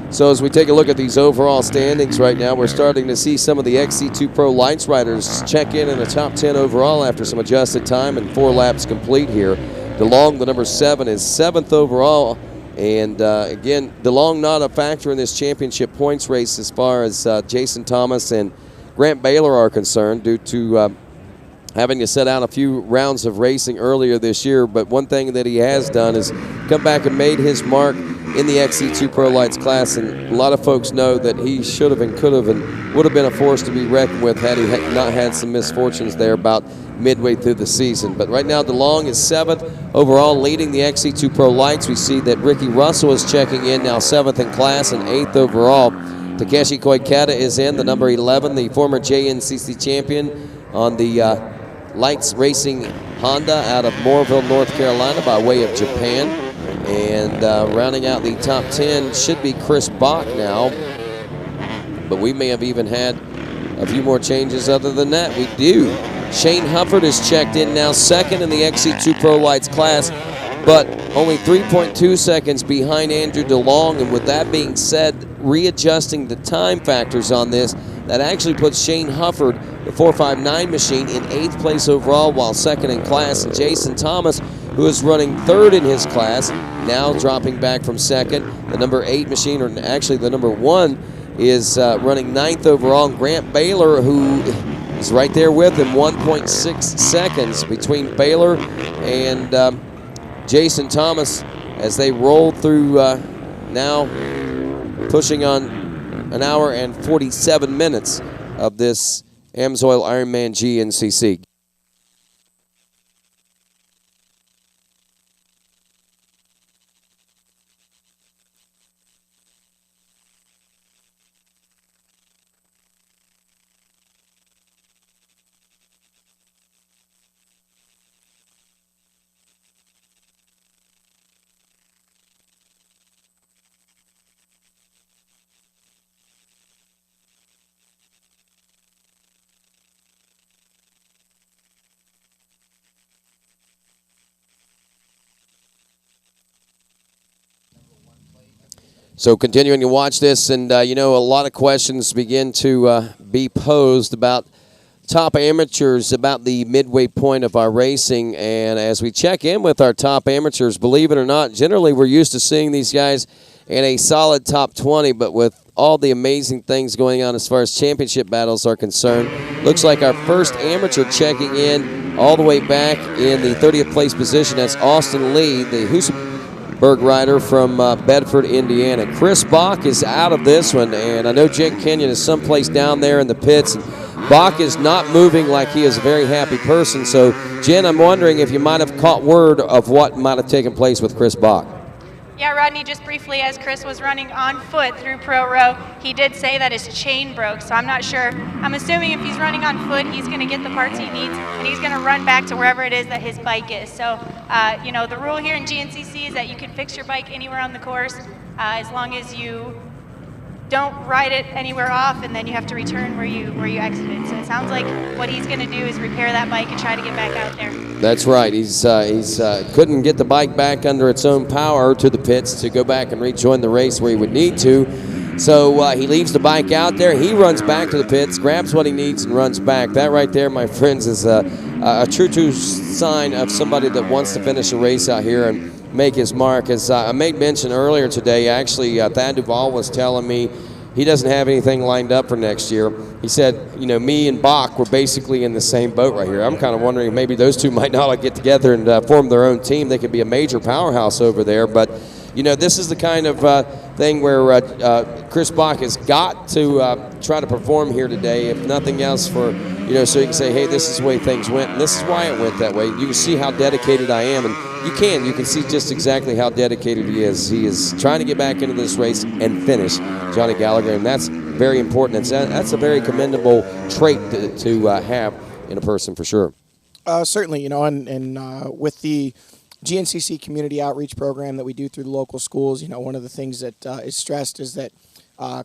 so as we take a look at these overall standings right now, we're starting to see some of the XC2 Pro Lights riders check in the top 10 overall after some adjusted time and 4 laps complete here. DeLong, the number 7, is 7th overall. And again, DeLong not a factor in this championship points race as far as Jason Thomas and Grant Baylor are concerned, due to having to set out a few rounds of racing earlier this year. But one thing that he has done is come back and made his mark in the XC2 Pro Lights class, and a lot of folks know that he should have and could have and would have been a force to be reckoned with had he not had some misfortunes there about midway through the season. But right now, DeLong is 7th overall, leading the XC2 Pro Lights. We see that Ricky Russell is checking in, now 7th in class and 8th overall. Takeshi Koikata is in, the number 11, the former JNCC champion on the Lights Racing Honda out of Moorville, North Carolina by way of Japan. And rounding out the top 10 should be Chris Bach now. But we may have even had a few more changes other than that. We do. Shane Hufford is checked in now 2nd in the XC2 Pro Lights class, but only 3.2 seconds behind Andrew DeLong. And with that being said, readjusting the time factors on this, that actually puts Shane Hufford, the 459 machine, in 8th place overall, while 2nd in class. And Jason Thomas, who is running 3rd in his class, now dropping back from 2nd. The number 8 machine, or actually the number 1, is running 9th overall. And Grant Baylor, who is right there with him, 1.6 seconds between Baylor and Jason Thomas as they roll through now pushing on an hour and 47 minutes of this AMSOIL Ironman GNCC. So continuing to watch this, and a lot of questions begin to be posed about top amateurs, about the midway point of our racing. And as we check in with our top amateurs, believe it or not, generally we're used to seeing these guys in a solid top 20, but with all the amazing things going on as far as championship battles are concerned, looks like our first amateur checking in all the way back in the 30th place position. That's Austin Lee, the Husaberg rider from Bedford, Indiana. Chris Bach is out of this one, and I know Jen Kenyon is someplace down there in the pits. Bach is not moving like he is a very happy person. So, Jen, I'm wondering if you might have caught word of what might have taken place with Chris Bach. Yeah, Rodney, just briefly, as Chris was running on foot through Pro Row, he did say that his chain broke, so I'm not sure. I'm assuming if he's running on foot, he's going to get the parts he needs, and he's going to run back to wherever it is that his bike is. So, the rule here in GNCC is that you can fix your bike anywhere on the course as long as you don't ride it anywhere off, and then you have to return where you exited. So it sounds like what he's going to do is repair that bike and try to get back out there. That's right. He's couldn't get the bike back under its own power to the pits to go back and rejoin the race where he would need to. So he leaves the bike out there. He runs back to the pits, grabs what he needs, and runs back. That right there, my friends, is a true sign of somebody that wants to finish a race out here and make his mark. As I made mention earlier today, actually, Thad Duvall was telling me he doesn't have anything lined up for next year. He said, me and Bach were basically in the same boat right here. I'm kind of wondering if maybe those two might not get together and form their own team. They could be a major powerhouse over there. But, this is the kind of thing where Chris Bach has got to try to perform here today, if nothing else for, so you can say, hey, this is the way things went, and this is why it went that way. You can see how dedicated I am, and you can see just exactly how dedicated he is. He is trying to get back into this race and finish Johnny Gallagher, and that's very important. That's a very commendable trait to have in a person for sure. Certainly, and with the GNCC community outreach program that we do through the local schools, one of the things that is stressed is that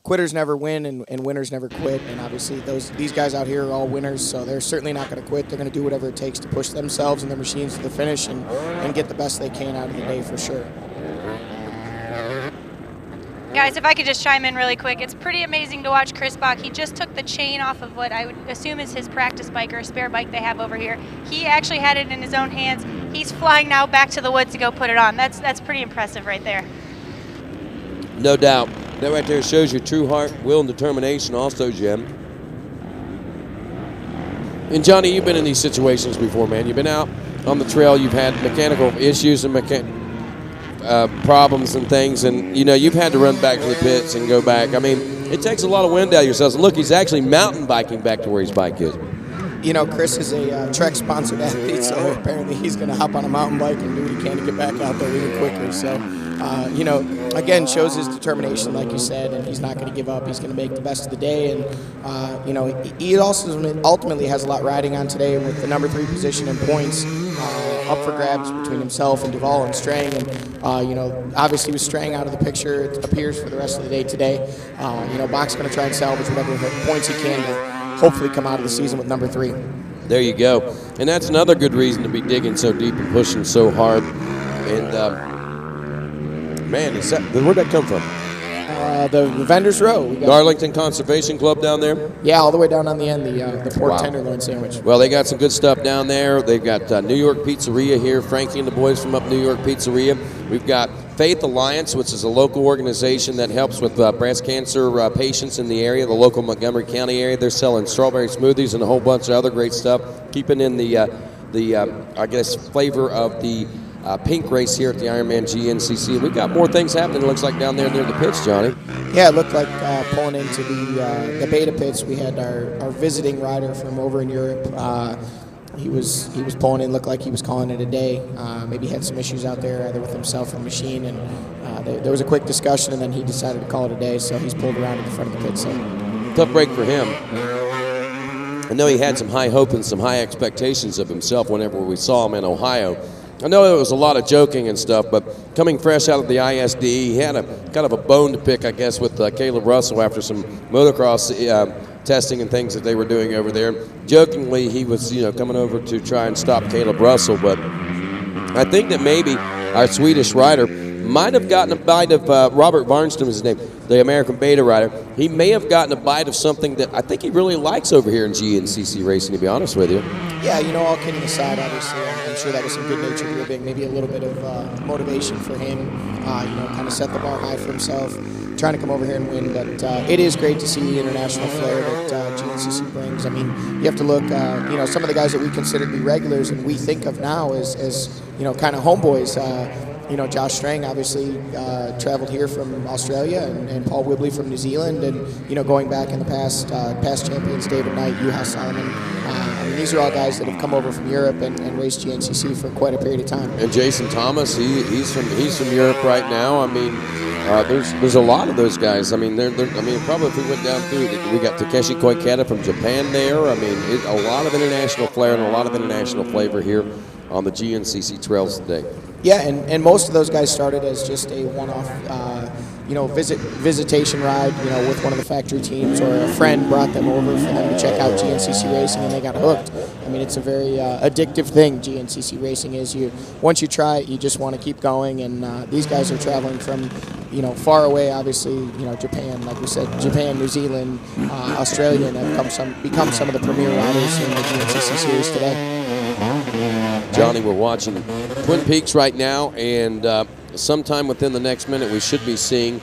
quitters never win and winners never quit. And obviously these guys out here are all winners, so they're certainly not going to quit. They're going to do whatever it takes to push themselves and their machines to the finish and get the best they can out of the day for sure. Guys, if I could just chime in really quick, it's pretty amazing to watch Chris Bach. He just took the chain off of what I would assume is his practice bike or a spare bike they have over here. He actually had it in his own hands. He's flying now back to the woods to go put it on. That's pretty impressive right there. No doubt. That right there shows your true heart, will, and determination also, Jim. And Johnny, you've been in these situations before, man. You've been out on the trail. You've had mechanical issues and problems and things, and you've had to run back to the pits and go back. I mean, it takes a lot of wind out of yourselves. And look, he's actually mountain biking back to where his bike is. You know, Chris is a Trek-sponsored athlete, so apparently he's going to hop on a mountain bike and do what he can to get back out there even quicker. So, you know, again, shows his determination, like you said, and he's not going to give up. He's going to make the best of the day. And, you know, he also ultimately has a lot riding on today with the number 3 position in points up for grabs between himself and Duvall and Strang. And, you know, obviously with Strang out of the picture, it appears for the rest of the day today. You know, Bach's going to try and salvage whatever points he can to hopefully come out of the season with number 3. There you go. And that's another good reason to be digging so deep and pushing so hard. And, man, where'd that come from? The Vendors Row. We got Darlington Conservation Club down there? Yeah, all the way down on the end, the pork tenderloin sandwich. Well, they got some good stuff down there. They've got New York Pizzeria here, Frankie and the boys from up New York Pizzeria. We've got Faith Alliance, which is a local organization that helps with breast cancer patients in the area, the local Montgomery County area. They're selling strawberry smoothies and a whole bunch of other great stuff, keeping in the I guess, flavor of the pink race here at the Ironman GNCC. We've got more things happening, it looks like, down there near the pits, Johnny. Yeah, it looked like pulling into the beta pits. We had our visiting rider from over in Europe. He was pulling in, looked like he was calling it a day. Maybe had some issues out there, either with himself or the machine, and there was a quick discussion, and then he decided to call it a day, so he's pulled around in the front of the pit. So tough break for him. I know he had some high hope and some high expectations of himself whenever we saw him in Ohio. I know there was a lot of joking and stuff, but coming fresh out of the ISD, he had a kind of a bone to pick, I guess, with Caleb Russell after some motocross testing and things that they were doing over there. Jokingly, he was, you know, coming over to try and stop Caleb Russell, but I think that maybe our Swedish rider might have gotten a bite of Robert Varnström is his name, the American beta rider. He may have gotten a bite of something that I think he really likes over here in GNCC racing, to be honest with you. Yeah, you know, all kidding aside, obviously, I'm sure that was some good-natured ribbing, maybe a little bit of motivation for him, you know, kind of set the bar high for himself, trying to come over here and win. But it is great to see the international flair that GNCC brings. I mean, you have to look, you know, some of the guys that we consider to be regulars and we think of now as you know, kind of homeboys. You know, Josh Strang obviously traveled here from Australia, and Paul Whibley from New Zealand, and, you know, going back in the past champions, David Knight, Juha Salmon. I mean, these are all guys that have come over from Europe and raced GNCC for quite a period of time. And Jason Thomas, he's from Europe right now. I mean, there's a lot of those guys. I mean, I mean, probably if we went down through, we got Takeshi Koiketa from Japan there. I mean, a lot of international flair and a lot of international flavor here on the GNCC trails today. Yeah, and most of those guys started as just a one-off, you know, visitation ride, you know, with one of the factory teams, or a friend brought them over for them to check out GNCC racing, and they got hooked. I mean, it's a very addictive thing, GNCC racing is. Once you try it, you just want to keep going, and these guys are traveling from, you know, far away, obviously, you know, Japan, like we said, Japan, New Zealand, Australia, and have become some of the premier riders in the GNCC series today. Johnny, we're watching Twin Peaks right now, and sometime within the next minute we should be seeing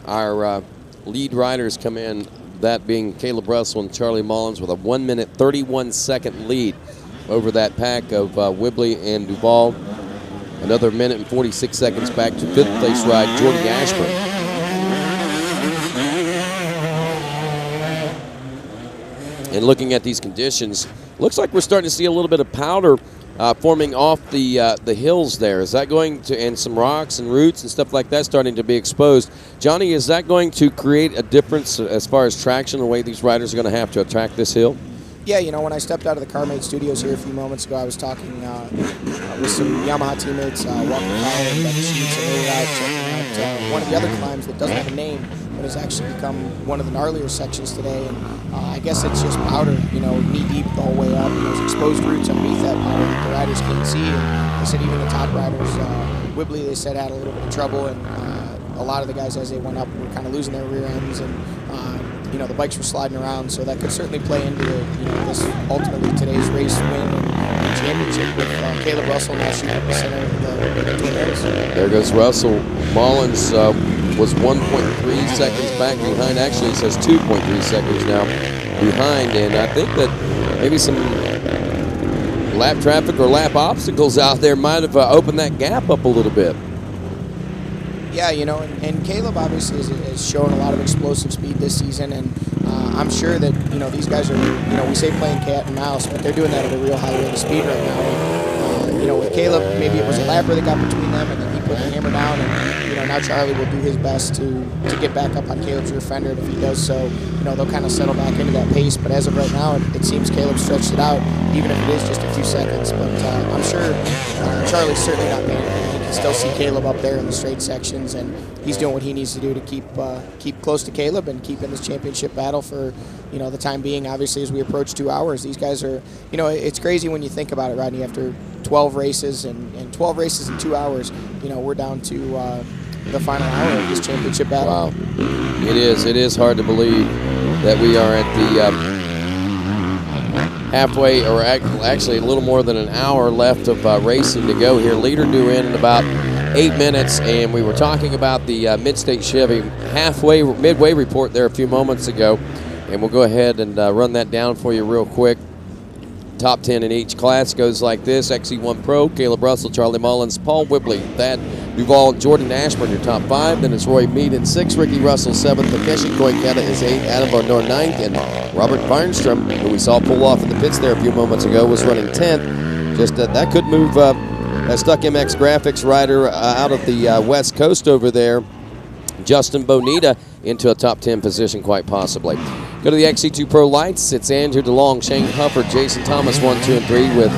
our lead riders come in, that being Caleb Russell and Charlie Mullins, with a 1 minute 31 second lead over that pack of Whibley and Duvall. Another minute and 46 seconds back to fifth place ride Jordy Ashburn. And looking at these conditions, looks like we're starting to see a little bit of powder forming off the hills there. Is that going to, and some rocks and roots and stuff like that starting to be exposed. Johnny, is that going to create a difference as far as traction, the way these riders are going to have to attack this hill? Yeah, you know, when I stepped out of the CarMate studios here a few moments ago, I was talking with some Yamaha teammates, Walker Powell and Becky Sheets, and they were out checking out one of the other climbs that doesn't have a name, but has actually become one of the gnarlier sections today. And I guess it's just powder, you know, knee-deep the whole way up. And there's exposed roots underneath that powder that the riders can't see. And they said even the top riders, Whibley, they said, had a little bit of trouble, and a lot of the guys, as they went up, were kind of losing their rear ends, and you know, the bikes were sliding around, so that could certainly play into, you know, this ultimately today's race win and championship, with Caleb Russell now shooting at the center of the Twin Hills. There goes Russell. Mullins was 1.3 seconds back behind. Actually, it says 2.3 seconds now behind, and I think that maybe some lap traffic or lap obstacles out there might have opened that gap up a little bit. Yeah, you know, and Caleb obviously has shown a lot of explosive speed this season, and I'm sure that, these guys are, we say playing cat and mouse, but they're doing that at a real high rate of speed right now. And, with Caleb, maybe it was a lapper that got between them, and then he put the hammer down, and, now Charlie will do his best to get back up on Caleb's rear fender, and if he does so, they'll kind of settle back into that pace. But as of right now, it seems Caleb stretched it out, even if it is just a few seconds. But I'm sure Charlie's certainly not panicking. He can still see Caleb up there in the straight sections, and he's doing what he needs to do to keep close to Caleb and keep in this championship battle for, the time being. Obviously, as we approach 2 hours, these guys are, it's crazy when you think about it, Rodney. After 12 races and 12 races in 2 hours, we're down to the final hour of this championship battle. Wow. It is hard to believe that we are at the halfway, or actually a little more than an hour left of racing to go here. Leader due in about 8 minutes, and we were talking about the Mid-State Chevy midway report there a few moments ago, and we'll go ahead and run that down for you real quick. Top 10 in each class goes like this: XC1 Pro, Caleb Russell, Charlie Mullins, Paul Whibley, Thad Duvall, Jordan Ashburn, your top 5. Then it's Roy Mead in 6th, Ricky Russell 7th, Takeshi Koikata is 8th, Adam Varnor 9th, and Robert Farnstrom, who we saw pull off in the pits there a few moments ago, was running 10th. Just that could move Stuck MX Graphics rider out of the West Coast over there, Justin Bonita, into a top 10 position quite possibly. Go to the XC2 Pro Lights. It's Andrew DeLong, Shane Hufford, Jason Thomas 1, 2, and 3, with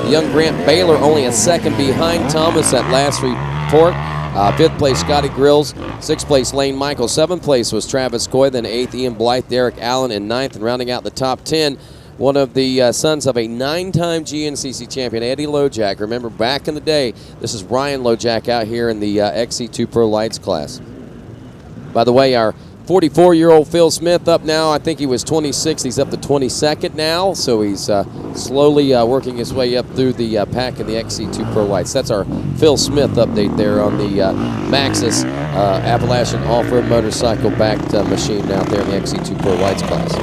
young Grant Baylor only a second behind Thomas at last report. 5th place, Scotty Grills. 6th place, Lane Michael. 7th place was Travis Coy. Then 8th, Ian Blythe, Derek Allen in 9th. And rounding out the top 10, one of the sons of a 9-time GNCC champion, Eddie Lojak. Remember, back in the day, this is Ryan Lojak out here in the XC2 Pro Lights class. By the way, our 44-year-old Phil Smith up now. I think he was 26th. He's up to 22nd now, so he's slowly working his way up through the pack in the XC2 Pro Lights. That's our Phil Smith update there on the Maxxis Appalachian off-road motorcycle-backed machine out there in the XC2 Pro Lights class.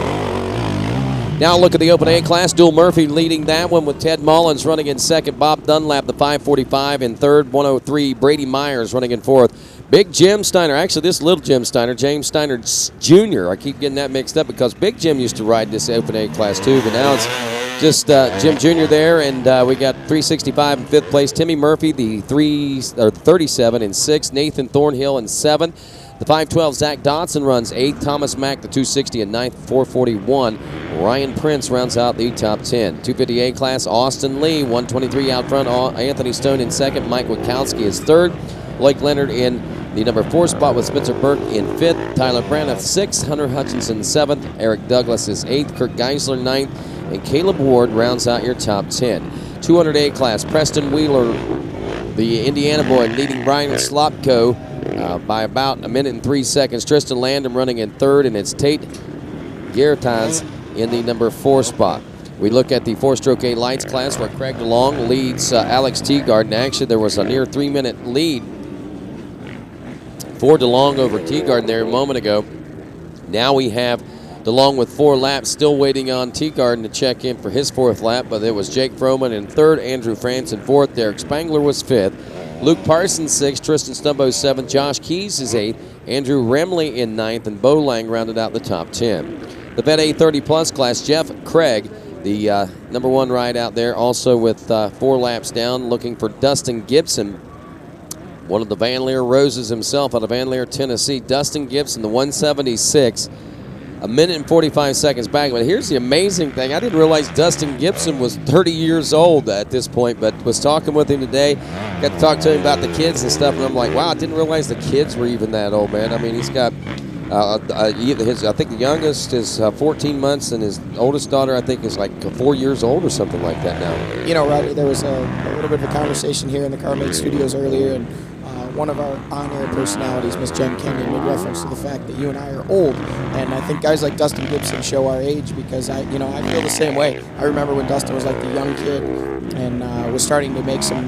Now look at the Open A class. Dual Murphy leading that one with Ted Mullins running in 2nd. Bob Dunlap, the 545 in 3rd. 103, Brady Myers running in 4th. Big Jim Steiner, actually this little Jim Steiner, James Steiner Jr. I keep getting that mixed up because Big Jim used to ride this Open A class too, but now it's just Jim Jr. there, and we got 365 in 5th place. Timmy Murphy, the 37 in 6th. Nathan Thornhill in 7th. The 512, Zach Dodson runs 8th. Thomas Mack, the 260 in 9th, 441. Ryan Prince rounds out the top 10. 250A class, Austin Lee, 123 out front. Anthony Stone in 2nd. Mike Wachowski is 3rd. Blake Leonard in the number 4 spot with Spencer Burke in 5th. Tyler Braniff 6th. Hunter Hutchinson 7th. Eric Douglas is 8th. Kurt Geisler 9th. And Caleb Ward rounds out your top 10. 200A class, Preston Wheeler, the Indiana boy, leading Brian Slopko by about 1 minute and 3 seconds. Tristan Landon running in 3rd, and it's Tate Gertans in the number 4 spot. We look at the 4-stroke A lights class where Craig DeLong leads Alex Teagard. Actually, there was a near 3-minute lead for DeLong over Teagard there a moment ago. Now we have DeLong with 4 laps, still waiting on Teagard to check in for his 4th lap, but it was Jake Froman in 3rd, Andrew France in 4th, Derek Spangler was 5th, Luke Parsons 6th, Tristan Stumbo 7th, Josh Keys is 8th, Andrew Remley in 9th, and Bo Lang rounded out the top 10. The Vet A30 Plus class, Jeff Craig, the number 1 ride out there, also with 4 laps down, looking for Dustin Gibson, one of the Van Leer Roses himself out of Van Leer, Tennessee. Dustin Gibson, the 176, 1 minute and 45 seconds back. But here's the amazing thing. I didn't realize Dustin Gibson was 30 years old at this point, but was talking with him today. Got to talk to him about the kids and stuff, and I'm like, wow, I didn't realize the kids were even that old, man. I mean, he's got, I think the youngest is 14 months, and his oldest daughter, I think, is like 4 years old or something like that now. You know, Rodney, there was a little bit of a conversation here in the CarMate studios earlier, and one of our on-air personalities, Miss Jen Kenyon, made reference to the fact that you and I are old, and I think guys like Dustin Gibson show our age because I feel the same way. I remember when Dustin was like the young kid and was starting to make some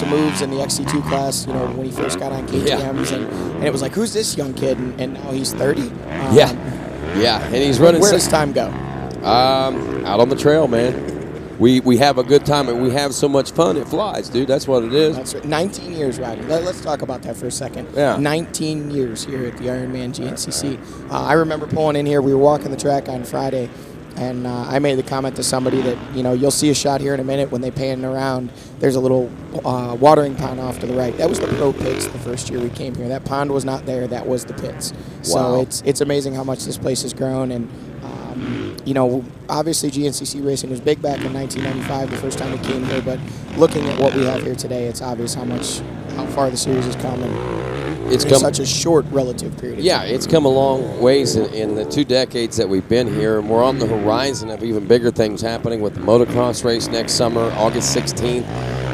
moves in the XC2 class. You know, when he first got on KTM's, and it was like, who's this young kid? And now he's 30. Yeah, and he's running. Where does time go? Out on the trail, man. we have a good time and we have so much fun. It flies, dude. That's what it is. That's right. 19 years, Rodney. Let's talk about that for a second. Yeah. 19 years here at the Ironman GNCC. I remember pulling in here. We were walking the track on Friday, and I made the comment to somebody that, you'll see a shot here in a minute when they pan around. There's a little watering pond off to the right. That was the pro pits the first year we came here. That pond was not there. That was the pits. Wow. So it's amazing how much this place has grown. And obviously GNCC racing was big back in 1995, the first time we came here, but looking at what we have here today, it's obvious how far the series has come in such a short relative period of time. It's come a long ways in the 2 decades that we've been here, and we're on the horizon of even bigger things happening with the motocross race next summer, August 16th,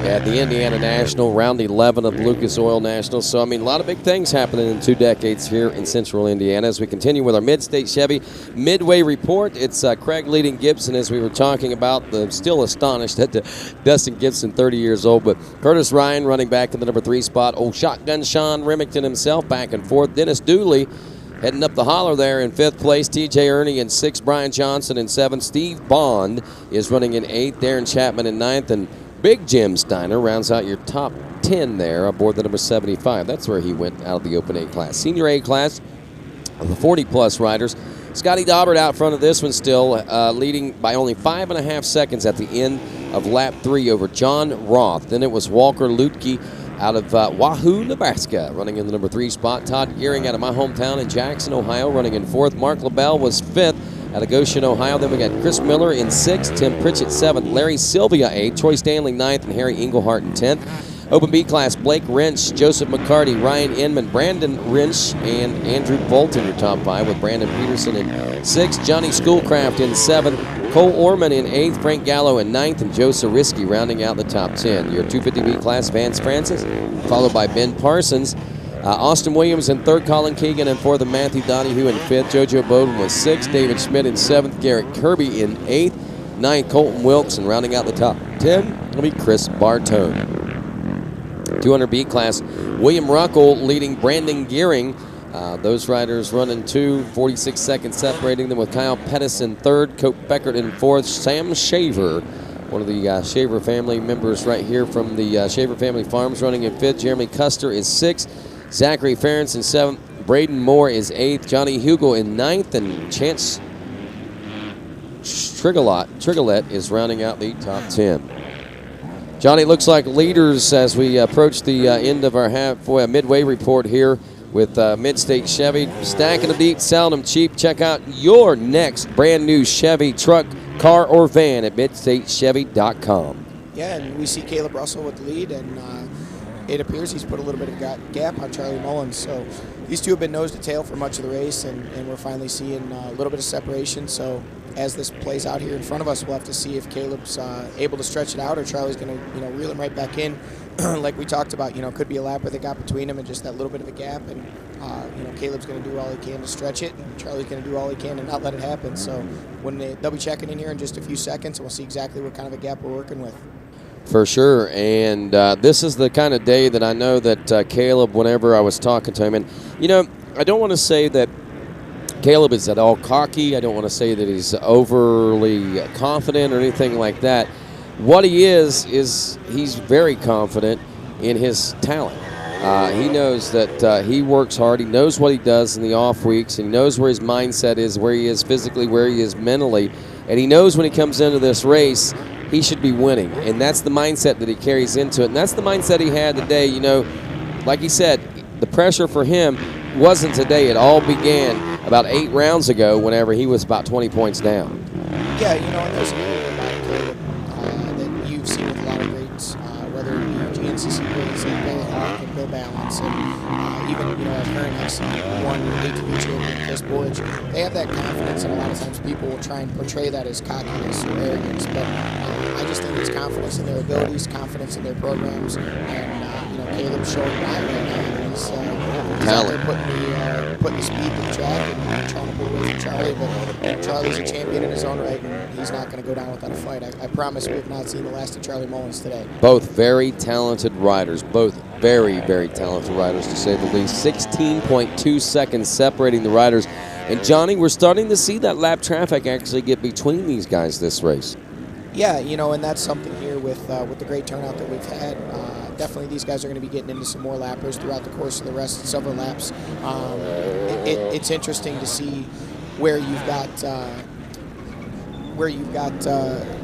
at the Indiana National, round 11 of Lucas Oil National. So, a lot of big things happening in 2 decades here in central Indiana. As we continue with our Mid-State Chevy Midway Report, it's Craig leading Gibson, as we were talking about. Still astonished that Dustin Gibson, 30 years old, but Curtis Ryan running back in the number 3 spot. Old Shotgun Sean Remington himself back and forth. Dennis Dooley heading up the holler there in 5th place. TJ Ernie in 6th. Brian Johnson in 7th. Steve Bond is running in 8th. Darren Chapman in 9th. And Big Jim Steiner rounds out your top 10 there aboard the number 75. That's where he went out of the Open A class. Senior A class of the 40-plus riders. Scotty Daubert out front of this one still, leading by only 5.5 seconds at the end of lap 3 over John Roth. Then it was Walker Lutke out of Wahoo, Nebraska, running in the number 3 spot. Todd Gearing out of my hometown in Jackson, Ohio, running in 4th. Mark LaBelle was 5th out of Goshen, Ohio. Then we got Chris Miller in 6th, Tim Pritchett 7th, Larry Sylvia 8th, Troy Stanley 9th, and Harry Englehart in 10th. Open B class, Blake Wrench, Joseph McCarty, Ryan Inman, Brandon Wrench, and Andrew Bolton, your top 5, with Brandon Peterson in 6th, Johnny Schoolcraft in 7th, Cole Orman in 8th, Frank Gallo in 9th, and Joe Sariski rounding out the top 10. Your 250B class, Vance Francis, followed by Ben Parsons. Austin Williams in 3rd, Colin Keegan in 4th, and Matthew Donahue in 5th. JoJo Bowden was 6th, David Schmidt in 7th, Garrett Kirby in 8th, 9th, Colton Wilkes, and rounding out the top 10 will be Chris Bartone. 200B class, William Ruckel leading Brandon Gearing. Those riders running 46 seconds separating them, with Kyle Pettis in 3rd, Cope Beckert in 4th, Sam Shaver, one of the Shaver family members right here from the Shaver Family Farms, running in 5th. Jeremy Custer is 6th, Zachary Ferentz in 7th, Braden Moore is 8th, Johnny Hugel in 9th, and Chance Trigolette is rounding out the top 10. Johnny, looks like leaders as we approach the end of our midway report here with Mid-State Chevy. Stacking them deep, selling them cheap. Check out your next brand new Chevy truck, car, or van at midstatechevy.com. Yeah, and we see Caleb Russell with the lead, and it appears he's put a little bit of a gap on Charlie Mullins. So these two have been nose to tail for much of the race, and we're finally seeing a little bit of separation. So as this plays out here in front of us, we'll have to see if Caleb's able to stretch it out, or Charlie's going to reel him right back in. Like we talked about, could be a lap where they got between them and just that little bit of a gap, and Caleb's going to do all he can to stretch it, and Charlie's going to do all he can to not let it happen. So when they'll be checking in here in just a few seconds, and we'll see exactly what kind of a gap we're working with. For sure, and this is the kind of day that I know that Caleb, whenever I was talking to him, and I don't want to say that Caleb is at all cocky. I don't want to say that he's overly confident or anything like that. What he is he's very confident in his talent. He knows that he works hard. He knows what he does in the off weeks, and he knows where his mindset is, where he is physically, where he is mentally, and he knows when he comes into this race, he should be winning, and that's the mindset that he carries into it, and that's the mindset he had today. Like he said, the pressure for him wasn't today. It all began about 8 rounds ago, whenever he was about 20 points down. Yeah, and there's an area about Caleb that you've seen with a lot of greats, whether it be GNCC greats like Billy Hawk and Bill Balance, and even our current XC1 ATV champion Chris Borich. They have that confidence, and a lot of times people will try and portray that as cockiness or arrogance, but I just think it's confidence in their abilities, confidence in their programs, and Caleb's showing why right now. He's out there putting the speed to the track and trying to pull away from Charlie, but Charlie's a champion in his own right, and he's not going to go down without a fight. I promise we have not seen the last of Charlie Mullins today. Both very talented riders, both very, very talented riders, to say the least. 16.2 seconds separating the riders. And Johnny, we're starting to see that lap traffic actually get between these guys this race. Yeah, you know, and that's something here with the great turnout that we've had. Definitely, these guys are going to be getting into some more lappers throughout the course of the rest, several laps. It's interesting to see where you've got the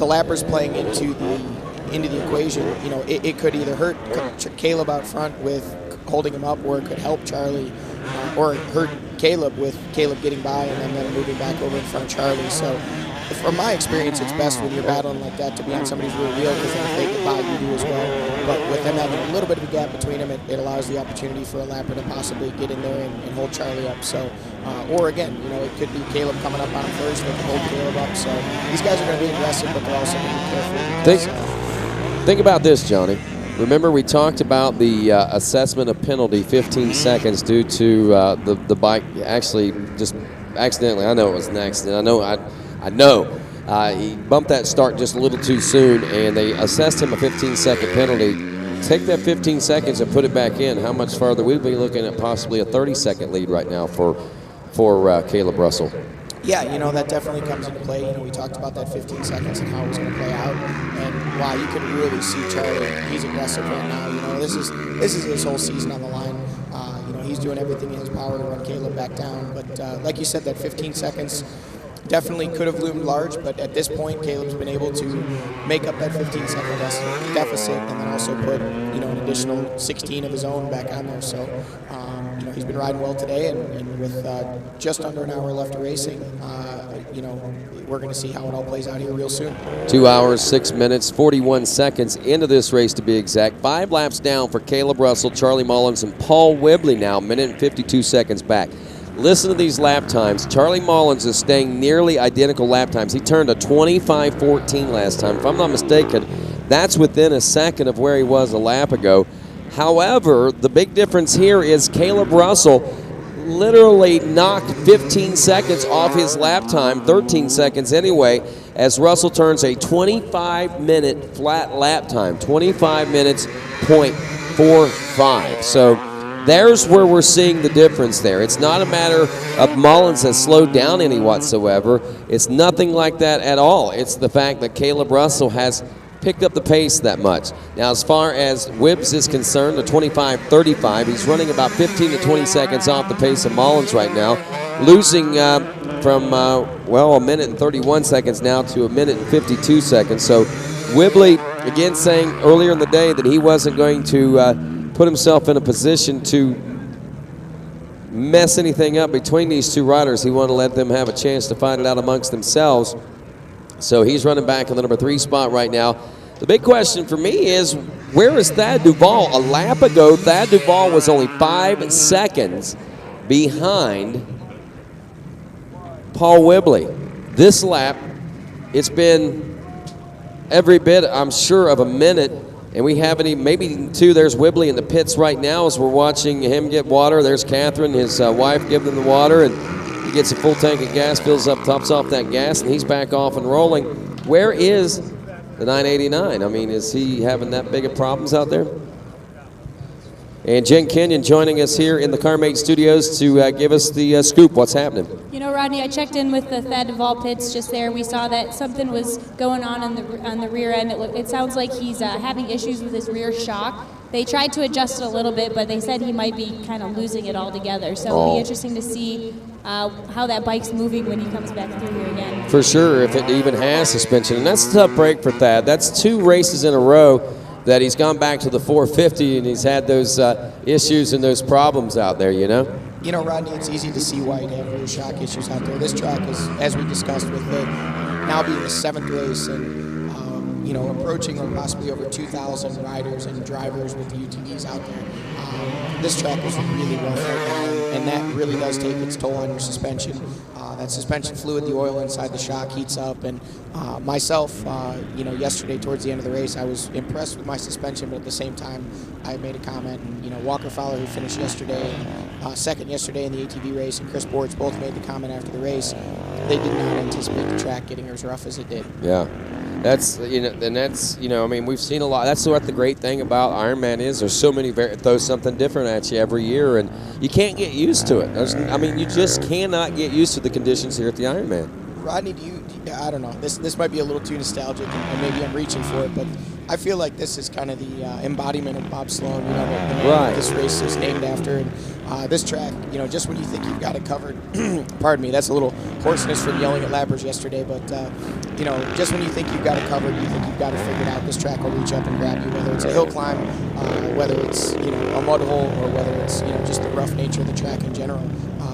lappers playing into the equation. You know, it could either hurt Caleb out front with holding him up, or it could help Charlie, or hurt Caleb with Caleb getting by and then moving back over in front of Charlie. So, from my experience, it's best when you're battling like that to be on somebody's rear wheel, because then if they get by, you do as well. But with them having a little bit of a gap between them, it allows the opportunity for a lapper to possibly get in there and hold Charlie up. So, or again, you know, it could be Caleb coming up on him first, they can hold Caleb up. So these guys are going to be aggressive, but they're also going to be careful. Think about this, Johnny. Remember, we talked about the assessment of penalty, 15 seconds due to the bike actually just accidentally. I know it was an accident. I know he bumped that start just a little too soon, and they assessed him a 15-second penalty. Take that 15 seconds and put it back in. How much farther? We'd be looking at possibly a 30-second lead right now for Caleb Russell. Yeah, you know, that definitely comes into play. You know, we talked about that 15 seconds and how it was going to play out. And wow, you can really see Charlie. He's aggressive right now. You know, this is his whole season on the line. You know, he's doing everything in his power to run Caleb back down. But like you said, that 15 seconds definitely could have loomed large, but at this point, Caleb's been able to make up that 15-second deficit, and then also put, you know, an additional 16 of his own back on there. So, you know, he's been riding well today, and with just under an hour left of racing, you know, we're going to see how it all plays out here real soon. 2 hours, 6 minutes, 41 seconds into this race to be exact. 5 laps down for Caleb Russell, Charlie Mullins, and Paul Whibley now, a minute and 52 seconds back. Listen to these lap times. Charlie Mullins is staying nearly identical lap times. He turned a 25:14 last time. If I'm not mistaken, that's within a second of where he was a lap ago. However, the big difference here is Caleb Russell literally knocked 15 seconds off his lap time, 13 seconds anyway, as Russell turns a 25-minute flat lap time, 25 minutes, .45. So there's where we're seeing the difference there. It's not a matter of Mullins has slowed down any whatsoever. It's nothing like that at all. It's the fact that Caleb Russell has picked up the pace that much. Now, as far as Wibbs is concerned, the 25:35, he's running about 15 to 20 seconds off the pace of Mullins right now, losing from, a minute and 31 seconds now to a minute and 52 seconds. So Whibley, again, saying earlier in the day that he wasn't going to put himself in a position to mess anything up between these two riders. He wanted to let them have a chance to find it out amongst themselves. So he's running back in the number 3 spot right now. The big question for me is, where is Thad Duvall? A lap ago, Thad Duvall was only 5 seconds behind Paul Whibley. This lap, it's been every bit, I'm sure, of a minute. And we haven't even, maybe 2, there's Whibley in the pits right now as we're watching him get water. There's Catherine, his wife, giving him the water, and he gets a full tank of gas, fills up, tops off that gas, and he's back off and rolling. Where is the 989? I mean, is he having that big of problems out there? And Jen Kenyon joining us here in the CarMate studios to give us the scoop. What's happening? You know, Rodney, I checked in with the Thad Duvall pits just there. We saw that something was going on the rear end. It sounds like he's having issues with his rear shock. They tried to adjust it a little bit, but they said he might be kind of losing it altogether. So it'll be interesting to see how that bike's moving when he comes back through here again. For sure, if it even has suspension. And that's a tough break for Thad. That's 2 races in a row that he's gone back to the 450, and he's had those issues and those problems out there, you know? You know, Rodney, it's easy to see why he'd have rear shock issues out there. This track is, as we discussed, with it now being the 7th race and, you know, approaching or possibly over 2,000 riders and drivers with the UTVs out there. This track is really rough right now, and that really does take its toll on your suspension. That suspension fluid, the oil inside the shock heats up, and myself, you know, yesterday towards the end of the race, I was impressed with my suspension, but at the same time, I made a comment, and, you know, Walker Fowler, who finished yesterday, second yesterday in the ATV race, and Chris Bortz both made the comment after the race. They did not anticipate the track getting as rough as it did. Yeah. That's, you know, and that's, you know, I mean, we've seen a lot. That's what the great thing about Ironman is. There's so many, throws something different at you every year, and you can't get used to it. I mean, you just cannot get used to the conditions here at the Ironman. Rodney, I don't know. This might be a little too nostalgic, and maybe I'm reaching for it, but I feel like this is kind of the embodiment of Bob Sloan. You know, the man Right. this race is named after, and this track. You know, just when you think you've got it covered. Pardon me, that's a little hoarseness from yelling at lappers yesterday, but you know, just when you think you've got it covered, you think you've got it figured out. This track will reach up and grab you, whether it's a hill climb, whether it's a mud hole, or whether it's just the rough nature of the track in general.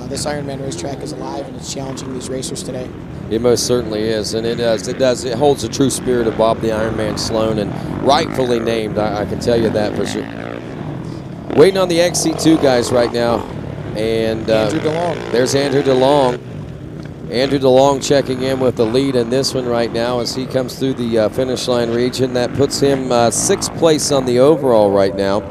This Ironman racetrack is alive, and it's challenging these racers today. It most certainly is, and it holds the true spirit of Bob the Ironman Sloan, and rightfully named, I can tell you that for sure. Waiting on the XC2 guys right now, and Andrew DeLong. There's Andrew DeLong. Andrew DeLong checking in with the lead in this one right now as he comes through the finish line region. That puts him 6th place on the overall right now,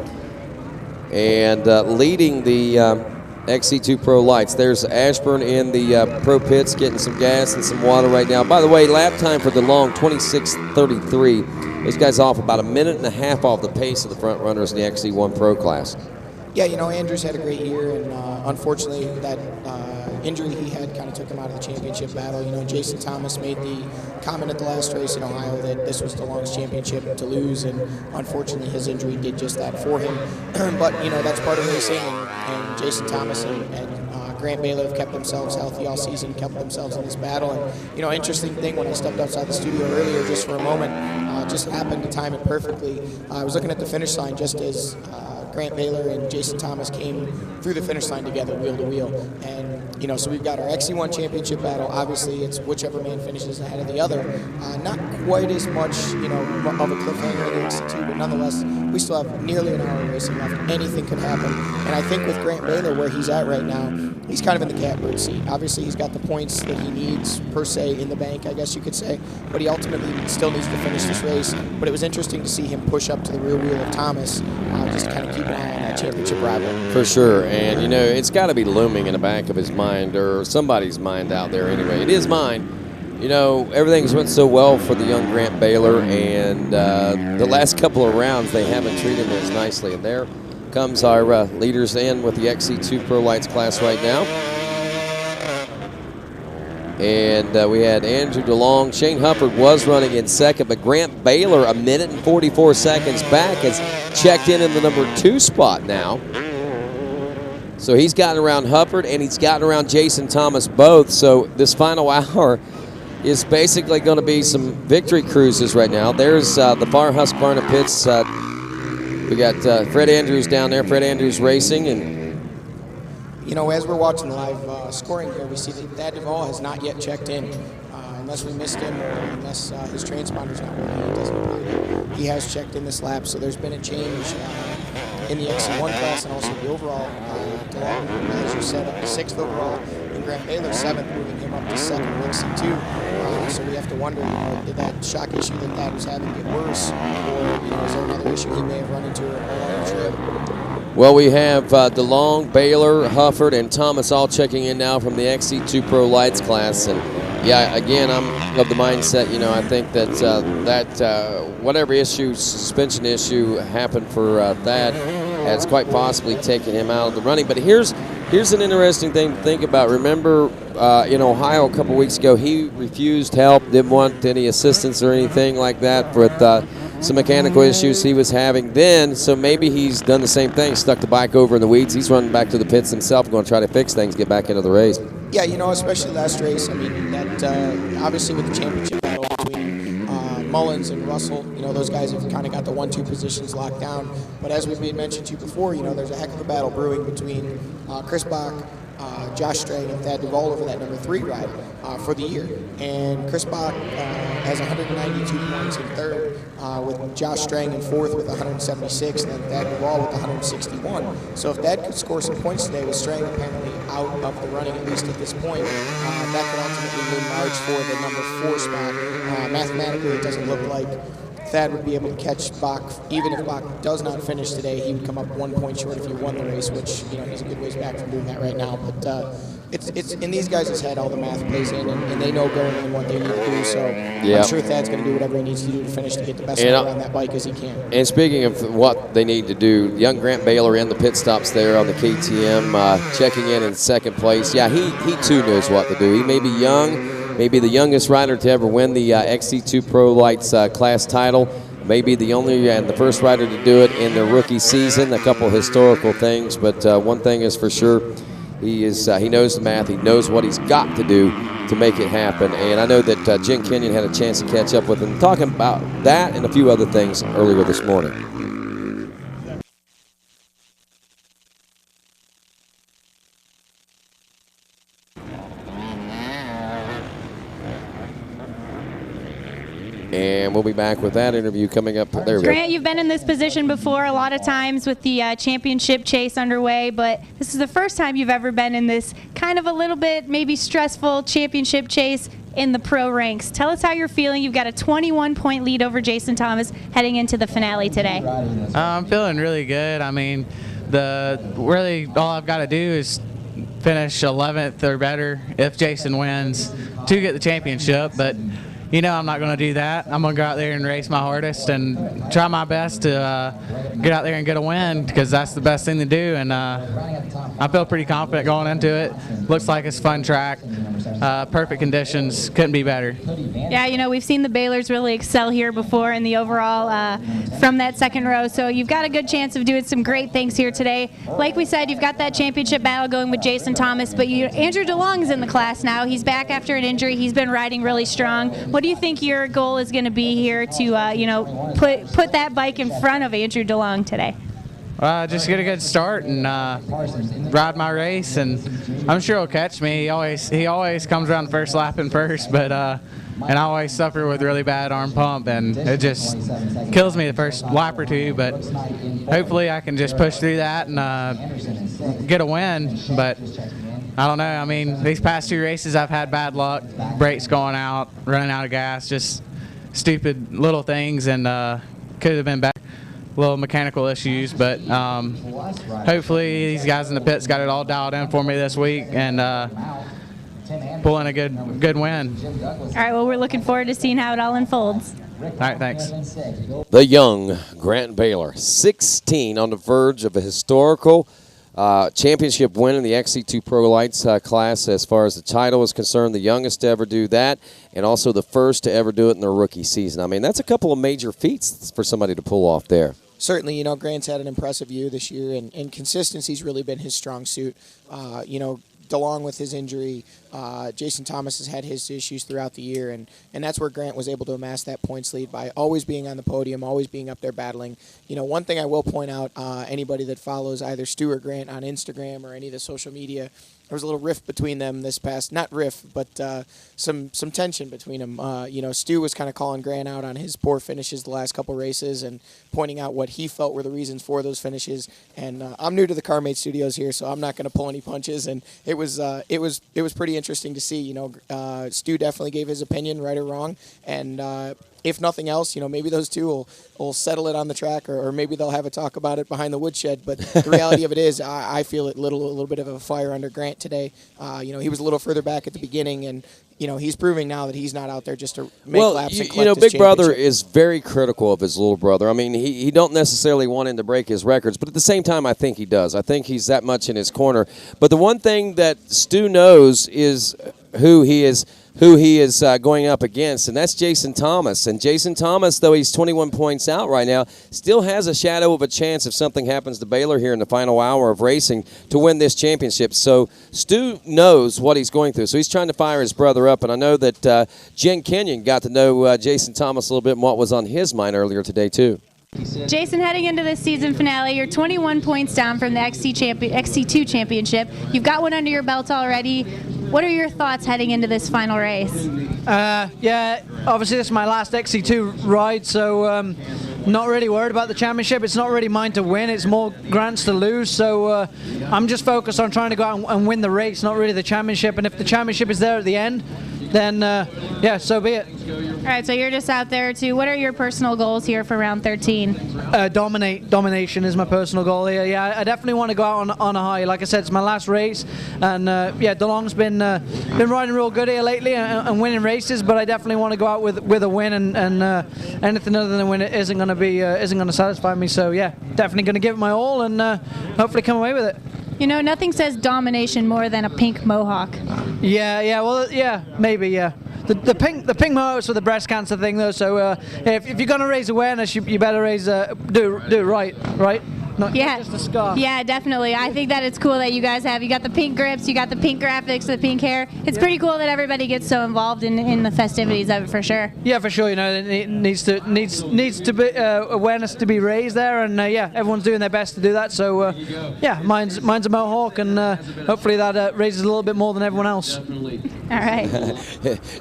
and leading the XC2 Pro Lights. There's Ashburn in the Pro Pits getting some gas and some water right now. By the way, lap time for DeLong, 26:33. Those guys off about a minute and a half off the pace of the front runners in the XC1 Pro class. Yeah, Andrew's had a great year, and unfortunately that injury he had kind of took him out of the championship battle. Jason Thomas made the comment at the last race in Ohio that this was DeLong's championship to lose, and unfortunately his injury did just that for him. But, that's part of racing, and Jason Thomas and Grant Baylor have kept themselves healthy all season, kept themselves in this battle. And, interesting thing, when I stepped outside the studio earlier just for a moment, just happened to time it perfectly. I was looking at the finish line just as Grant Baylor and Jason Thomas came through the finish line together, wheel to wheel. And, so we've got our XC1 championship battle. Obviously, it's whichever man finishes ahead of the other. Not quite as much, of a cliffhanger in the XC2, but nonetheless, we still have nearly an hour of racing left. Anything could happen. And I think with Grant Baylor, where he's at right now, he's kind of in the catbird seat. Obviously, he's got the points that he needs, per se, in the bank, I guess you could say. But he ultimately still needs to finish this race. But it was interesting to see him push up to the rear wheel of Thomas, just to kind of keep an eye on that championship rival. For sure, and it's got to be looming in the back of his mind, or somebody's mind out there anyway. It is mine. Everything's went so well for the young Grant Baylor, and the last couple of rounds they haven't treated him as nicely. And there comes our leaders in with the XC2 Pro Lights class right now. And we had Andrew DeLong. Shane Hufford was running in second, but Grant Baylor, 1 minute and 44 seconds back, has checked in the number 2 spot now. So he's gotten around Hufford, and he's gotten around Jason Thomas both. So this final hour is basically going to be some victory cruises right now. There's the far Husqvarna pits. We got Fred Andrews down there. Fred Andrews Racing, and as we're watching the live scoring here, we see that Thad Duvall has not yet checked in. Unless we missed him, or unless his transponder's not working, it doesn't appear that he has checked in this lap. So there's been a change in the XC1 class and also the overall. DeLong, as you said, up to 6th overall, and Grant Baylor 7th, moving him up to 2nd in XC2. So we have to wonder, did that shock issue that Thad was having get worse, or is there another issue he may have run into along the trail? Well, we have DeLong, Baylor, Hufford, and Thomas all checking in now from the XC2 Pro Lights class. And yeah, again, I'm of the mindset, I think that whatever suspension issue happened for Thad has quite possibly taken him out of the running. But here's an interesting thing to think about. Remember, in Ohio a couple weeks ago, he refused help, didn't want any assistance or anything like that with some mechanical issues he was having then. So maybe he's done the same thing, stuck the bike over in the weeds. He's running back to the pits himself, going to try to fix things, get back into the race. Yeah, especially last race. I mean, that obviously with the championship battle between Mullins and Russell, those guys have kind of got the 1-2 positions locked down. But as we've mentioned to you before, there's a heck of a battle brewing between Chris Bach, Josh Strang, and Thad Duvall over that number 3 ride for the year. And Chris Bach has 192 points in 3rd, with Josh Strang in 4th with 176, and then Thad Duvall with 161. So if Thad could score some points today with Strang apparently out of the running, at least at this point, that could ultimately loom large for the number 4 spot. Mathematically, it doesn't look like Thad would be able to catch Bach. Even if Bach does not finish today, he would come up 1 point short if he won the race, which he's a good ways back from doing that right now. But it's in these guys' head, all the math plays in, and they know going in what they need to do. So I'm sure Thad's going to do whatever he needs to do to finish, to get the best out on that bike as he can. And speaking of what they need to do, young Grant Baylor in the pit stops there on the KTM, checking in 2nd place. Yeah, he too knows what to do. He may be young, maybe the youngest rider to ever win the XC2 Pro Lights class title. Maybe the only and the first rider to do it in their rookie season. A couple historical things, but one thing is for sure, he knows the math. He knows what he's got to do to make it happen. And I know that Jen Kenyon had a chance to catch up with him, talking about that and a few other things earlier this morning. And we'll be back with that interview coming up. There we go. Grant, you've been in this position before a lot of times with the championship chase underway, but this is the first time you've ever been in this kind of a little bit maybe stressful championship chase in the pro ranks. Tell us how you're feeling. You've got a 21-point lead over Jason Thomas heading into the finale today. I'm feeling really good. I mean, really all I've got to do is finish 11th or better if Jason wins to get the championship, but you know I'm not going to do that. I'm going to go out there and race my hardest and try my best to get out there and get a win, because that's the best thing to do. And I feel pretty confident going into it. Looks like it's a fun track. Perfect conditions. Couldn't be better. Yeah, you know, we've seen the Baylors really excel here before in the overall from that second row, so you've got a good chance of doing some great things here today. Like we said, you've got that championship battle going with Jason Thomas, but Andrew DeLong's in the class now. He's back after an injury. He's been riding really strong. What do you think your goal is going to be here to, you know, put that bike in front of Andrew DeLong today? Just get a good start and ride my race, and I'm sure he'll catch me. He always comes around the first lap in first, but and I always suffer with really bad arm pump, and it just kills me the first lap or two. But hopefully I can just push through that and get a win. But I don't know. I mean, these past two races I've had bad luck, brakes going out, running out of gas, just stupid little things, and could have been better. Little mechanical issues, but hopefully these guys in the pits got it all dialed in for me this week and pull in a good win. All right, well, we're looking forward to seeing how it all unfolds. All right, thanks. The young Grant Baylor, 16, on the verge of a historical championship win in the XC2 Pro Lights class as far as the title is concerned, the youngest to ever do that, and also the first to ever do it in their rookie season. I mean, that's a couple of major feats for somebody to pull off there. Certainly, you know, Grant's had an impressive year this year, and consistency's really been his strong suit. You know, DeLong with his injury, Jason Thomas has had his issues throughout the year, and that's where Grant was able to amass that points lead by always being on the podium, always being up there battling. You know, one thing I will point out, anybody that follows either Stu or Grant on Instagram or any of the social media, there was a little rift between them this past, not rift, but some tension between them. You know, Stu was kind of calling Grant out on his poor finishes the last couple races and pointing out what he felt were the reasons for those finishes. And I'm new to the CarMate Studios here, so I'm not going to pull any punches. And it was pretty interesting to see. You know, Stu definitely gave his opinion, right or wrong, and if nothing else, you know, maybe those two will settle it on the track, or maybe they'll have a talk about it behind the woodshed. But the reality of it is, I feel a little bit of a fire under Grant today. You know, he was a little further back at the beginning, and you know, he's proving now that he's not out there just to make laps and collect you know, his Big Brother is very critical of his little brother. I mean, he don't necessarily want him to break his records, but at the same time, I think he does. I think he's that much in his corner. But the one thing that Stu knows is who he is going up against, and that's Jason Thomas. And Jason Thomas, though he's 21 points out right now, still has a shadow of a chance if something happens to Baylor here in the final hour of racing to win this championship. So Stu knows what he's going through, so he's trying to fire his brother up. And I know that Jen Kenyon got to know Jason Thomas a little bit and what was on his mind earlier today, too. Jason, heading into this season finale, you're 21 points down from the XC2 championship. You've got one under your belt already. What are your thoughts heading into this final race? Yeah, obviously this is my last XC2 ride, so not really worried about the championship. It's not really mine to win. It's more Grant's to lose, so I'm just focused on trying to go out and win the race, not really the championship. And if the championship is there at the end, then yeah, so be it. All right, so you're just out there too. What are your personal goals here for round 13? Domination is my personal goal here. Yeah, I definitely want to go out on a high. Like I said, it's my last race, and yeah, DeLong's been riding real good here lately and winning races. But I definitely want to go out with a win, and anything other than a win isn't going to satisfy me. So yeah, definitely going to give it my all and hopefully come away with it. You know, nothing says domination more than a pink mohawk. Yeah, well, yeah, maybe, yeah. the pink mohawks for the breast cancer thing though. So if you're gonna raise awareness, you better raise do it right. Not just a scarf. Yeah, definitely. I think that it's cool that you guys you got the pink grips, you got the pink graphics, the pink hair. It's pretty cool that everybody gets so involved in the festivities of it for sure. Yeah, for sure. You know, it needs to be awareness to be raised there, and yeah, everyone's doing their best to do that. So yeah, mine's a mohawk, and hopefully that raises a little bit more than everyone else. All right.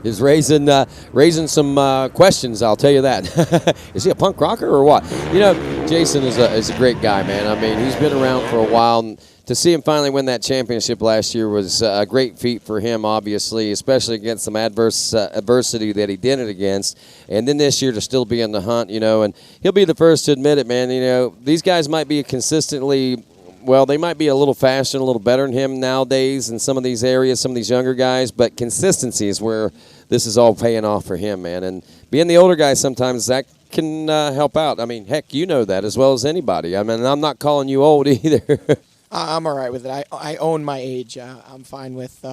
Is raising some questions, I'll tell you that. Is he a punk rocker or what? You know, Jason is a great guy, man. I mean, he's been around for a while. And to see him finally win that championship last year was a great feat for him, obviously, especially against some adversity that he did it against. And then this year to still be in the hunt, you know, and he'll be the first to admit it, man. You know, these guys might be consistently, well, they might be a little faster and a little better than him nowadays in some of these areas, some of these younger guys, but consistency is where this is all paying off for him, man. And being the older guy sometimes, that can help out. I mean, heck, you know that as well as anybody. I mean, I'm not calling you old either. I'm all right with it. I own my age. I'm fine with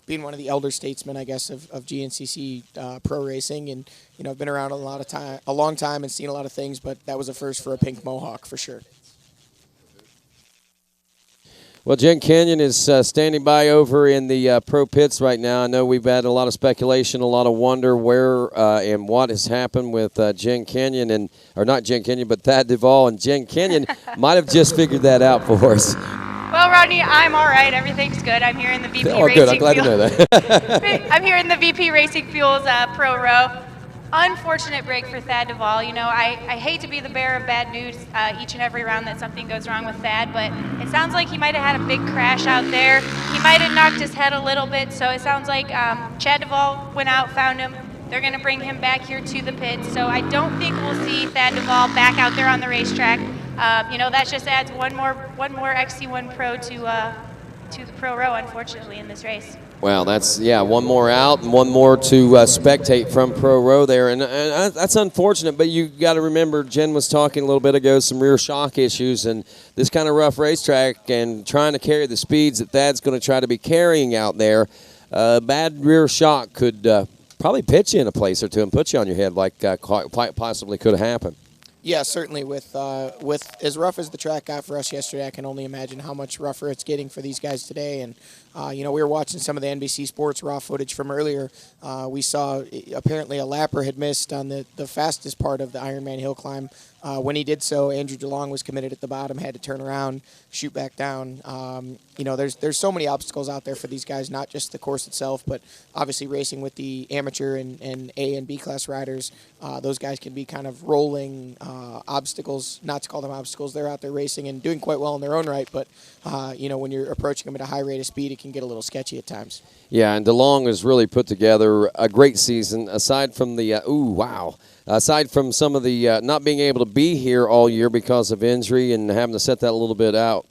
being one of the elder statesmen, I guess, of GNCC pro racing. And, you know, I've been around a long time and seen a lot of things, but that was a first for a pink mohawk for sure. Well, Jen Kenyon is standing by over in the pro pits right now. I know we've had a lot of speculation, a lot of wonder where and what has happened with Jen Kenyon, or not Jen Kenyon, but Thad Duvall. And Jen Kenyon might have just figured that out for us. Well, Rodney, I'm all right. Everything's good. I'm here in the VP Oh, Racing good. I'm glad to know that. I'm here in the VP Racing Fuels Pro Row. Unfortunate break for Thad Duvall. You know, I hate to be the bearer of bad news each and every round that something goes wrong with Thad, but it sounds like he might have had a big crash out there. He might have knocked his head a little bit, so it sounds like Chad Duvall went out, found him. They're going to bring him back here to the pits, so I don't think we'll see Thad Duvall back out there on the racetrack. You know, that just adds one more XC1 Pro to the Pro Row, unfortunately, in this race. Well, that's, yeah, one more out and one more to spectate from Pro Row there. And that's unfortunate, but you got to remember, Jen was talking a little bit ago, some rear shock issues, and this kind of rough racetrack and trying to carry the speeds that Thad's going to try to be carrying out there, bad rear shock could probably pitch you in a place or two and put you on your head like quite possibly could have happened. Yeah, certainly. With as rough as the track got for us yesterday, I can only imagine how much rougher it's getting for these guys today. And you know, we were watching some of the NBC Sports raw footage from earlier. We saw apparently a lapper had missed on the fastest part of the Ironman hill climb. When he did so, Andrew DeLong was committed at the bottom, had to turn around, shoot back down. You know, there's so many obstacles out there for these guys, not just the course itself, but obviously racing with the amateur and A and B class riders. Those guys can be kind of rolling obstacles, not to call them obstacles. They're out there racing and doing quite well in their own right, but you know, when you're approaching them at a high rate of speed, it can get a little sketchy at times. Yeah, and DeLong has really put together a great season, aside from the, aside from some of the not being able to be here all year because of injury and having to set that a little bit out.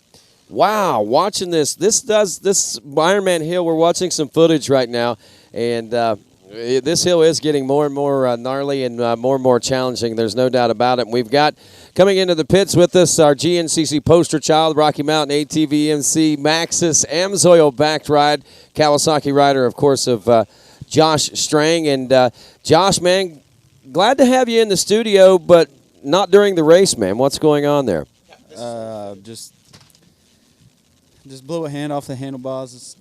Wow, watching this Ironman hill, we're watching some footage right now, and this hill is getting more and more gnarly and more and more challenging. There's no doubt about it. And we've got coming into the pits with us our GNCC poster child, Rocky Mountain ATV MC Maxxis AMSOIL-backed ride, Kawasaki rider, of course, of Josh Strang. And Josh, man, glad to have you in the studio, but not during the race, man. What's going on there? Just blew a hand off the handlebars,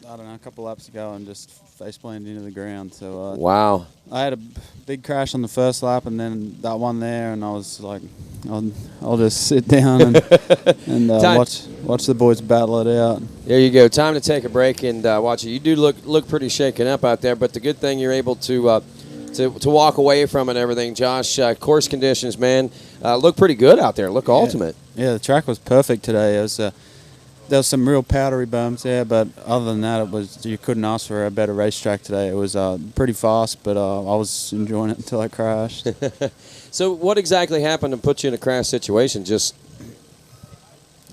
I don't know, a couple laps ago and just face planted into the ground. So wow. I had a big crash on the first lap and then that one there, and I was like, I'll just sit down and watch the boys battle it out. There you go. Time to take a break and watch it. You do look pretty shaken up out there, but the good thing you're able to walk away from it and everything, Josh. Course conditions, man, look pretty good out there. Look ultimate. Yeah, the track was perfect today. It was there was some real powdery bumps there, but other than that, you couldn't ask for a better racetrack today. It was pretty fast, but I was enjoying it until I crashed. So what exactly happened to put you in a crash situation? Just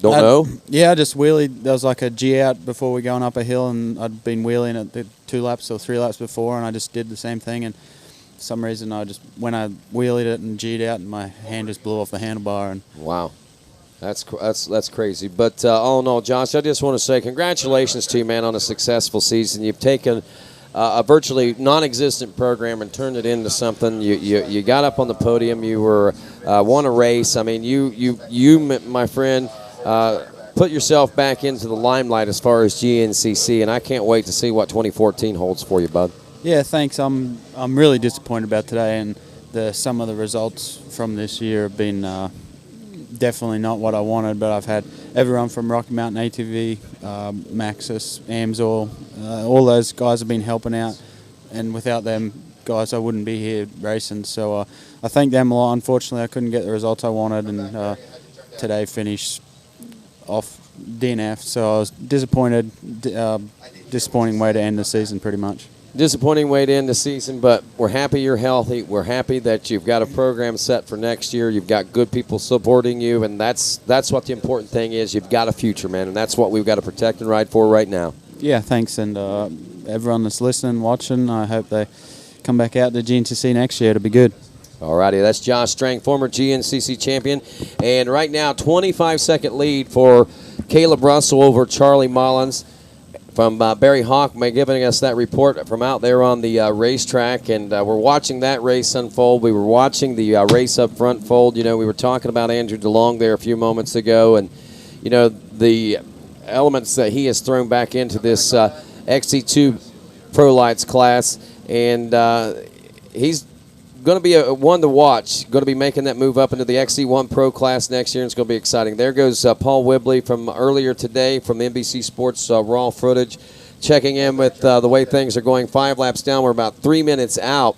don't know? Yeah, I just wheelied. There was like a G out before we going up a hill, and I'd been wheeling it the 2 laps or 3 laps before, and I just did the same thing. And for some reason, when I wheelied it and G'd out, and my hand just blew off the handlebar. And wow. That's crazy. But all in all, Josh, I just want to say congratulations to you, man, on a successful season. You've taken a virtually non-existent program and turned it into something. You got up on the podium. You were won a race. I mean, you my friend, put yourself back into the limelight as far as GNCC, and I can't wait to see what 2014 holds for you, bud. Yeah, thanks. I'm really disappointed about today, and some of the results from this year have been definitely not what I wanted. But I've had everyone from Rocky Mountain ATV, Maxis, Amsoil, all those guys have been helping out, and without them guys, I wouldn't be here racing. So I thank them a lot. Unfortunately, I couldn't get the results I wanted, and today finished off DNF. So I was disappointed. Disappointing way to end the season, pretty much. Disappointing way to end the season, but we're happy you're healthy. We're happy that you've got a program set for next year. You've got good people supporting you, and that's what the important thing is. You've got a future, man, and that's what we've got to protect and ride for right now. Yeah, thanks, and everyone that's listening, watching, I hope they come back out to GNCC next year. It'll be good. All righty, that's Josh Strang, former GNCC champion, and right now 25-second lead for Caleb Russell over Charlie Mullins. From Barry Hawkman giving us that report from out there on the racetrack, and we're watching that race unfold. We were watching the race up front fold. You know, we were talking about Andrew DeLong there a few moments ago, and, you know, the elements that he has thrown back into this XC2 Pro Lights class, and he's going to be a one to watch. Going to be making that move up into the XC1 Pro class next year, and it's going to be exciting. There goes Paul Whibley from earlier today from NBC Sports raw footage, checking in with the way things are going. 5 laps down. We're about 3 minutes out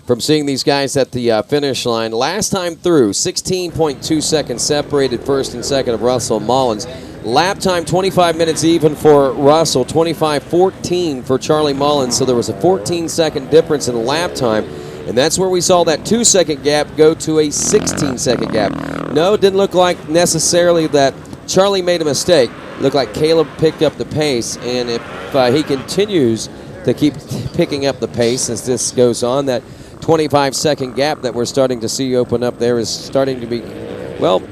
from seeing these guys at the finish line. Last time through, 16.2 seconds separated first and second of Russell Mullins. Lap time, 25 minutes even for Russell, 25:14 for Charlie Mullins. So there was a 14-second difference in lap time. And that's where we saw that 2-second gap go to a 16-second gap. No, it didn't look like necessarily that Charlie made a mistake. It looked like Caleb picked up the pace. And if he continues to keep picking up the pace as this goes on, that 25-second gap that we're starting to see open up there is starting to be, well,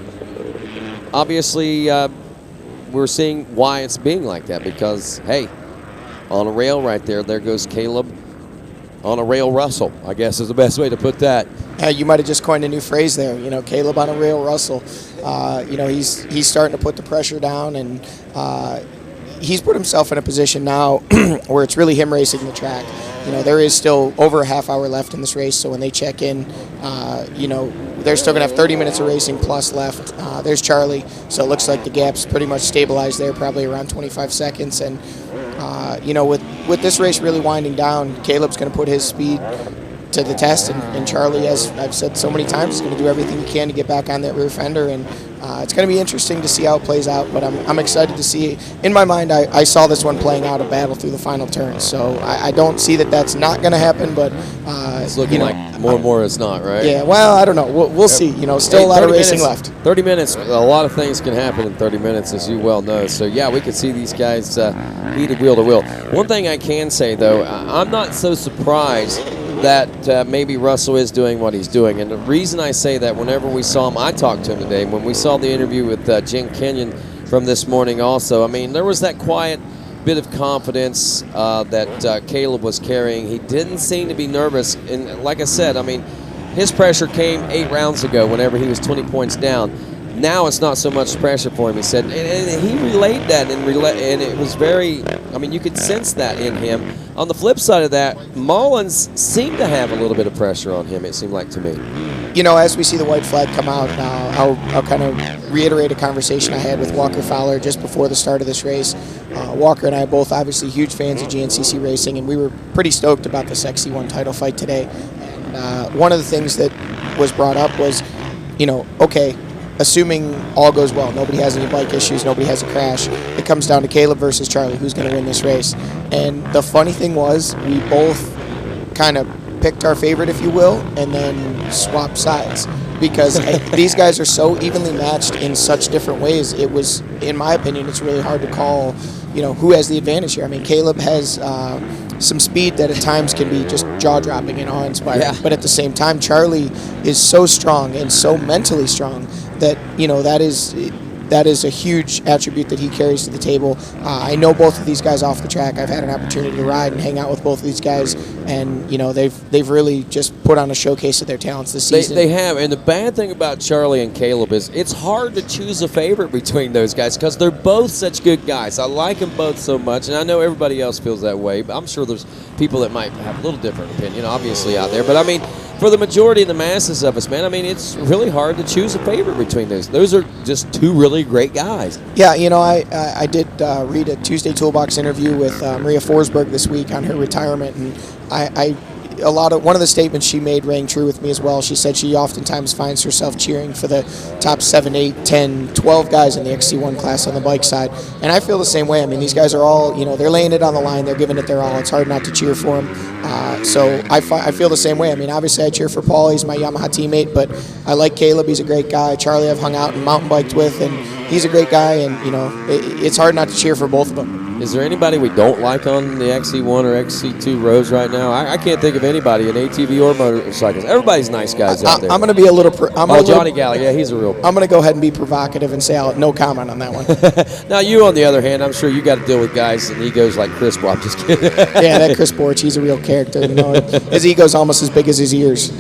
obviously we're seeing why it's being like that. Because, hey, on a rail right there, there goes Caleb. On a rail Russell, I guess is the best way to put that. You might have just coined a new phrase there. You know, Caleb on a rail Russell. You know, he's starting to put the pressure down, and he's put himself in a position now where it's really him racing the track. You know, there is still over a half hour left in this race, so when they check in, you know, they're still going to have 30 minutes of racing plus left. There's Charlie, so it looks like the gap's pretty much stabilized there, probably around 25 seconds. And, you know, with this race really winding down, Caleb's going to put his speed to the test, and Charlie, as I've said so many times, is going to do everything he can to get back on that rear fender, and it's going to be interesting to see how it plays out, but I'm excited to see. In my mind, I saw this one playing out a battle through the final turn, so I don't see that that's not going to happen, but it's looking like more and more it's not, right? Yeah, well, I don't know. We'll see. You know, still a lot of racing left. 30 minutes, a lot of things can happen in 30 minutes, as you well know. So, yeah, we could see these guys heated wheel to wheel. One thing I can say, though, I'm not so surprised that maybe Russell is doing what he's doing. And the reason I say that, whenever we saw him, I talked to him today, when we saw the interview with Jen Kenyon from this morning also, I mean, there was that quiet bit of confidence that Caleb was carrying. He didn't seem to be nervous. And like I said, I mean, his pressure came 8 rounds ago whenever he was 20 points down. Now it's not so much pressure for him, he said. And he relayed that, and it was very, I mean, you could sense that in him. On the flip side of that, Mullins seemed to have a little bit of pressure on him, it seemed like to me. You know, as we see the white flag come out, I'll kind of reiterate a conversation I had with Walker Fowler just before the start of this race. Walker and I are both obviously huge fans of GNCC racing, and we were pretty stoked about this XC1 title fight today. And one of the things that was brought up was, you know, okay, assuming all goes well, nobody has any bike issues, nobody has a crash, it comes down to Caleb versus Charlie, who's going to win this race. And the funny thing was, we both kind of picked our favorite, if you will, and then swapped sides. Because these guys are so evenly matched in such different ways, it was, in my opinion, it's really hard to call, you know, who has the advantage here. I mean, Caleb has some speed that at times can be just jaw-dropping and awe-inspiring. Yeah. But at the same time, Charlie is so strong and so mentally strong that, you know, that is that is a huge attribute that he carries to the table. I know both of these guys off the track. I've had an opportunity to ride and hang out with both of these guys, and they've really just put on a showcase of their talents this season. They have, and the bad thing about Charlie and Caleb is it's hard to choose a favorite between those guys because they're both such good guys. I like them both so much, and I know everybody else feels that way, but I'm sure there's people that might have a little different opinion, obviously, out there. But, I mean, for the majority of the masses of us, man, I mean, it's really hard to choose a favorite between those. Those are just two really great guys. Yeah, I did read a Tuesday Toolbox interview with Maria Forsberg this week on her retirement, and one of the statements she made rang true with me as well. She said she oftentimes finds herself cheering for the top 7, 8, 10, 12 guys in the XC1 class on the bike side. And I feel the same way. I mean, these guys are all, they're laying it on the line. They're giving it their all. It's hard not to cheer for them. So I feel the same way. I mean, obviously I cheer for Paul. He's my Yamaha teammate, but I like Caleb. He's a great guy. Charlie I've hung out and mountain biked with, and he's a great guy. And, it's hard not to cheer for both of them. Is there anybody we don't like on the XC1 or XC2 roads right now? I can't think of anybody in ATV or motorcycles. Everybody's nice guys out there. I'm going to be a little... Johnny Gallagher, yeah, he's a real... I'm going to go ahead and be provocative and say no comment on that one. Now, you, on the other hand, I'm sure you got to deal with guys and egos like Chris. Well, I'm just kidding. Yeah, that Chris Borch, he's a real character. His ego's almost as big as his ears.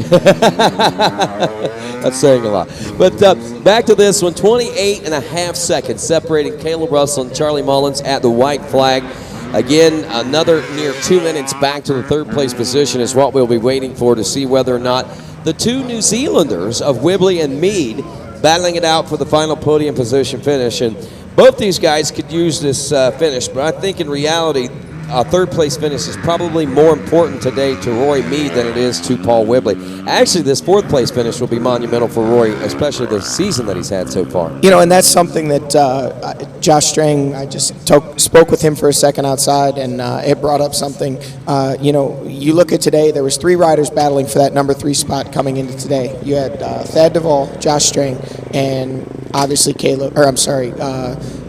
That's saying a lot. But back to this one, 28 and a half seconds separating Caleb Russell and Charlie Mullins at the white flag. Again, another near 2 minutes back to the third place position is what we'll be waiting for to see whether or not the two New Zealanders of Whibley and Mead battling it out for the final podium position finish. And both these guys could use this finish, but I think in reality, a third-place finish is probably more important today to Roy Mead than it is to Paul Whibley. Actually, this fourth-place finish will be monumental for Roy, especially the season that he's had so far. And that's something that Josh Strang, I just spoke with him for a second outside, and it brought up something. You look at today, there was 3 riders battling for that number 3 spot coming into today. You had Thad Duvall, Josh Strang, and obviously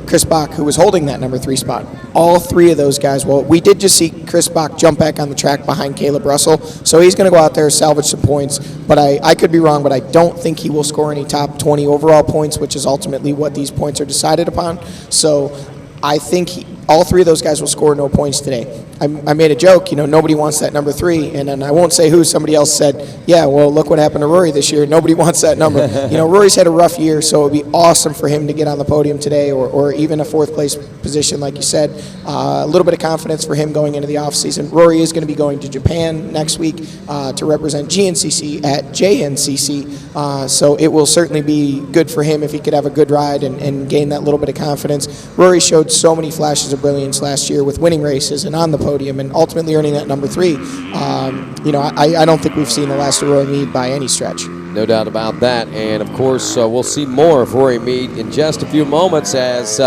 Chris Bach, who was holding that number 3 spot. All 3 of those guys, we did just see Chris Bach jump back on the track behind Caleb Russell, so he's going to go out there, salvage some points, but I could be wrong, but I don't think he will score any top 20 overall points, which is ultimately what these points are decided upon. So I think all 3 of those guys will score no points today. I made a joke, nobody wants that number 3, and then I won't say who, somebody else said, yeah, well, look what happened to Rory this year. Nobody wants that number. Rory's had a rough year, so it would be awesome for him to get on the podium today or even a 4th place position, like you said. A little bit of confidence for him going into the offseason. Rory is going to be going to Japan next week to represent GNCC at JNCC, so it will certainly be good for him if he could have a good ride and gain that little bit of confidence. Rory showed so many flashes of brilliance last year with winning races and on the podium and ultimately earning that number 3. I don't think we've seen the last of Roy Mead by any stretch. No doubt about that. And, of course, we'll see more of Rory Mead in just a few moments as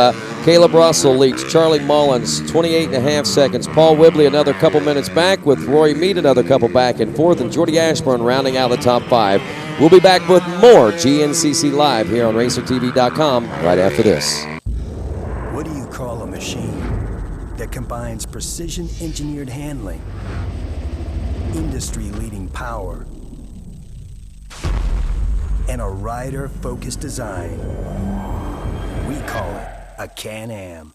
Caleb Russell leads Charlie Mullins 28 and a half seconds. Paul Whibley another couple minutes back with Roy Mead another couple back and forth, and Jordy Ashburn rounding out the top 5. We'll be back with more GNCC Live here on RacerTV.com right after this. What do you call a machine that combines precision-engineered handling, industry-leading power, and a rider-focused design? We call it a Can-Am.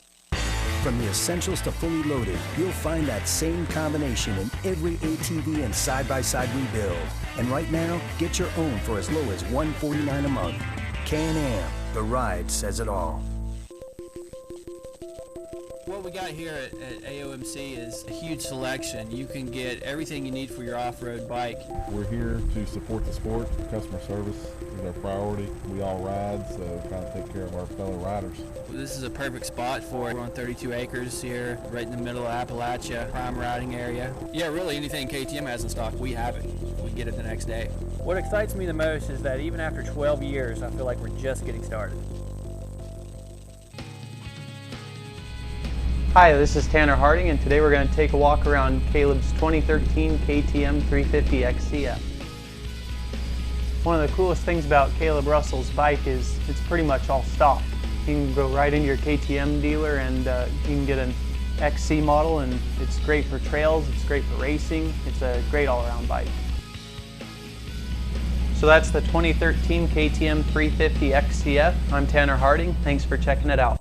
From the essentials to fully loaded, you'll find that same combination in every ATV and side-by-side we build. And right now, get your own for as low as $149 a month. Can-Am, the ride says it all. What we got here at AOMC is a huge selection. You can get everything you need for your off-road bike. We're here to support the sport. Customer service is our priority. We all ride, so trying to take care of our fellow riders. This is a perfect spot for it. We're on 32 acres here, right in the middle of Appalachia, prime riding area. Yeah, really anything KTM has in stock, we have it. We get it the next day. What excites me the most is that even after 12 years, I feel like we're just getting started. Hi, this is Tanner Harding, and today we're going to take a walk around Caleb's 2013 KTM 350 XCF. One of the coolest things about Caleb Russell's bike is it's pretty much all stock. You can go right into your KTM dealer and you can get an XC model, and it's great for trails, it's great for racing, it's a great all-around bike. So that's the 2013 KTM 350 XCF. I'm Tanner Harding. Thanks for checking it out.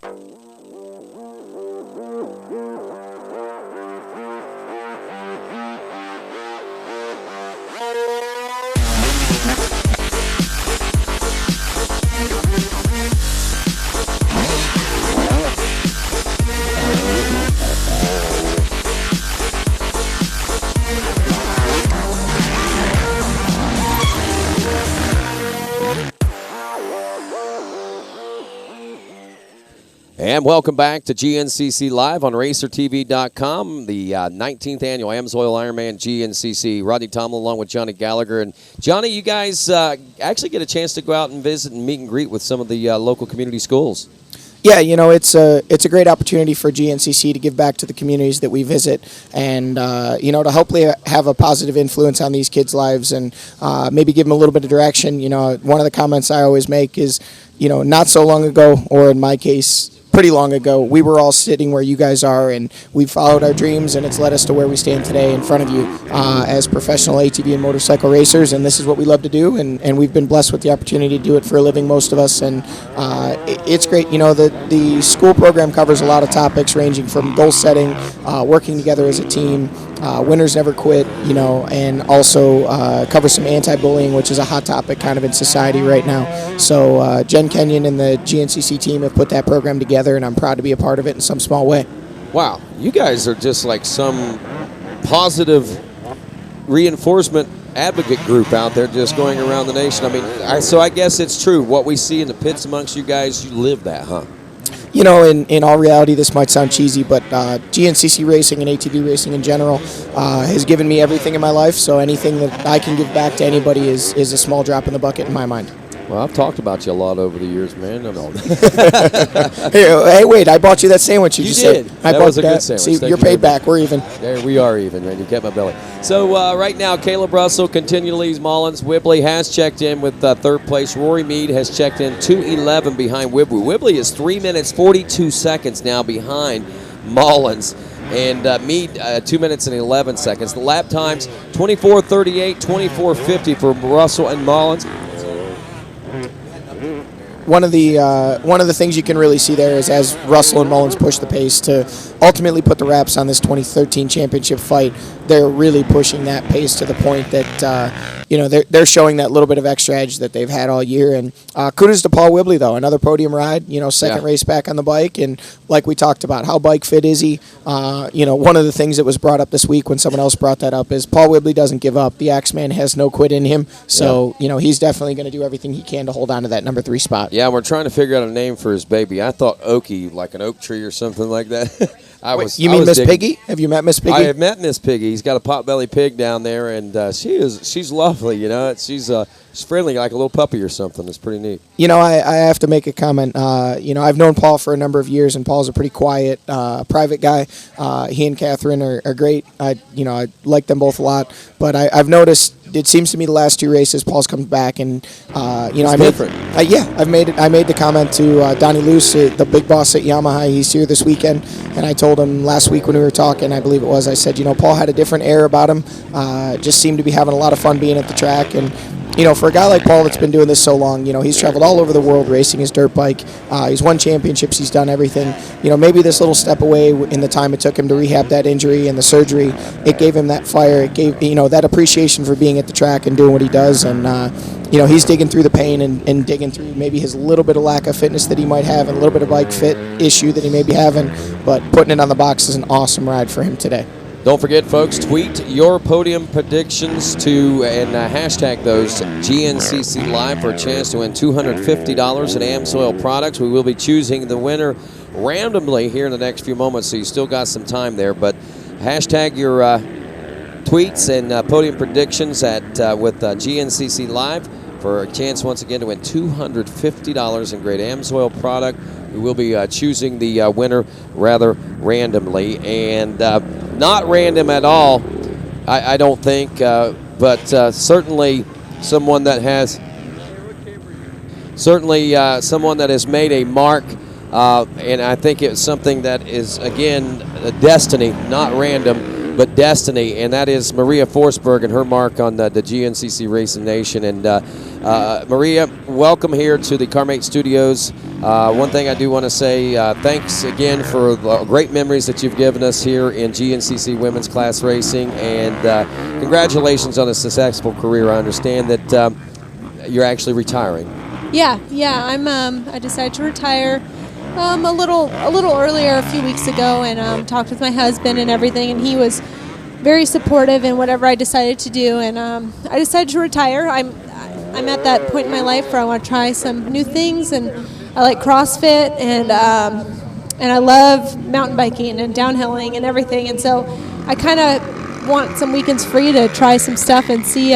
And welcome back to GNCC Live on RacerTV.com, the 19th annual AMSOIL Ironman GNCC. Rodney Tomlin along with Johnny Gallagher. And Johnny, you guys actually get a chance to go out and visit and meet and greet with some of the local community schools. Yeah, you know, it's a great opportunity for GNCC to give back to the communities that we visit, and you know, to hopefully have a positive influence on these kids' lives, and maybe give them a little bit of direction. You know, one of the comments I always make is, you know, not so long ago, or in my case, pretty long ago, we were all sitting where you guys are, and we followed our dreams, and it's led us to where we stand today in front of you as professional ATV and motorcycle racers, and this is what we love to do, and we've been blessed with the opportunity to do it for a living, most of us, and it's great. You know, the school program covers a lot of topics ranging from goal setting, working together as a team, winners never quit, you know, and also covers some anti-bullying, which is a hot topic kind of in society right now. So Jen Kenyon and the GNCC team have put that program together, and I'm proud to be a part of it in some small way. Wow, you guys are just like some positive reinforcement advocate group out there just going around the nation. I mean, so I guess it's true. What we see in the pits amongst you guys, you live that, huh? You know, in all reality, this might sound cheesy, but GNCC racing and ATV racing in general has given me everything in my life, so anything that I can give back to anybody is a small drop in the bucket in my mind. Well, I've talked about you a lot over the years, man. I know. Hey, wait, I bought you that sandwich you just did. said. That was a good sandwich. See, Thank you're you paid back. We're even. There we are even, man. You kept my belly. So right now, Caleb Russell continually leads Mullins. Whibley has checked in with third place. Rory Mead has checked in 2:11 behind Whibley. Whibley is 3 minutes 42 seconds now behind Mullins. And Mead, 2 minutes and 11 seconds. The lap times, 24:38, 24:50 for Russell and Mullins. One of the things you can really see there is as Russell and Mullins push the pace to ultimately put the wraps on this 2013 championship fight, they're really pushing that pace to the point that you know, they're showing that little bit of extra edge that they've had all year. And kudos to Paul Whibley, though, another podium ride. You know, second race back on the bike, and like we talked about, how bike fit is he? You know, one of the things that was brought up this week when someone else brought that up is Paul Whibley doesn't give up. The Axeman has no quit in him, so you know, he's definitely going to do everything he can to hold on to that number 3 spot. Yeah, we're trying to figure out a name for his baby. I thought Okie, like an oak tree or something like that. You mean Miss Piggy? Have you met Miss Piggy? I have met Miss Piggy. He's got a potbelly pig down there, and she's lovely. You know, she's friendly, like a little puppy or something. It's pretty neat. You know, I have to make a comment. You know, I've known Paul for a number of years, and Paul's a pretty quiet, private guy. He and Catherine are great. I like them both a lot. But I've noticed, it seems to me the last 2 races, Paul's come back, and you know, I made the comment to Donnie Luce, the big boss at Yamaha. He's here this weekend, and I told him last week when we were talking, I believe it was, I said, you know, Paul had a different air about him. Just seemed to be having a lot of fun being at the track, and you know, for a guy like Paul that's been doing this so long, you know, he's traveled all over the world racing his dirt bike. He's won championships. He's done everything. You know, maybe this little step away in the time it took him to rehab that injury and the surgery, it gave him that fire. It gave, you know, that appreciation for being at the track and doing what he does. And, you know, he's digging through the pain and digging through maybe his little bit of lack of fitness that he might have and a little bit of bike fit issue that he may be having. But putting it on the box is an awesome ride for him today. Don't forget, folks, tweet your podium predictions to and hashtag those GNCC Live for a chance to win $250 in AMSOIL products. We will be choosing the winner randomly here in the next few moments, so you still got some time there. But hashtag your tweets and podium predictions with GNCC Live for a chance once again to win $250 in great AMSOIL product. We will be choosing the winner rather randomly, and not random at all, I don't think, but certainly someone that has made a mark, and I think it's something that is, again, a destiny, not random. but destiny, and that is Maria Forsberg and her mark on the GNCC Racing Nation. And Maria, welcome here to the CarMate Studios. One thing I do want to say, thanks again for the great memories that you've given us here in GNCC Women's Class Racing, and congratulations on a successful career. I understand that you're actually retiring. Yeah, I decided to retire a little earlier, a few weeks ago, and talked with my husband and everything, and he was very supportive in whatever I decided to do, and I decided to retire. I'm at that point in my life where I want to try some new things, and I like CrossFit, and I love mountain biking and downhilling and everything, and so I kind of want some weekends free to try some stuff and see.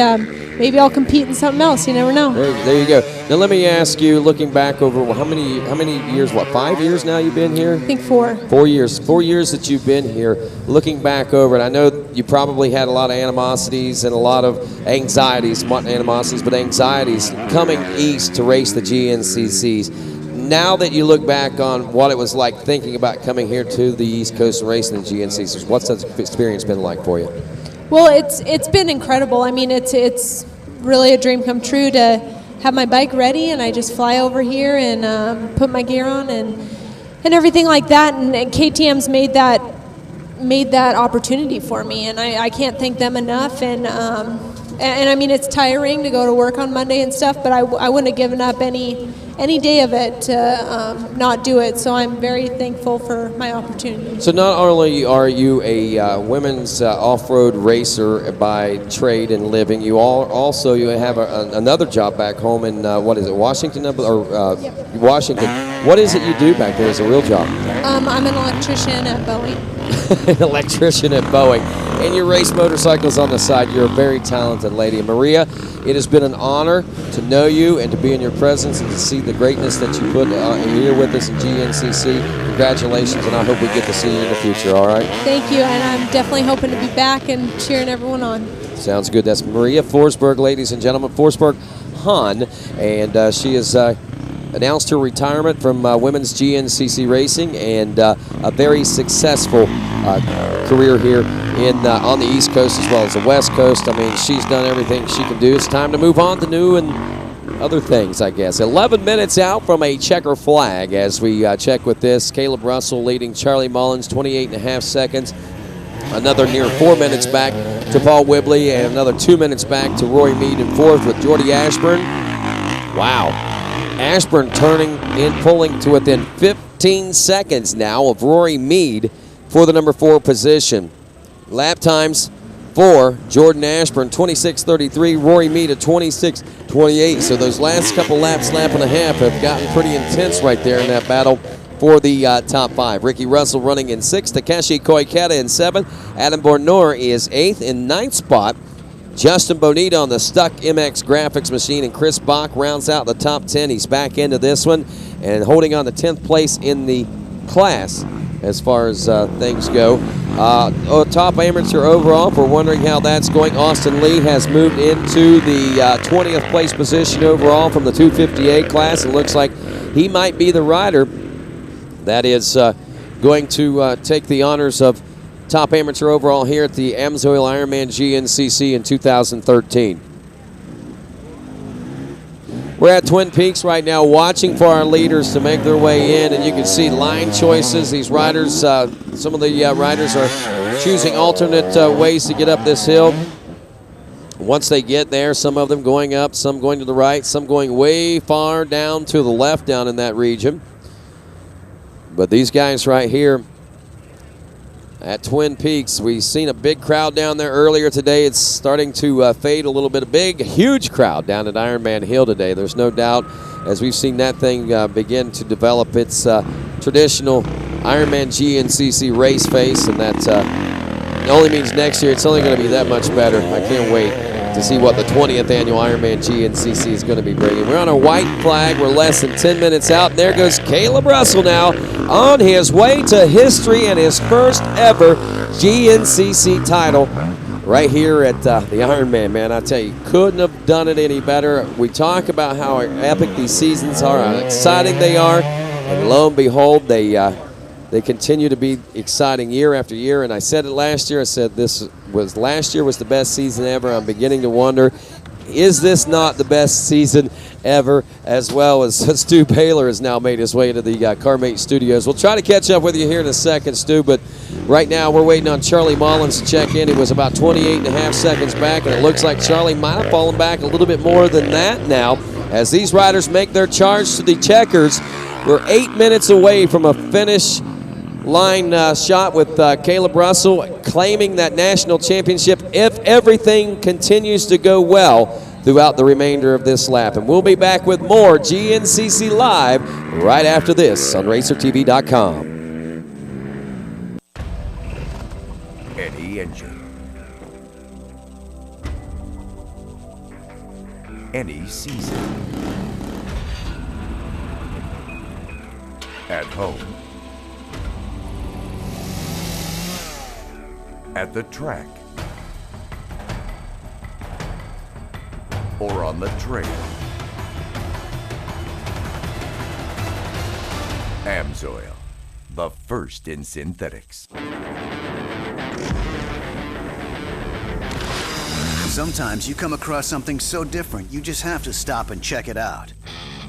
Maybe I'll compete in something else. You never know. There you go. Now let me ask you, looking back over how many years? What, 5 years now you've been here? I think 4. 4 years. 4 years that you've been here. Looking back over it, I know you probably had a lot of animosities and a lot of anxieties, not animosities, but anxieties coming east to race the GNCCs. Now that you look back on what it was like thinking about coming here to the East Coast and racing the GNCCs, what's that experience been like for you? Well, it's been incredible. I mean, it's really a dream come true to have my bike ready, and I just fly over here and put my gear on and everything like that. And KTM's made that opportunity for me, and I can't thank them enough. And I mean, it's tiring to go to work on Monday and stuff, but I wouldn't have given up any day of it to not do it. So I'm very thankful for my opportunity. So not only are you a women's off-road racer by trade and living, you also have another job back home in what is it, Washington Washington. What is it you do back there as a real job? I'm an electrician at Boeing. An electrician at Boeing, and you race motorcycles on the side. You're a very talented lady. And Maria, it has been an honor to know you and to be in your presence and to see the greatness that you put here with us in GNCC. Congratulations, and I hope we get to see you in the future, all right? Thank you, and I'm definitely hoping to be back and cheering everyone on. Sounds good. That's Maria Forsberg, ladies and gentlemen. Forsberg Hahn, and she has announced her retirement from women's GNCC racing, and a very successful career here on the East Coast as well as the West Coast. I mean, she's done everything she can do. It's time to move on to new and other things, I guess. 11 minutes out from a checker flag as we check with this. Caleb Russell leading Charlie Mullins, 28.5 seconds. Another near 4 minutes back to Paul Whibley, and another 2 minutes back to Roy Mead in fourth with Jordy Ashburn. Wow. Ashburn turning in, pulling to within 15 seconds now of Rory Mead for the number 4 position. Lap times for Jordan Ashburn, 26:33. Rory Mead at 26:28. So those last couple laps, lap and a half, have gotten pretty intense right there in that battle for the top 5. Ricky Russell running in 6th. Takeshi Koikata in 7th. Adam Bornor is 8th. In 9th spot, Justin Bonita on the Stuck MX graphics machine, and Chris Bach rounds out the top 10. He's back into this one and holding on to 10th place in the class as far as things go. Top amateur overall, if we're wondering how that's going, Austin Lee has moved into the 20th place position overall from the 258 class. It looks like he might be the rider that is going to take the honors of top amateur overall here at the Amsoil Ironman GNCC in 2013. We're at Twin Peaks right now watching for our leaders to make their way in, and you can see line choices. These riders, some of the riders are choosing alternate ways to get up this hill. Once they get there, some of them going up, some going to the right, some going way far down to the left down in that region. But these guys right here at Twin Peaks, we've seen a big crowd down there earlier today. It's starting to fade a little bit. A big, huge crowd down at Ironman Hill today. There's no doubt, as we've seen that thing begin to develop its traditional Ironman GNCC race face, and that only means next year it's only going to be that much better. I can't wait to see what the 20th annual Ironman GNCC is going to be bringing. We're on a white flag. We're less than 10 minutes out. And there goes Caleb Russell now on his way to history and his first ever GNCC title right here at the Ironman, man. I tell you, couldn't have done it any better. We talk about how epic these seasons are, how exciting they are, and lo and behold, they They continue to be exciting year after year, and I said it last year. I said last year was the best season ever. I'm beginning to wonder, is this not the best season ever? As well as Stu Baylor has now made his way to the CarMate Studios. We'll try to catch up with you here in a second, Stu, but right now we're waiting on Charlie Mullins to check in. He was about 28 and a half seconds back, and it looks like Charlie might have fallen back a little bit more than that now as these riders make their charge to the checkers. We're 8 minutes away from a finish line shot with Caleb Russell claiming that national championship if everything continues to go well throughout the remainder of this lap. And we'll be back with more GNCC Live right after this on RacerTV.com. Any engine, any season, at home, at the track, or on the trail. AMSOIL, the first in synthetics. Sometimes you come across something so different, you just have to stop and check it out.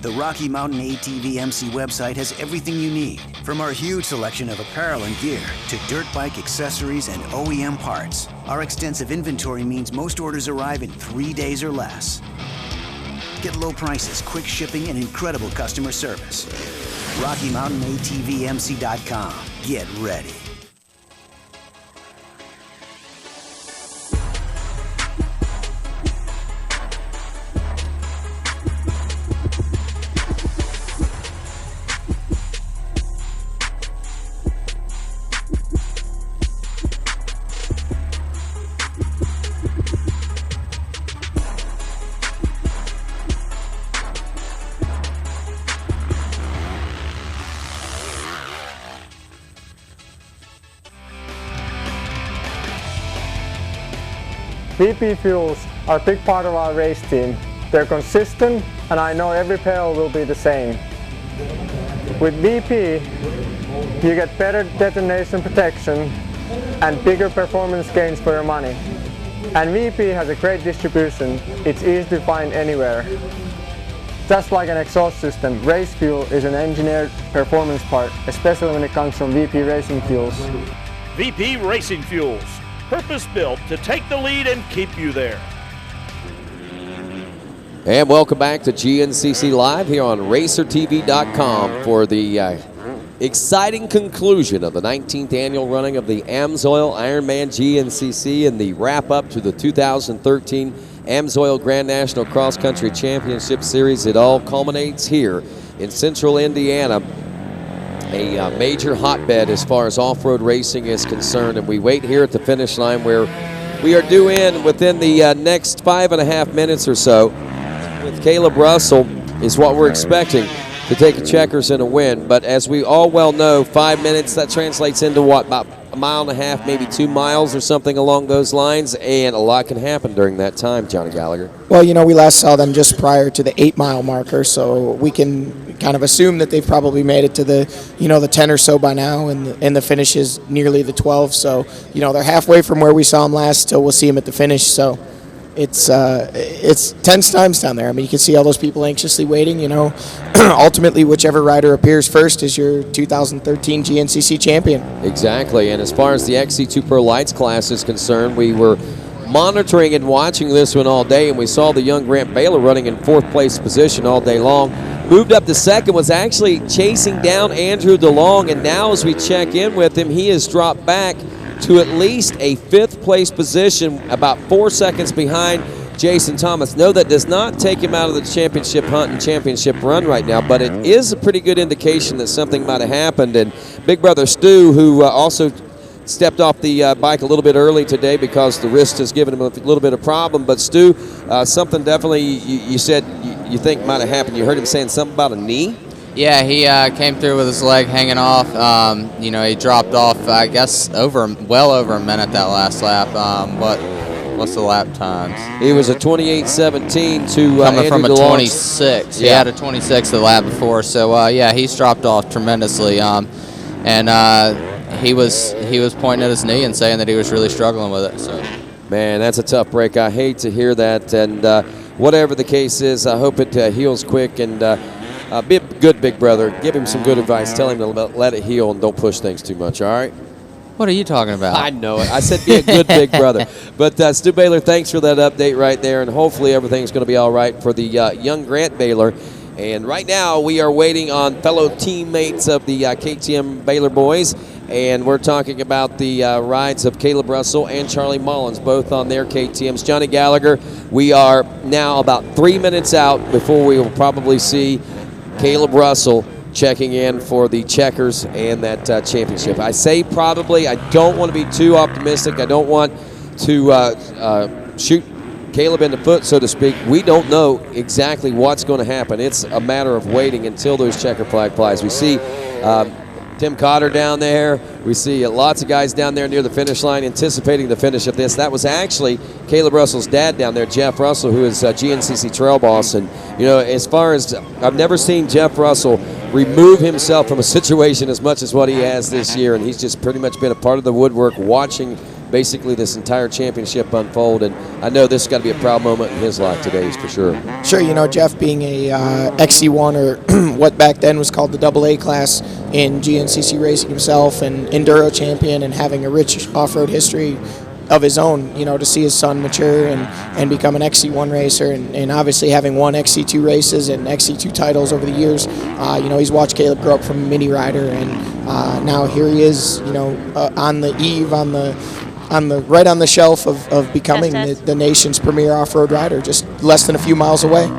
The Rocky Mountain ATV MC website has everything you need, from our huge selection of apparel and gear to dirt bike accessories and OEM parts. Our extensive inventory means most orders arrive in 3 days or less. Get low prices, quick shipping, and incredible customer service. RockyMountainATVMC.com. Get ready. VP fuels are a big part of our race team. They're consistent, and I know every pedal will be the same. With VP, you get better detonation protection and bigger performance gains for your money. And VP has a great distribution. It's easy to find anywhere. Just like an exhaust system, race fuel is an engineered performance part, especially when it comes from VP Racing Fuels. VP Racing Fuels, purpose-built to take the lead and keep you there. And welcome back to GNCC Live here on RacerTV.com for the exciting conclusion of the 19th annual running of the AMSOIL Ironman GNCC and the wrap-up to the 2013 AMSOIL Grand National Cross Country Championship Series. It all culminates here in central Indiana, a major hotbed as far as off-road racing is concerned, and we wait here at the finish line where we are due in within the next 5.5 minutes or so with Caleb Russell is what we're expecting to take a checkers and a win. But as we all well know, 5 minutes, that translates into what, about 1.5 miles, maybe 2 miles or something along those lines, and a lot can happen during that time, Johnny Gallagher. Well, you know, we last saw them just prior to the 8-mile marker, so we can kind of assume that they've probably made it to the, you know, the 10 or so by now, and the finish is nearly the 12. So, you know, they're halfway from where we saw them last till we'll see them at the finish. So it's tense times down there. I mean, you can see all those people anxiously waiting, you know. Ultimately, whichever rider appears first is your 2013 GNCC champion. Exactly, and as far as the XC2 Pro Lights class is concerned, we were monitoring and watching this one all day, and we saw the young Grant Baylor running in 4th place position all day long. Moved up to 2nd, was actually chasing down Andrew DeLong, and now as we check in with him, he has dropped back to at least a 5th place position, about 4 seconds behind Jason Thomas. No, that does not take him out of the championship hunt and championship run right now, but it is a pretty good indication that something might have happened. And big brother Stu, who also stepped off the bike a little bit early today because the wrist has given him a little bit of problem. But Stu, something definitely you said you think might have happened. You heard him saying something about a knee? Yeah, he came through with his leg hanging off. You know, he dropped off, I guess, well over a minute that last lap. What's the lap times? He was a 28:17 to coming from a DeLong's 26. Yeah. He had a 26 the lap before. So, yeah, he's dropped off tremendously. and he was pointing at his knee and saying that he was really struggling with it. So, man, that's a tough break. I hate to hear that, and whatever the case is, I hope it heals quick, and be a good big brother. Give him some good advice. Tell him to let it heal and don't push things too much, all right? what are you talking about? I know it. I said be a good big brother. But Stu Baylor, thanks for that update right there, and hopefully everything's going to be all right for the young Grant Baylor. And right now we are waiting on fellow teammates of the KTM Baylor boys, and we're talking about the rides of Caleb Russell and Charlie Mullins, both on their KTMs. Johnny Gallagher, we are now about 3 minutes out before we will probably see Caleb Russell checking in for the checkers and that championship. I say probably. I don't want to be too optimistic. I don't want to shoot Caleb in the foot, so to speak. We don't know exactly what's going to happen. It's a matter of waiting until those checker flag flies. We see Tim Cotter down there. We see lots of guys down there near the finish line anticipating the finish of this. That was actually Caleb Russell's dad down there, Jeff Russell, who is GNCC trail boss. And, you know, as far as I've never seen Jeff Russell remove himself from a situation as much as what he has this year. And he's just pretty much been a part of the woodwork watching basically this entire championship unfold, and I know this has got to be a proud moment in his life today, for sure. Sure, you know, Jeff being a XC1, or what back then was called the AA class in GNCC racing himself, and enduro champion, and having a rich off-road history of his own, you know, to see his son mature and become an XC1 racer, and obviously having won XC2 races and XC2 titles over the years. You know, he's watched Caleb grow up from a mini rider, and now here he is, you know, on the eve, right on the shelf of becoming the nation's premier off-road rider, just less than a few miles away.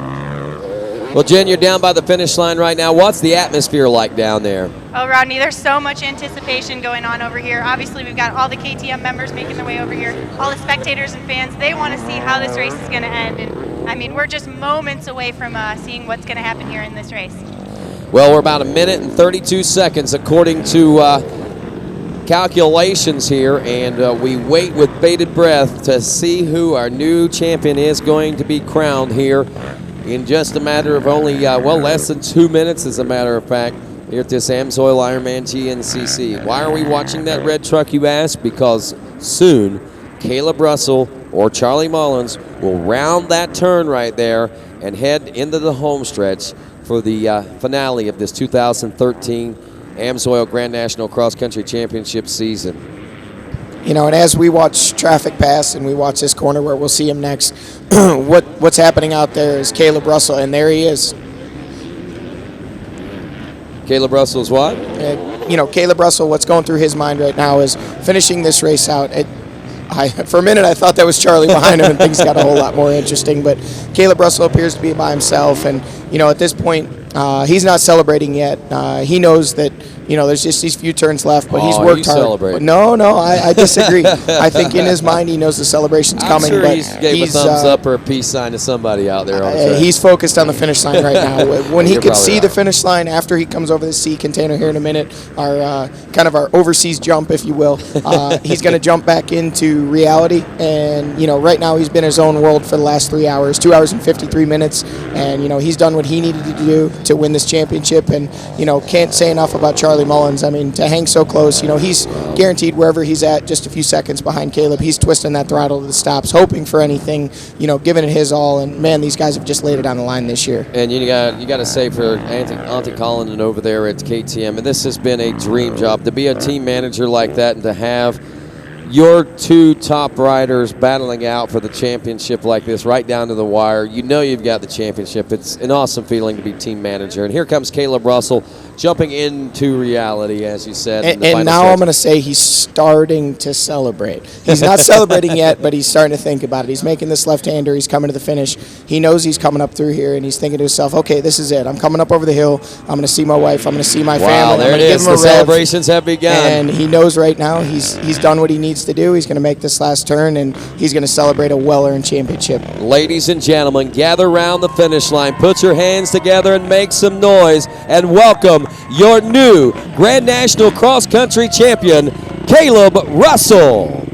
Well, Jen, you're down by the finish line right now. What's the atmosphere like down there? Oh, Rodney, there's so much anticipation going on over here. Obviously, we've got all the KTM members making their way over here, all the spectators and fans. They want to see how this race is going to end. And, I mean, we're just moments away from seeing what's going to happen here in this race. Well, we're about 1 minute and 32 seconds according to calculations here, and we wait with bated breath to see who our new champion is going to be crowned here in just a matter of only, less than 2 minutes, as a matter of fact, here at this Amsoil Ironman GNCC. Why are we watching that red truck, you ask? Because soon Caleb Russell or Charlie Mullins will round that turn right there and head into the home stretch for the finale of this 2013 Amsoil Grand National Cross Country Championship season. You know, and as we watch traffic pass and we watch this corner where we'll see him next, what's happening out there is Caleb Russell, and there he is. Caleb Russell is what? You know, Caleb Russell, what's going through his mind right now is finishing this race out. For a minute, I thought that was Charlie behind him, and things got a whole lot more interesting. But Caleb Russell appears to be by himself, and, you know, at this point, he's not celebrating yet. He knows that, you know, there's just these few turns left, but he's worked hard. Celebrating. No, I disagree. I think in his mind he knows the celebration's coming. I'm sure but he's gave a thumbs up or a peace sign to somebody out there on the track. He's focused on the finish line right now. When he You're can probably see right. the finish line after he comes over the sea container here in a minute, our kind of our overseas jump, if you will, he's going to jump back into reality. And, you know, right now he's been in his own world for the last 3 hours, 2 hours and 53 minutes. And, you know, he's done what he needed to do to win this championship. And, you know, can't say enough about Charlie Mullins. I mean, to hang so close, you know, he's guaranteed wherever he's at, just a few seconds behind Caleb. He's twisting that throttle to the stops, hoping for anything, you know, giving it his all. And, man, these guys have just laid it on the line this year. And you got to say for Auntie Collin over there at KTM, and this has been a dream job to be a team manager like that and to have your two top riders battling out for the championship like this, right down to the wire. You know you've got the championship. It's an awesome feeling to be team manager. And here comes Caleb Russell jumping into reality, as you said. And now I'm going to say he's starting to celebrate. He's not celebrating yet, but he's starting to think about it. He's making this left-hander. He's coming to the finish. He knows he's coming up through here, and he's thinking to himself, okay, this is it. I'm coming up over the hill. I'm going to see my wife. I'm going to see my family. There I'm it is. give him The a rev. celebrations have begun. And he knows right now he's done what he needs to do. He's going to make this last turn, and he's going to celebrate a well-earned championship. Ladies and gentlemen, gather around the finish line. Put your hands together and make some noise, and welcome your new Grand National Cross Country Champion, Caleb Russell.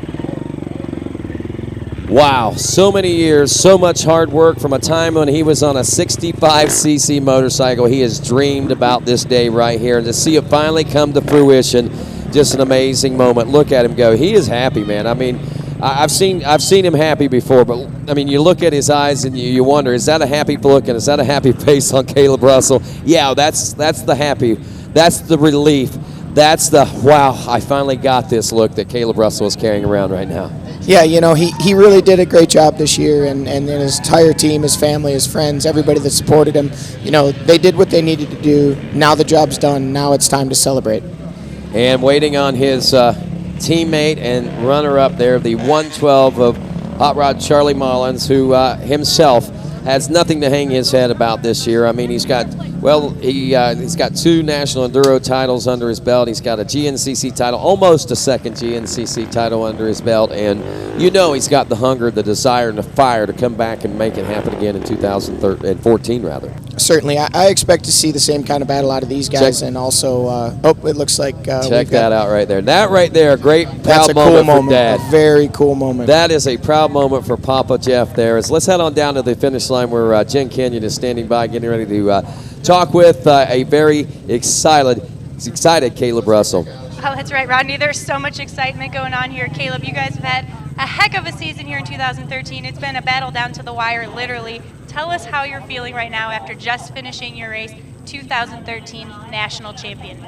Wow, so many years, so much hard work from a time when he was on a 65cc motorcycle. He has dreamed about this day right here, and to see it finally come to fruition, just an amazing moment. Look at him go. He is happy, man. I mean, I've seen him happy before, but I mean, you look at his eyes and you wonder, is that a happy look and is that a happy face on Caleb Russell? Yeah, that's the happy, that's the relief, that's the wow, I finally got this look that Caleb Russell is carrying around right now. Yeah, you know, he really did a great job this year, and his entire team, his family, his friends, everybody that supported him, you know, they did what they needed to do. Now the job's done. Now it's time to celebrate. And waiting on his teammate and runner-up there, the 112 of Hot Rod Charlie Mullins, who himself has nothing to hang his head about this year. I mean, he's got, well, he's got 2 National Enduro titles under his belt. He's got a GNCC title, almost a second GNCC title under his belt. And you know he's got the hunger, the desire, and the fire to come back and make it happen again in 2014, rather. Certainly. I expect to see the same kind of battle out of these guys. And also, it looks like check that out right there. That right there, a great proud that's a moment, cool moment for Dad. A very cool moment. That is a proud moment for Papa Jeff there. Let's head on down to the finish line where Jen Kenyon is standing by, getting ready to talk with a very excited Caleb Russell. Oh, that's right, Rodney. There's so much excitement going on here. Caleb, you guys have had a heck of a season here in 2013. It's been a battle down to the wire, literally. Tell us how you're feeling right now after just finishing your race, 2013 national champion.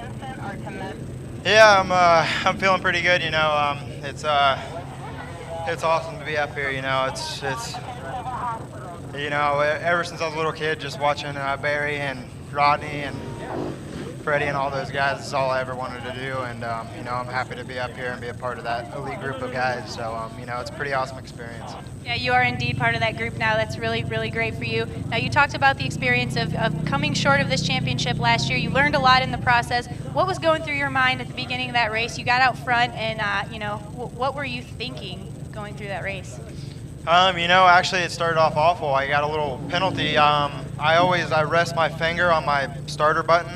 Yeah, I'm feeling pretty good. You know, it's awesome to be up here. You know, it's you know, ever since I was a little kid, just watching Barry and Rodney and Freddie and all those guys, is all I ever wanted to do. And you know, I'm happy to be up here and be a part of that elite group of guys. So you know, it's a pretty awesome experience. Yeah, you are indeed part of that group now. That's really, really great for you. Now, you talked about the experience of coming short of this championship last year. You learned a lot in the process. What was going through your mind at the beginning of that race? You got out front, and you know, what were you thinking going through that race? You know, actually it started off awful. I got a little penalty. I rest my finger on my starter button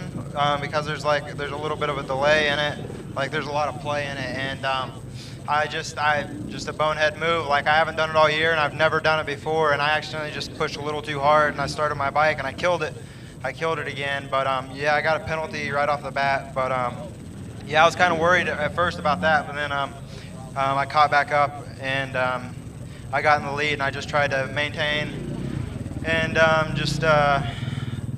because there's a little bit of a delay in it. Like there's a lot of play in it, and I just a bonehead move. Like I haven't done it all year, and I've never done it before, and I accidentally just pushed a little too hard, and I started my bike, and I killed it. I killed it again, but yeah, I got a penalty right off the bat. But yeah, I was kind of worried at first about that, but then I caught back up, and I got in the lead, and I just tried to maintain and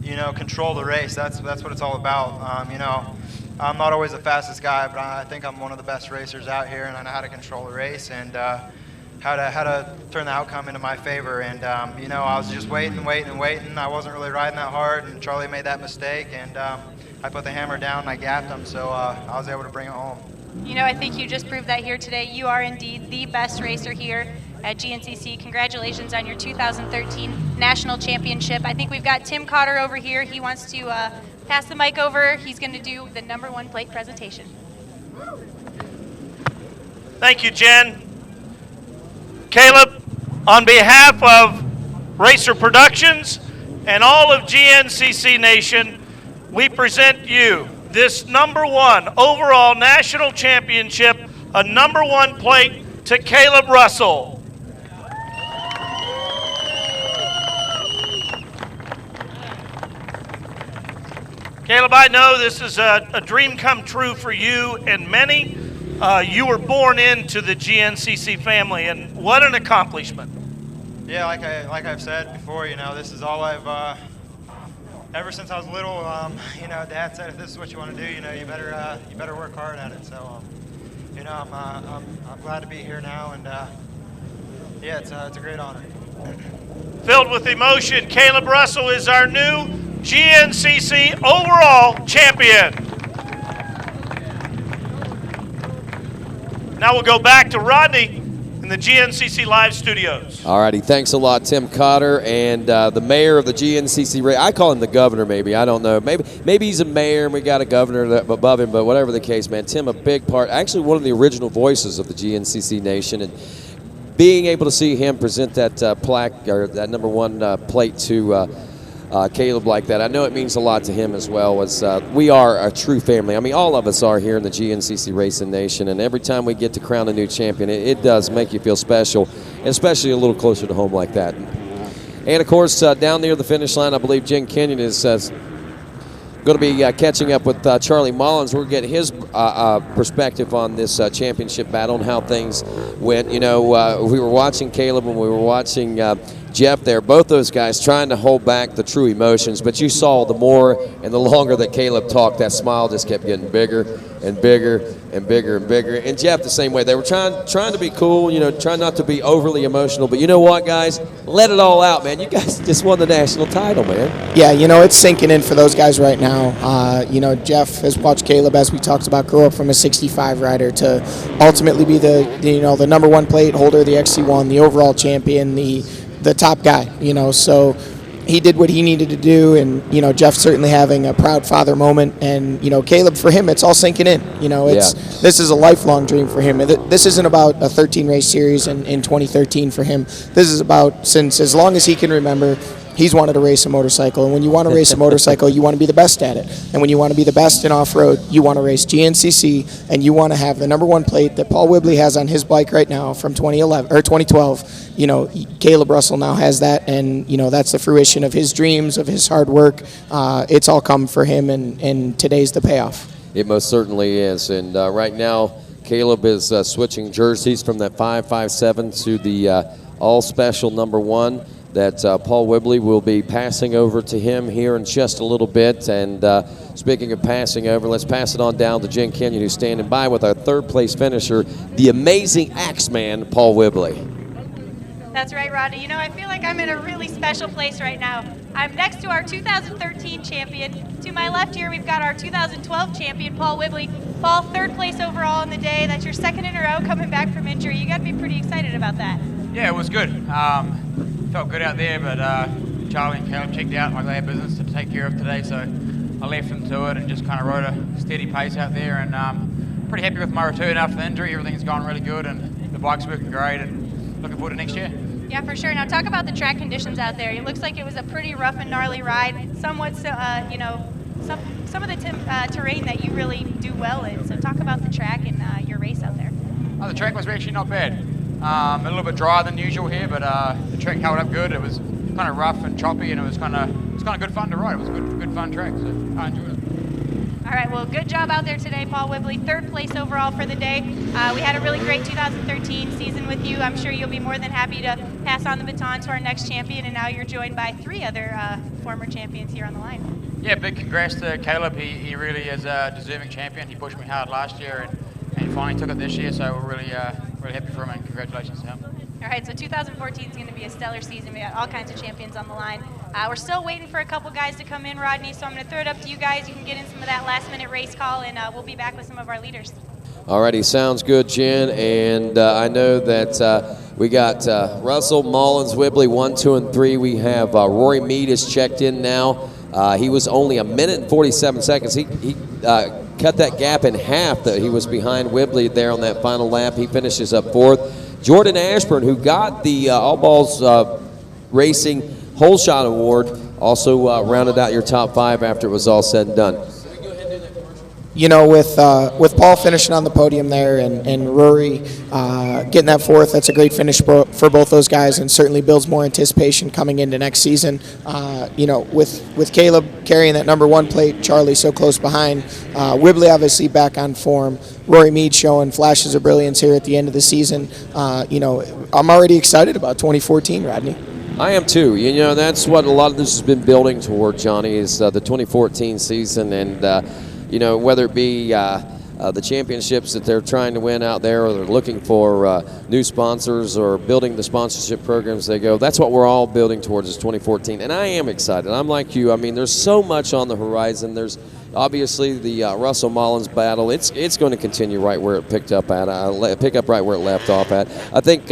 you know, control the race. That's what it's all about. You know, I'm not always the fastest guy, but I think I'm one of the best racers out here, and I know how to control the race and how to turn the outcome into my favor. And you know, I was just waiting. I wasn't really riding that hard, and Charlie made that mistake, and I put the hammer down and I gapped him, so I was able to bring it home. You know, I think you just proved that here today. You are indeed the best racer here at GNCC. Congratulations on your 2013 national championship. I think we've got Tim Cotter over here. He wants to pass the mic over. He's going to do the #1 plate presentation. Thank you, Jen. Caleb, on behalf of Racer Productions and all of GNCC Nation, we present you this #1 overall national championship, a #1 plate to Caleb Russell. Caleb, I know this is a dream come true for you and many. You were born into the GNCC family, and what an accomplishment. Yeah, like I've said before, you know, this is all I've ever since I was little. You know, Dad said if this is what you want to do, you know, you better work hard at it. So, you know, I'm glad to be here now, and yeah, it's a great honor. Filled with emotion, Caleb Russell is our new GNCC overall champion. Now we'll go back to Rodney in the GNCC Live studios. All righty, thanks a lot, Tim Cotter, and the mayor of the GNCC. I call him the governor, maybe. I don't know. Maybe he's a mayor and we got a governor above him, but whatever the case, man, Tim, a big part, actually one of the original voices of the GNCC Nation, and being able to see him present that plaque or that #1 plate to Caleb like that, I know it means a lot to him as well. As we are a true family. I mean, all of us are here in the GNCC Racing Nation, and every time we get to crown a new champion, it does make you feel special. especially a little closer to home like that. And, of course, down near the finish line, I believe Jen Kenyon is going to be catching up with Charlie Mullins. We'll get his perspective on this championship battle and how things went. You know, we were watching Caleb and we were watching Jeff there, both those guys trying to hold back the true emotions, but you saw the more and the longer that Caleb talked, that smile just kept getting bigger and bigger and bigger and bigger. And Jeff the same way. They were trying to be cool, you know, trying not to be overly emotional, but you know what, guys? Let it all out, man. You guys just won the national title, man. Yeah, you know, it's sinking in for those guys right now. You know, Jeff has watched Caleb, as we talked about, grow up from a 65 rider to ultimately be the number one plate holder, the XC1, the overall champion, the top guy, you know, so he did what he needed to do, and, you know, Jeff certainly having a proud father moment, and, you know, Caleb, for him, it's all sinking in, you know, this is a lifelong dream for him. This isn't about a 13-race series in 2013 for him. This is about, since as long as he can remember, he's wanted to race a motorcycle, and when you want to race a motorcycle, you want to be the best at it. And when you want to be the best in off-road, you want to race GNCC, and you want to have the number one plate that Paul Whibley has on his bike right now from 2012. You know, Caleb Russell now has that, and, you know, that's the fruition of his dreams, of his hard work. It's all come for him, and today's the payoff. It most certainly is. And right now, Caleb is switching jerseys from that 557 to the all-special number one that Paul Whibley will be passing over to him here in just a little bit. And speaking of passing over, let's pass it on down to Jen Kenyon, who's standing by with our third-place finisher, the amazing Axeman, Paul Whibley. That's right, Rodney. You know, I feel like I'm in a really special place right now. I'm next to our 2013 champion. To my left here, we've got our 2012 champion, Paul Whibley. Paul, third place overall in the day. That's your second in a row coming back from injury. You got to be pretty excited about that. Yeah, it was good. Felt good out there, but Charlie and Caleb checked out like they had business to take care of today, so I left them to it and just kind of rode a steady pace out there, and pretty happy with my return after the injury. Everything's gone really good, and the bike's working great, and looking forward to next year. Yeah, for sure. Now talk about the track conditions out there. It looks like it was a pretty rough and gnarly ride, somewhat, you know, some of the terrain that you really do well in. So talk about the track and your race out there. Oh, the track was actually not bad. A little bit drier than usual here, but the track held up good. It was kind of rough and choppy, and it was kind of good fun to ride. It was a good fun track, so I enjoyed it. All right, well, good job out there today, Paul Whibley. Third place overall for the day. We had a really great 2013 season with you. I'm sure you'll be more than happy to pass on the baton to our next champion, and now you're joined by three other former champions here on the line. Yeah, big congrats to Caleb. He really is a deserving champion. He pushed me hard last year, and he finally took it this year, so we're really happy for him, and congratulations to him. All right, so 2014 is going to be a stellar season. We got all kinds of champions on the line. We're still waiting for a couple guys to come in, Rodney, so I'm going to throw it up to you guys. You can get in some of that last-minute race call, and we'll be back with some of our leaders. Alrighty, sounds good, Jen. And I know that we got Russell, Mullins, Whibley, 1, 2, and 3. We have Rory Mead is checked in now. He was only a minute and 47 seconds. He cut that gap in half that he was behind Whibley there on that final lap. He finishes up fourth. Jordan Ashburn, who got the All Balls Racing Hole Shot Award, also rounded out your top 5 after it was all said and done. You know, with Paul finishing on the podium there and Rory getting that fourth, that's a great finish for both those guys, and certainly builds more anticipation coming into next season. You know, with Caleb carrying that number one plate, Charlie so close behind, Whibley obviously back on form, Rory Mead showing flashes of brilliance here at the end of the season. You know, I'm already excited about 2014, Rodney. I am too. You know, that's what a lot of this has been building toward, Johnny, is the 2014 season, and you know, whether it be the championships that they're trying to win out there, or they're looking for new sponsors or building the sponsorship programs they go, that's what we're all building towards is 2014. And I am excited. I'm like you. I mean, there's so much on the horizon. There's obviously the Russell Mullins battle. It's going to continue right where it pick up right where it left off at. I think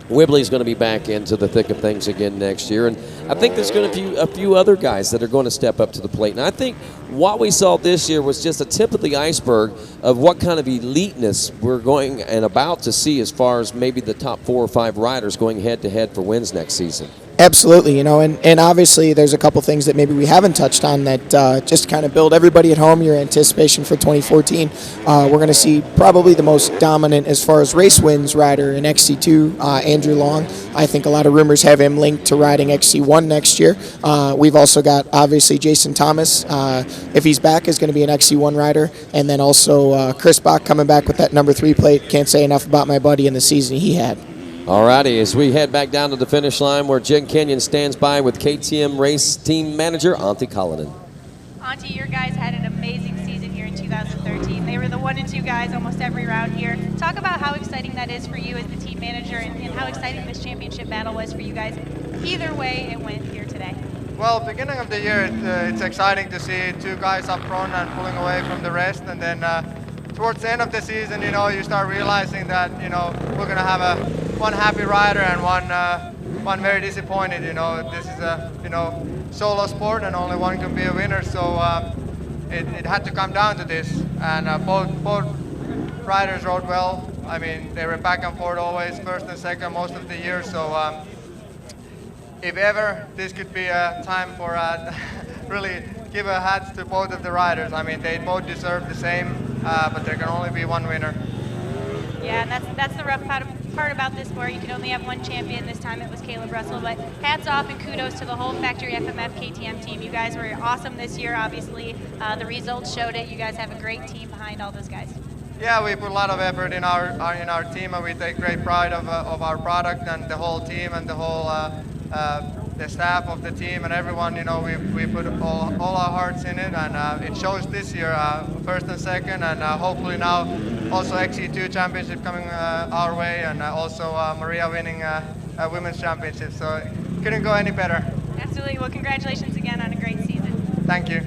Whibley's going to be back into the thick of things again next year, and I think there's going to be a few other guys that are going to step up to the plate. And I think what we saw this year was just a tip of the iceberg of what kind of eliteness we're going and about to see as far as maybe the top 4 or 5 riders going head-to-head for wins next season. Absolutely, and obviously there's a couple things that maybe we haven't touched on that just kind of build everybody at home your anticipation for 2014. We're going to see probably the most dominant as far as race wins rider in XC2, Andrew Long. I think a lot of rumors have him linked to riding XC1 next year. We've also got obviously Jason Thomas, if he's back, is going to be an XC1 rider, and then also Chris Bach coming back with that number 3 plate. Can't say enough about my buddy in the season he had. Alrighty, as we head back down to the finish line where Jen Kenyon stands by with KTM race team manager Auntie Cullinan. Auntie, your guys had an amazing season here in 2013. They were the 1 and 2 guys almost every round here. Talk about how exciting that is for you as the team manager and how exciting this championship battle was for you guys. Either way it went here today. Well, beginning of the year, it's exciting to see 2 guys up front and pulling away from the rest, and then towards the end of the season, you start realizing that, we're going to have one happy rider and one very disappointed. This is a, solo sport and only one can be a winner. So it had to come down to this. And both riders rode well. I mean, they were back and forth always, first and second most of the year. So if ever this could be a time for really give a hat to both of the riders. I mean, they both deserve the same, but there can only be one winner. Yeah, and that's the rough part about this sport. You can only have one champion. This time it was Caleb Russell, but hats off and kudos to the whole Factory FMF KTM team. You guys were awesome this year, obviously. The results showed it. You guys have a great team behind all those guys. Yeah, we put a lot of effort in our team, and we take great pride of our product and the whole team and the whole the staff of the team and everyone. We put all our hearts in it, and it shows this year, first and second, and hopefully now also XC2 championship coming our way, and also Maria winning a women's championship. So it couldn't go any better. Absolutely. Well, congratulations again on a great season. Thank you.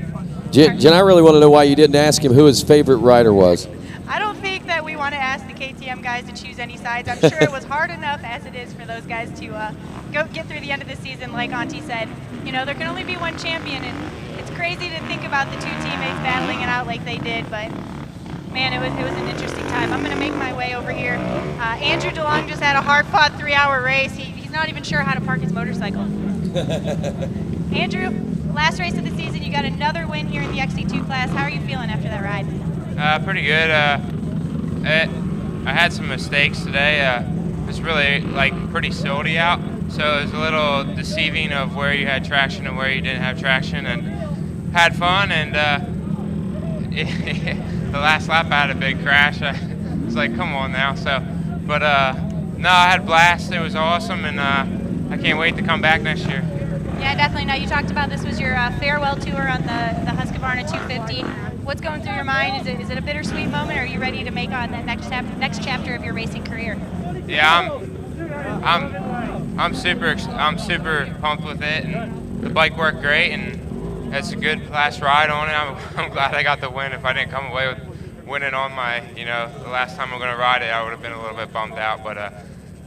Jen, I really want to know why you didn't ask him who his favorite rider was. I don't think that we want to ask the KTM guys to choose any sides. I'm sure it was hard enough as it is for those guys to get through the end of the season. Like Auntie said, there can only be one champion, and it's crazy to think about the 2 teammates battling it out like they did, but man, it was an interesting time. I'm going to make my way over here. Andrew DeLong just had a hard-fought 3-hour race. He's not even sure how to park his motorcycle. Andrew, last race of the season, you got another win here in the XC2 class. How are you feeling after that ride? Pretty good. I had some mistakes today. It was really pretty silty out, so it was a little deceiving of where you had traction and where you didn't have traction, and had fun. And the last lap I had a big crash. I was like, come on now. But no, I had a blast. It was awesome, and I can't wait to come back next year. Yeah, definitely. Now, you talked about this was your farewell tour on the Husqvarna 250. What's going through your mind? Is it a bittersweet moment, or are you ready to make on that next chapter of your racing career? Yeah, I'm super pumped with it, and the bike worked great, and it's a good last ride on it. I'm glad I got the win. If I didn't come away with winning on my, the last time I'm going to ride it, I would have been a little bit bummed out. But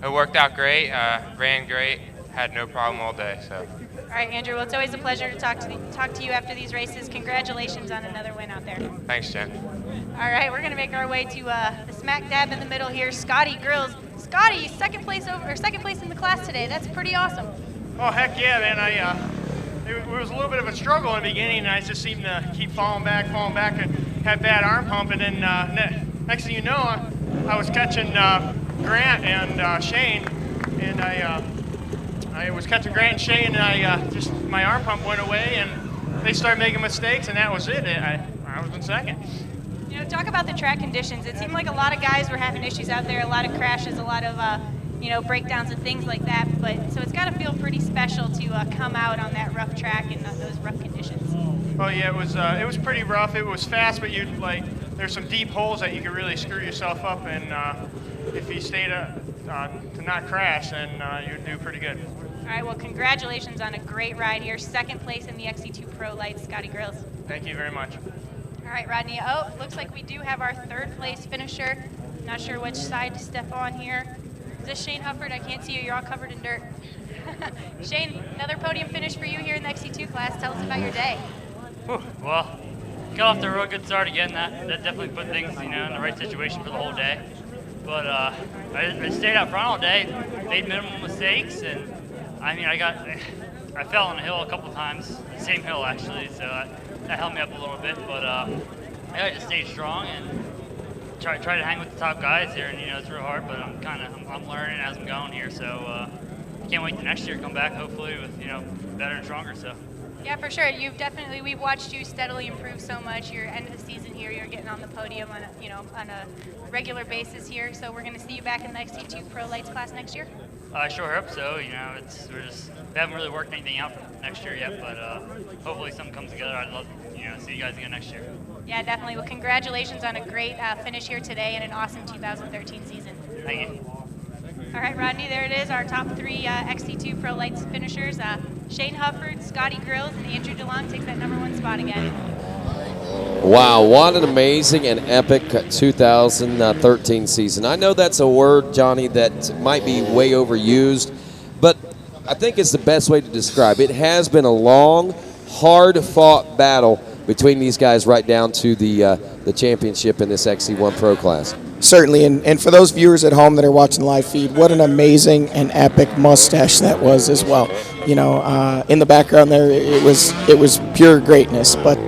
it worked out great, ran great, had no problem all day. So. All right, Andrew, well, it's always a pleasure to talk to you after these races. Congratulations on another win out there. Thanks, Jen. All right, we're going to make our way to the smack dab in the middle here, Scotty Grills. Scotty, second place in the class today. That's pretty awesome. Oh, heck yeah, man. It was a little bit of a struggle in the beginning, and I just seemed to keep falling back, and had bad arm pump. And then next thing you know, I was catching Grant and Shane, and I was catching Grant and Shane, and my arm pump went away, and they started making mistakes, and that was it. I was in second. Talk about the track conditions. It seemed like a lot of guys were having issues out there, a lot of crashes, a lot of breakdowns and things like that. So it's got to feel pretty special to come out on that rough track in those rough conditions. Oh yeah, it was pretty rough. It was fast, but there's some deep holes that you could really screw yourself up, and if you stayed to not crash, then you'd do pretty good. All right, well, congratulations on a great ride here. Second place in the XC2 Pro Lights, Scotty Grills. Thank you very much. All right, Rodney. Oh, looks like we do have our third place finisher. Not sure which side to step on here. Is this Shane Hufford? I can't see you. You're all covered in dirt. Shane, another podium finish for you here in the XC2 class. Tell us about your day. Well, got off to a real good start again. That definitely put things, in the right situation for the whole day. But I stayed out front all day, made minimal mistakes, and I mean, I fell on a hill a couple times, same hill actually, so that held me up a little bit. But I just stayed strong and try to hang with the top guys here. And it's real hard, but I'm learning as I'm going here. So can't wait to next year come back, hopefully with better and stronger. So. Yeah, for sure. We've watched you steadily improve so much. Your end of the season here, you're getting on the podium on a regular basis here. So we're going to see you back in the XC2 Pro Lights class next year. I sure hope so. We haven't really worked anything out for next year yet, but hopefully something comes together. I'd love to see you guys again next year. Yeah, definitely. Well, congratulations on a great finish here today and an awesome 2013 season. Thank you. All right, Rodney, there it is, our top three XC2 Pro Lights finishers. Shane Hufford, Scotty Grills, and Andrew DeLong takes that #1 spot again. Wow, what an amazing and epic 2013 season. I know that's a word, Johnny, that might be way overused, but I think it's the best way to describe it. It has been a long, hard-fought battle between these guys right down to the championship in this XC1 Pro class. Certainly, and for those viewers at home that are watching the live feed, what an amazing and epic mustache that was as well. In the background there, it was pure greatness. But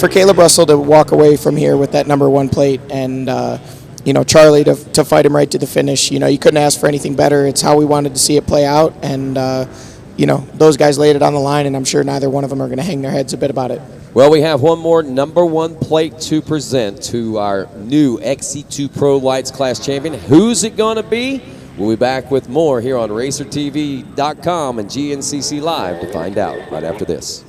for Caleb Russell to walk away from here with that #1 plate and Charlie to fight him right to the finish, you couldn't ask for anything better. It's how we wanted to see it play out, and those guys laid it on the line, and I'm sure neither one of them are going to hang their heads a bit about it. Well, we have one more #1 plate to present to our new XC2 Pro Lights class champion. Who's it going to be? We'll be back with more here on RacerTV.com and GNCC Live to find out right after this.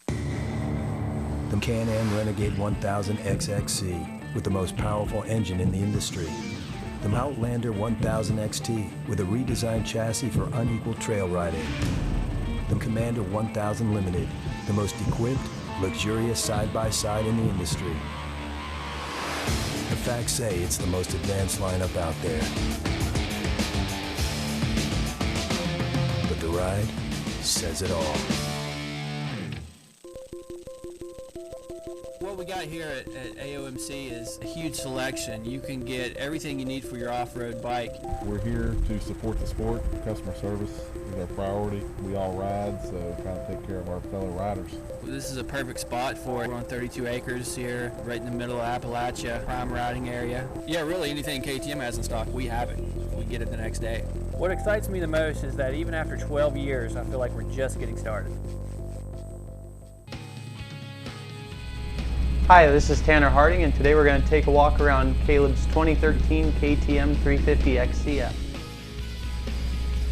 The Can-Am Renegade 1000 XXC with the most powerful engine in the industry. The Outlander 1000 XT with a redesigned chassis for unequal trail riding. The Commander 1000 Limited, the most equipped, luxurious side-by-side in the industry. The facts say it's the most advanced lineup out there. But the ride says it all. What we got here at AOMC is a huge selection. You can get everything you need for your off-road bike. We're here to support the sport. Customer service is our priority. We all ride, so kind of take care of our fellow riders. This is a perfect spot for it. We're on 32 acres here, right in the middle of Appalachia, prime riding area. Yeah, really anything KTM has in stock, we have it. We get it the next day. What excites me the most is that even after 12 years, I feel like we're just getting started. Hi, this is Tanner Harding, and today we're going to take a walk around Caleb's 2013 KTM 350 XCF.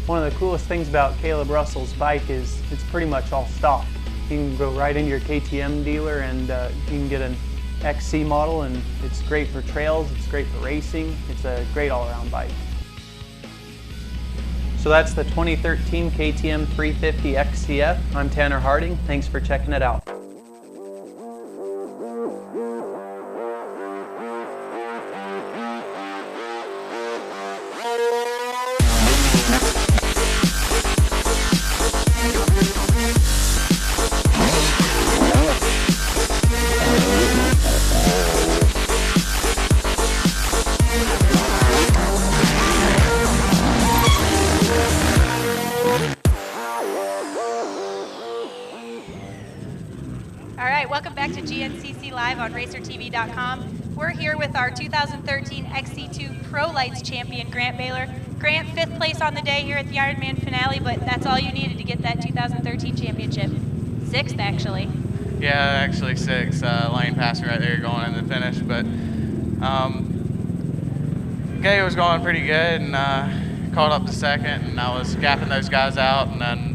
One of the coolest things about Caleb Russell's bike is it's pretty much all stock. You can go right into your KTM dealer and you can get an XC model, and it's great for trails, it's great for racing, it's a great all-around bike. So that's the 2013 KTM 350 XCF. I'm Tanner Harding, thanks for checking it out. Welcome back to GNCC Live on RacerTV.com. We're here with our 2013 XC2 Pro Lights champion, Grant Baylor. Grant, 5th place on the day here at the Ironman finale, but that's all you needed to get that 2013 championship. 6th, actually. Yeah, actually 6th. Lane passed me right there going in the finish, but Gay was going pretty good, and caught up to 2nd, and I was gapping those guys out, and then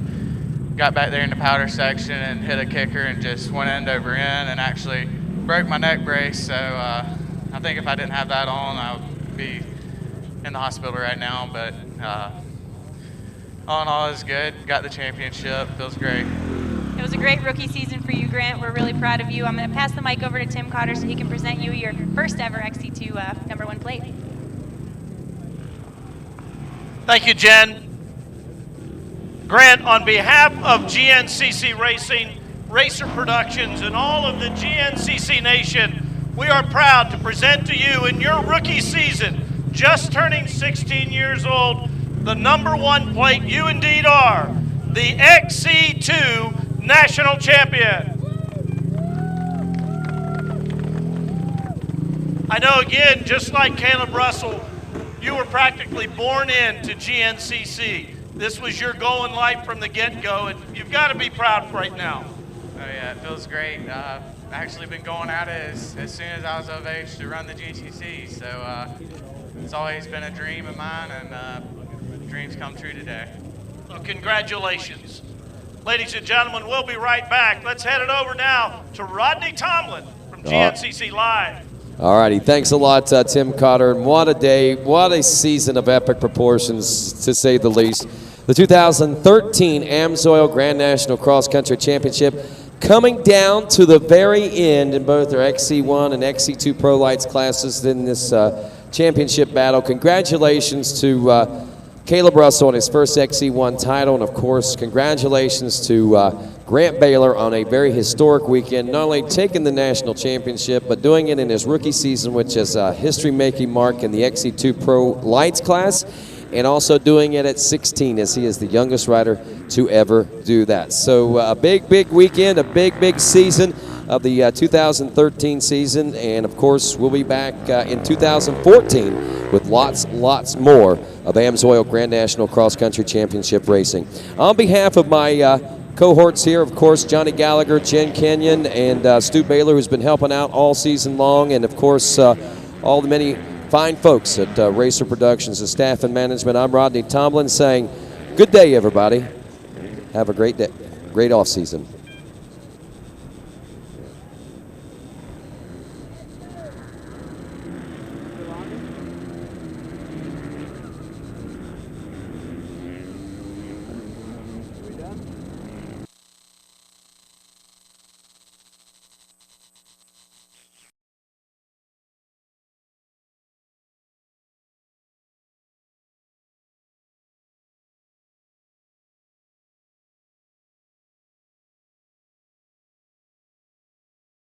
got back there in the powder section and hit a kicker and just went end over end and actually broke my neck brace. So I think if I didn't have that on, I would be in the hospital right now. But all in all, it's good. Got the championship. Feels great. It was a great rookie season for you, Grant. We're really proud of you. I'm going to pass the mic over to Tim Cotter so he can present you your first ever XC2 #1 plate. Thank you, Jen. Grant, on behalf of GNCC Racing, Racer Productions, and all of the GNCC Nation, we are proud to present to you in your rookie season, just turning 16 years old, the #1 plate, you indeed are the XC2 National Champion. I know, again, just like Caleb Russell, you were practically born into GNCC. This was your goal in life from the get-go, and you've got to be proud right now. Oh yeah, it feels great. I've actually been going at it as soon as I was of age to run the GNCC, so it's always been a dream of mine, and dreams come true today. Well, congratulations. Ladies and gentlemen, we'll be right back. Let's head it over now to Rodney Tomlin from GNCC Live. All righty, thanks a lot, Tim Cotter. And what a day, what a season of epic proportions, to say the least. The 2013 AMSOIL Grand National Cross Country Championship coming down to the very end in both their XC1 and XC2 Pro Lights classes in this championship battle. Congratulations to Caleb Russell on his first XC1 title, and of course, congratulations to Grant Baylor on a very historic weekend, not only taking the national championship, but doing it in his rookie season, which is a history-making mark in the XC2 Pro Lights class, and also doing it at 16, as he is the youngest rider to ever do that. So a big, big weekend, a big, big season of the 2013 season, and of course, we'll be back in 2014 with lots more of AMSOIL Grand National Cross Country Championship racing. On behalf of my cohorts here, of course, Johnny Gallagher, Jen Kenyon, and Stu Baylor, who's been helping out all season long, and of course, all the many fine folks at Racer Productions, the staff and management. I'm Rodney Tomlin saying good day, everybody. Have a great day, great off season.